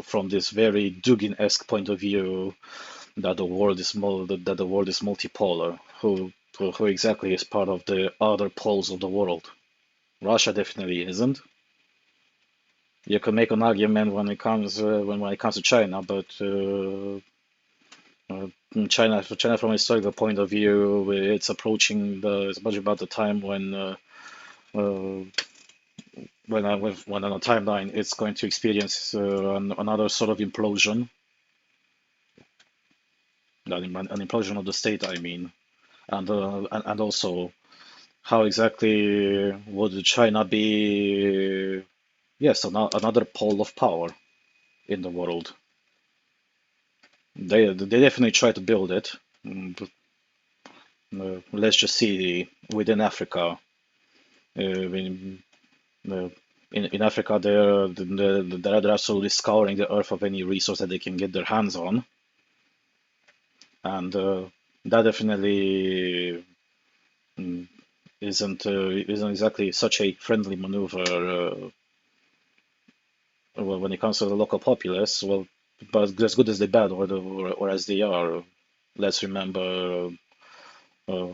from this very Dugin-esque point of view that the world is multipolar. Who exactly is part of the other poles of the world? Russia definitely isn't. You can make an argument when it comes to China, but China from a historical point of view, it's much about the time uh, when on a timeline it's going to experience another sort of implosion, an implosion of the state, I mean, and also how exactly would China be? Yes, another pole of power in the world. They definitely try to build it. But, let's just see within Africa. In, uh, in Africa, they're absolutely scouring the earth of any resource that they can get their hands on, and that definitely mm, isn't exactly such a friendly maneuver when it comes to the local populace. Well, but as good as they bad or as they are, let's remember uh,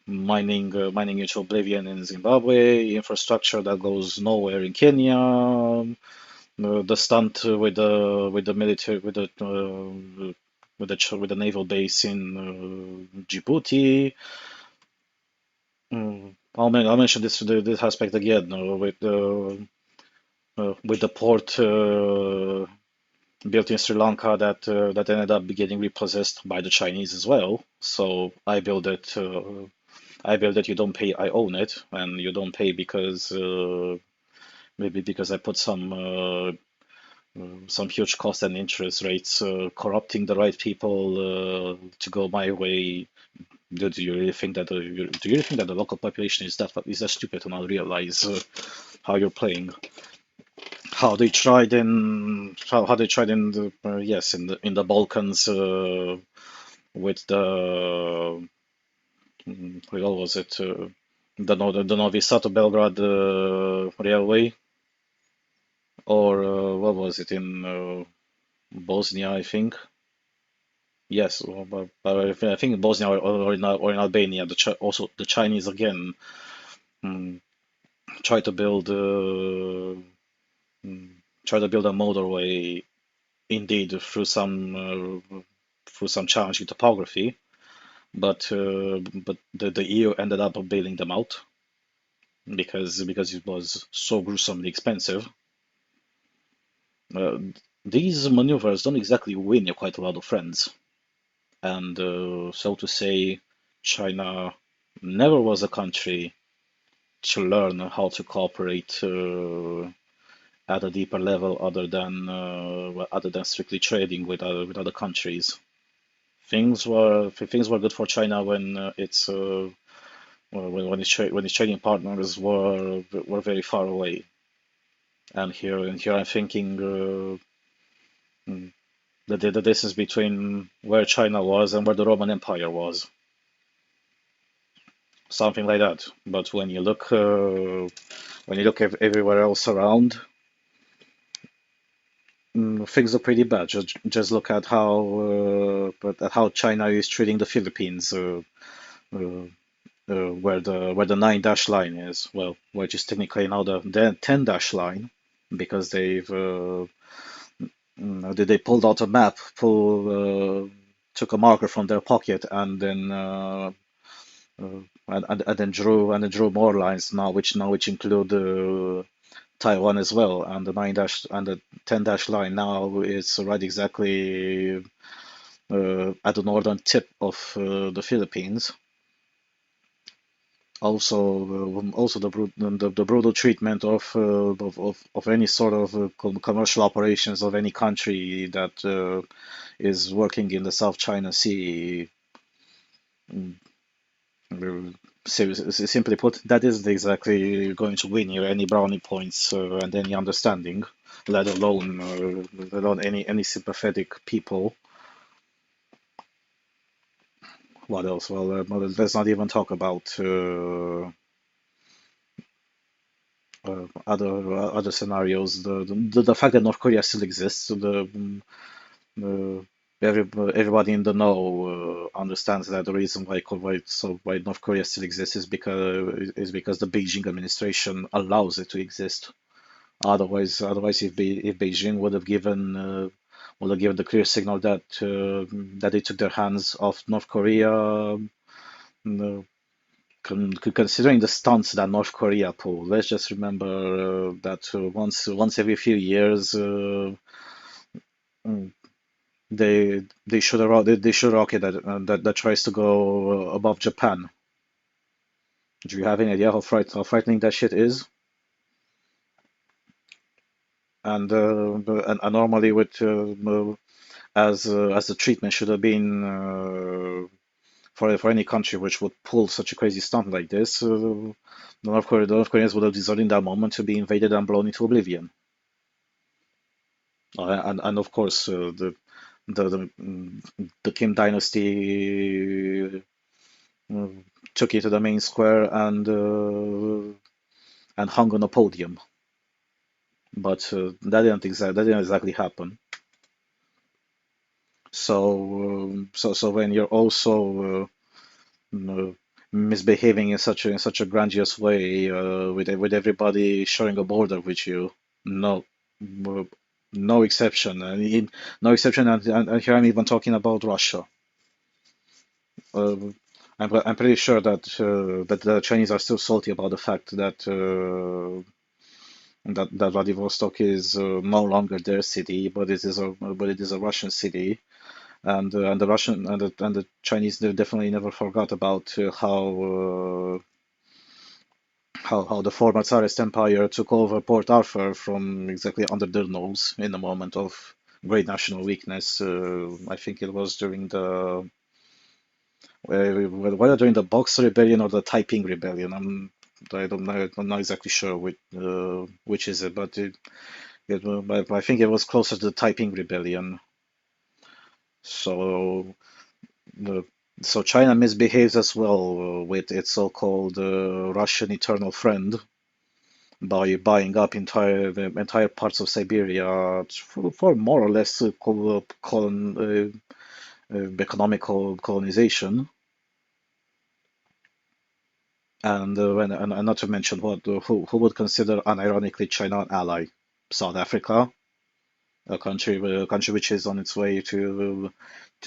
mining into oblivion in Zimbabwe, infrastructure that goes nowhere in Kenya, the stunt with the military with the naval base in Djibouti. I'll mention this aspect again with the port built in Sri Lanka that ended up getting repossessed by the Chinese as well. So I build it. You don't pay. I own it, and you don't pay because maybe because I put some huge cost and interest rates corrupting the right people to go my way. Do you really think that do you really think that the local population is that stupid to not realize how you're playing? How they tried in the yes in the Balkans with the what was it the Novi Sad to Belgrade railway, or what was it in Bosnia, I think. Yes, well, but I think in Bosnia or in Albania, also the Chinese again mm, try to build mm, try to build a motorway indeed through some challenging topography, but the EU ended up bailing them out because it was so gruesomely expensive. Uh, these maneuvers don't exactly win you quite a lot of friends, and so to say, China never was a country to learn how to cooperate at a deeper level other than strictly trading with other countries. Things were good for China when when its trading partners were very far away. And here I'm thinking mm, the distance between where China was and where the Roman Empire was, something like that. But when you look everywhere else around, things are pretty bad. Just look at how China is treating the Philippines, uh, where the 9 dash line is. Well, which is technically now the 10 dash line because they pulled out a map, took a marker from their pocket, and then and then drew more lines which include Taiwan as well, and the 9 dash and the 10 dash line now is right exactly at the northern tip of the Philippines. Also the brutal treatment of any sort of commercial operations of any country that is working in the South China Sea. Mm, Simply put, that isn't exactly going to win you any brownie points and any understanding, let alone any sympathetic people. What else? Well, let's not even talk about other scenarios. The fact that North Korea still exists, uh, everybody in the know understands that the reason why North Korea still exists is because the Beijing administration allows it to exist. Otherwise, if Beijing would have given the clear signal that they took their hands off North Korea, considering the stunts that North Korea pull. Let's just remember that once every few years, mm, they shoot a rocket that tries to go above Japan. Do you have any idea how frightening that shit is? And normally as the treatment should have been for any country which would pull such a crazy stunt like this, the North Koreans would have deserved in that moment to be invaded and blown into oblivion. And of course, the Kim dynasty uh, took it to the main square and hung on a podium. But that didn't exactly happen. So when you're also misbehaving in such a grandiose way, with everybody sharing a border with you, no, uh, no exception, no exception, and here I'm even talking about Russia. Uh, I'm pretty sure that the Chinese are still salty about the fact that Vladivostok is no longer their city, but it is a Russian city, and the Chinese definitely never forgot about how the former Tsarist Empire took over Port Arthur from exactly under their nose in a moment of great national weakness. I think it was whether during the Boxer Rebellion or the Taiping Rebellion. I don't know. I'm not exactly sure which is it, but I think it was closer to the Taiping Rebellion. So the so China misbehaves as well with its so-called Russian eternal friend by buying up the entire parts of Siberia for more or less economical colonization, and not to mention who would consider unironically China an ally? South Africa, a country which is on its way to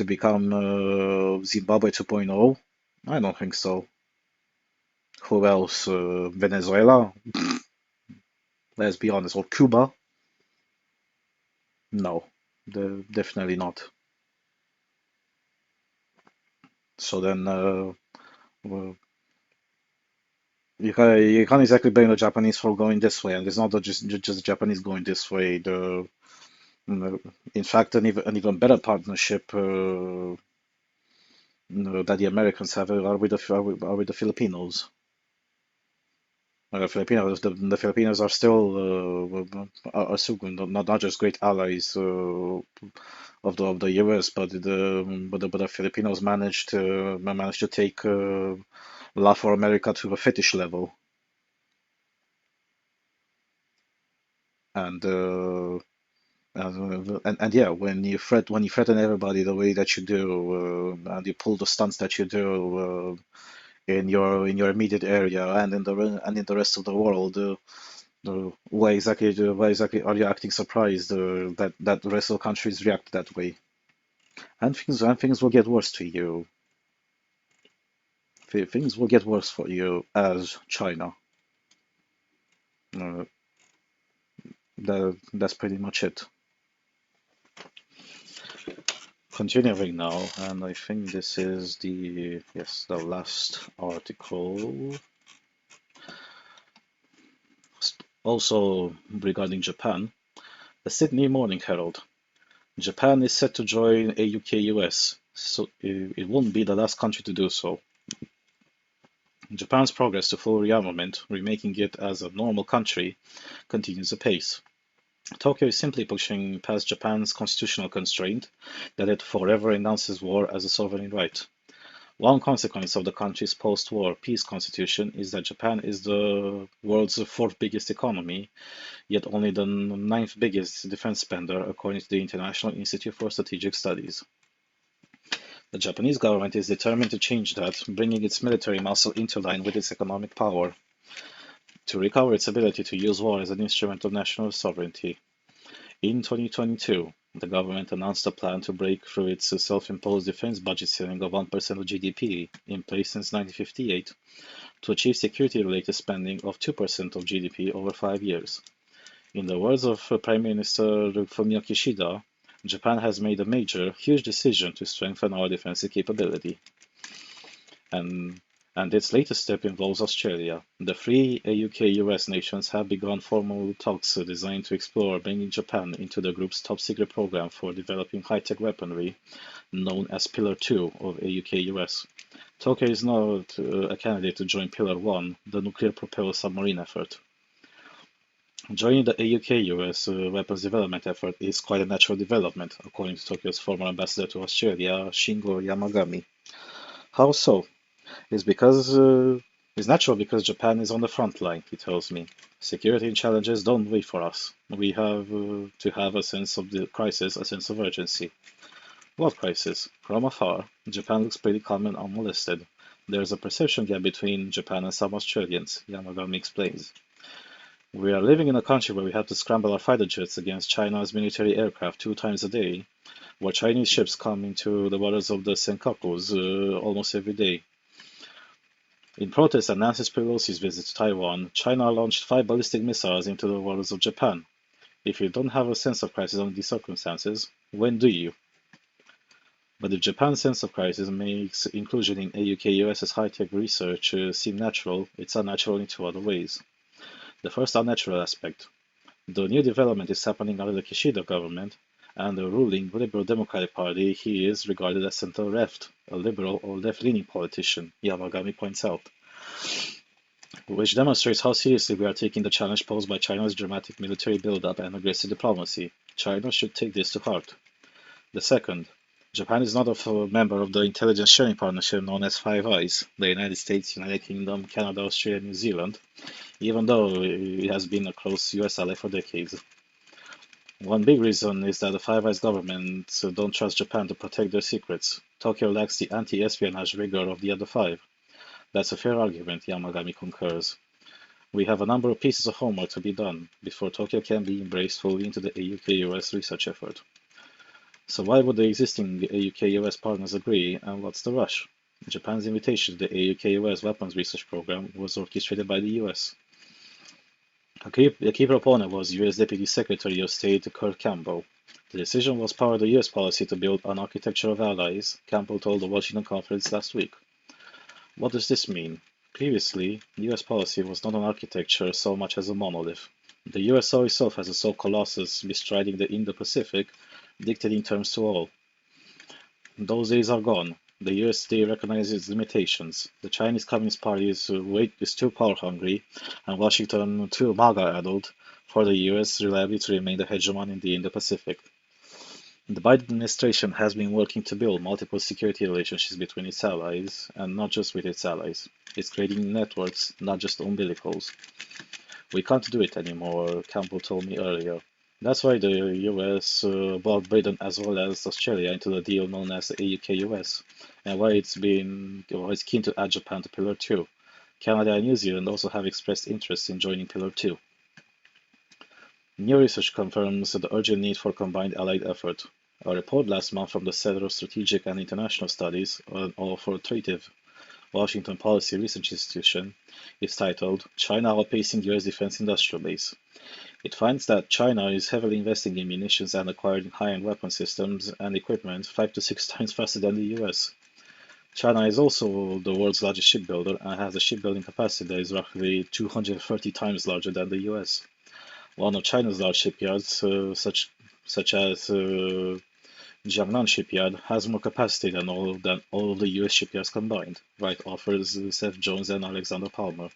become Zimbabwe 2.0. I don't think so. Who else? Venezuela? Let's be honest. Or Cuba? No, definitely not. So then, well, you can't exactly blame the Japanese for going this way, and it's not just the Japanese going this way. In fact, an even better partnership that the Americans have are with the Filipinos. The Filipinos are still not just great allies of the US, but the Filipinos managed to take love for America to a fetish level, and and yeah, when you threaten everybody the way that you do, and you pull the stunts that you do in your immediate area and in the rest of the world. Why exactly are you acting surprised that the rest of the countries react that way? And things will get worse to you. Things will get worse for you as China. Uh, that's pretty much it. Continuing now, and I think this is the last article. Also regarding Japan, the Sydney Morning Herald. Japan is set to join AUKUS, so it won't be the last country to do so. Japan's progress to full rearmament, remaking it as a normal country, continues apace. Tokyo is simply pushing past Japan's constitutional constraint that it forever announces war as a sovereign right. One consequence of the country's post-war peace constitution is that Japan is the world's fourth biggest economy, yet only the ninth biggest defense spender according to the International Institute for Strategic Studies. The Japanese government is determined to change that, bringing its military muscle into line with its economic power, to recover its ability to use war as an instrument of national sovereignty. In 2022, the government announced a plan to break through its self-imposed defense budget ceiling of 1% of GDP, in place since 1958, to achieve security-related spending of 2% of GDP over 5 years. In the words of Prime Minister Fumio Kishida, Japan has made a major, huge decision to strengthen our defensive capability. And its latest step involves Australia. The three AUK-US nations have begun formal talks designed to explore bringing Japan into the group's top-secret program for developing high-tech weaponry, known as Pillar 2 of AUK-US. Tokyo is not a candidate to join Pillar 1, the nuclear-propelled submarine effort. Joining the AUK-US weapons development effort is quite a natural development, according to Tokyo's former ambassador to Australia, Shingo Yamagami. How so? It's natural because Japan is on the front line, he tells me. Security challenges don't wait for us. We have to have a sense of the crisis, a sense of urgency. What crisis? From afar, Japan looks pretty calm and unmolested. There's a perception gap between Japan and some Australians, Yamagami explains. We are living in a country where we have to scramble our fighter jets against China's military aircraft 2 times a day, where Chinese ships come into the waters of the Senkakus almost every day. In protest at Nancy Pelosi's visit to Taiwan, China launched 5 ballistic missiles into the waters of Japan. If you don't have a sense of crisis under these circumstances, when do you? But if Japan's sense of crisis makes inclusion in AUK-US's high-tech research seem natural, it's unnatural in 2 other ways. The first unnatural aspect. The new development is happening under the Kishida government, and the ruling Liberal Democratic Party he is regarded as center-left, a liberal or left-leaning politician, Yamagami points out, which demonstrates how seriously we are taking the challenge posed by China's dramatic military build-up and aggressive diplomacy. China should take this to heart. The second, Japan is not a member of the intelligence sharing partnership known as Five Eyes, the United States, United Kingdom, Canada, Australia, and New Zealand, even though it has been a close US ally for decades. One big reason is that the Five Eyes governments don't trust Japan to protect their secrets. Tokyo lacks the anti-espionage rigor of the other 5. That's a fair argument, Yamagami concurs. We have a number of pieces of homework to be done before Tokyo can be embraced fully into the AUK-US research effort. So why would the existing AUK-US partners agree, and what's the rush? Japan's invitation to the AUK-US weapons research program was orchestrated by the US. A key proponent was US Deputy Secretary of State Kurt Campbell. The decision was part of the US policy to build an architecture of allies, Campbell told the Washington conference last week. What does this mean? Previously, US policy was not an architecture so much as a monolith. The US saw itself as a sole colossus bestriding the Indo-Pacific, dictating terms to all. Those days are gone. The US today recognizes its limitations. The Chinese Communist Party is too power-hungry, and Washington too MAGA-addled, for the US reliably to remain the hegemon in the Indo-Pacific. The Biden administration has been working to build multiple security relationships between its allies, and not just with its allies. It's creating networks, not just umbilicals. We can't do it anymore, Campbell told me earlier. That's why the US brought Britain as well as Australia into the deal known as the AUK-US, and why it's keen to add Japan to Pillar 2. Canada and New Zealand also have expressed interest in joining Pillar 2. New research confirms the urgent need for combined allied effort. A report last month from the Center of Strategic and International Studies, an authoritative Washington Policy Research Institution, is titled China Outpacing US Defense Industrial Base. It finds that China is heavily investing in munitions and acquiring high-end weapon systems and equipment 5 to 6 times faster than the US. China is also the world's largest shipbuilder and has a shipbuilding capacity that is roughly 230 times larger than the US. One of China's large shipyards, such as Jiangnan shipyard, has more capacity than all of the US shipyards combined, Wright offers Seth Jones and Alexander Palmer.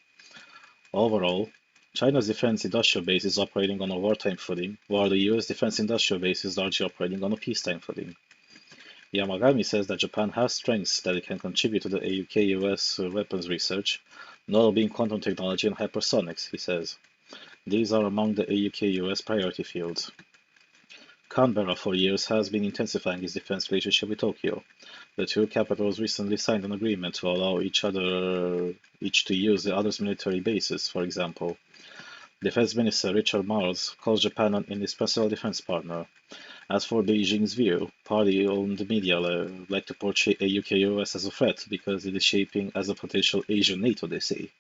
Overall, China's defense industrial base is operating on a wartime footing, while the US defense industrial base is largely operating on a peacetime footing. Yamagami says that Japan has strengths that it can contribute to the AUKUS weapons research, notably in quantum technology and hypersonics, he says. These are among the AUKUS priority fields. Canberra for years has been intensifying its defense relationship with Tokyo. The two capitals recently signed an agreement to allow each to use the other's military bases, for example. Defense Minister Richard Marles calls Japan an indispensable defense partner. As for Beijing's view, party-owned media like to portray AUKUS as a threat because it is shaping as a potential Asian NATO, they say.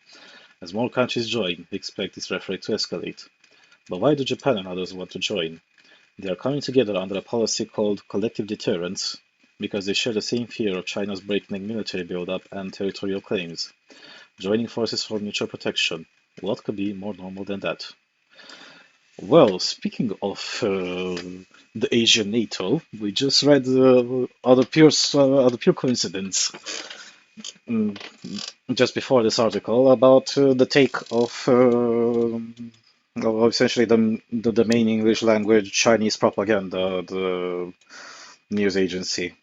As more countries join, we expect this rhetoric to escalate. But why do Japan and others want to join? They are coming together under a policy called collective deterrence because they share the same fear of China's breakneck military buildup and territorial claims. Joining forces for mutual protection. What could be more normal than that? Well, speaking of the Asian NATO, we just read out of pure coincidence, mm, just before this article about the take of well, essentially the main English language Chinese propaganda, the news agency.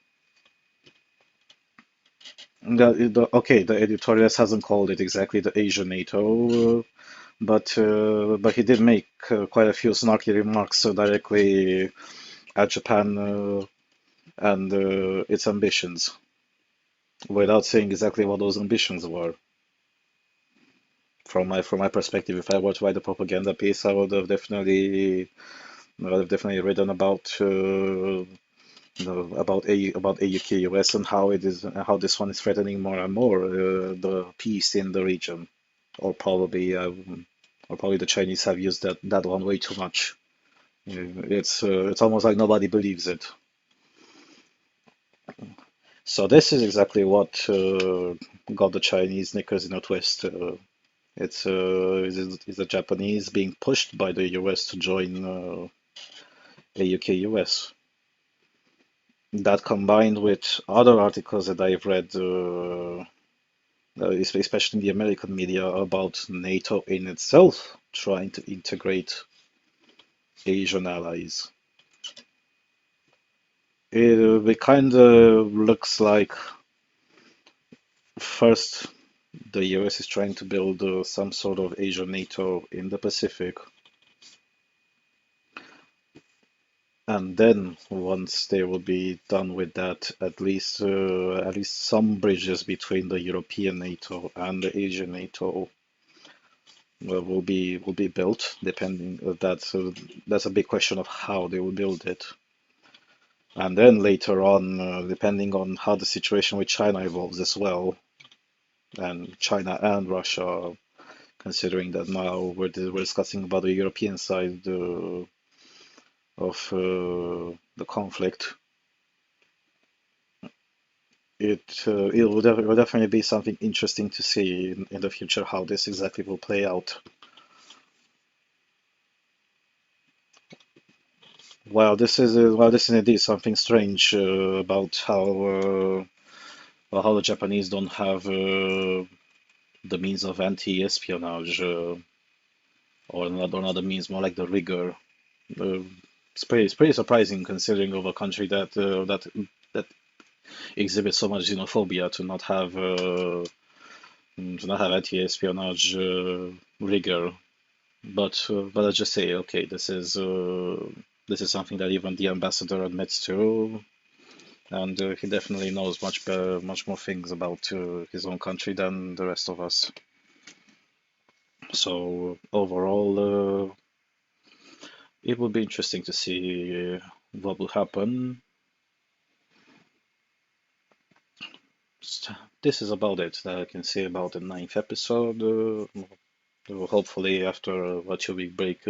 Okay, the editorialist hasn't called it exactly the Asian NATO, but he did make quite a few snarky remarks directly at Japan and its ambitions, without saying exactly what those ambitions were. From my perspective, if I were to write a propaganda piece, I would have definitely written about AUKUS and how this one is threatening more and more the peace in the region, or probably the Chinese have used that one way too much. It's almost like nobody believes it. So this is exactly what got the Chinese knickers in a twist. It's the Japanese being pushed by the US to join AUKUS. That combined with other articles that I've read, especially in the American media, about NATO in itself trying to integrate Asian allies. It kind of looks like first the US is trying to build some sort of Asian NATO in the Pacific, and then once they will be done with that, at least some bridges between the European NATO and the Asian NATO will be built. Depending that's a big question of how they will build it. And then later on, depending on how the situation with China evolves as well, and China and Russia, considering that now we're discussing about the European side of the conflict, it will definitely be something interesting to see in the future how this exactly will play out. Well, this is indeed something strange about how the Japanese don't have the means of anti-espionage or another means more like the rigor. Uh, it's pretty surprising considering of a country that exhibits so much xenophobia to not have anti-espionage rigor. But let's just say, okay, this is something that even the ambassador admits to, and he definitely knows much better, much more things about his own country than the rest of us. So overall, it will be interesting to see what will happen. This is about it that I can say about the ninth episode. Hopefully, after a 2 week break,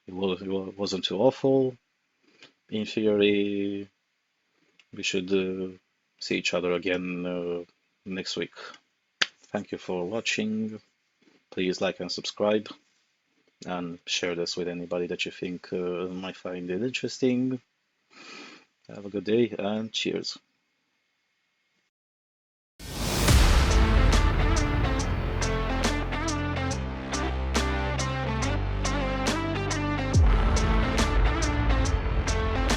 It wasn't too awful. In theory, we should see each other again next week. Thank you for watching. Please like and subscribe, and share this with anybody that you think might find it interesting. Have a good day and cheers.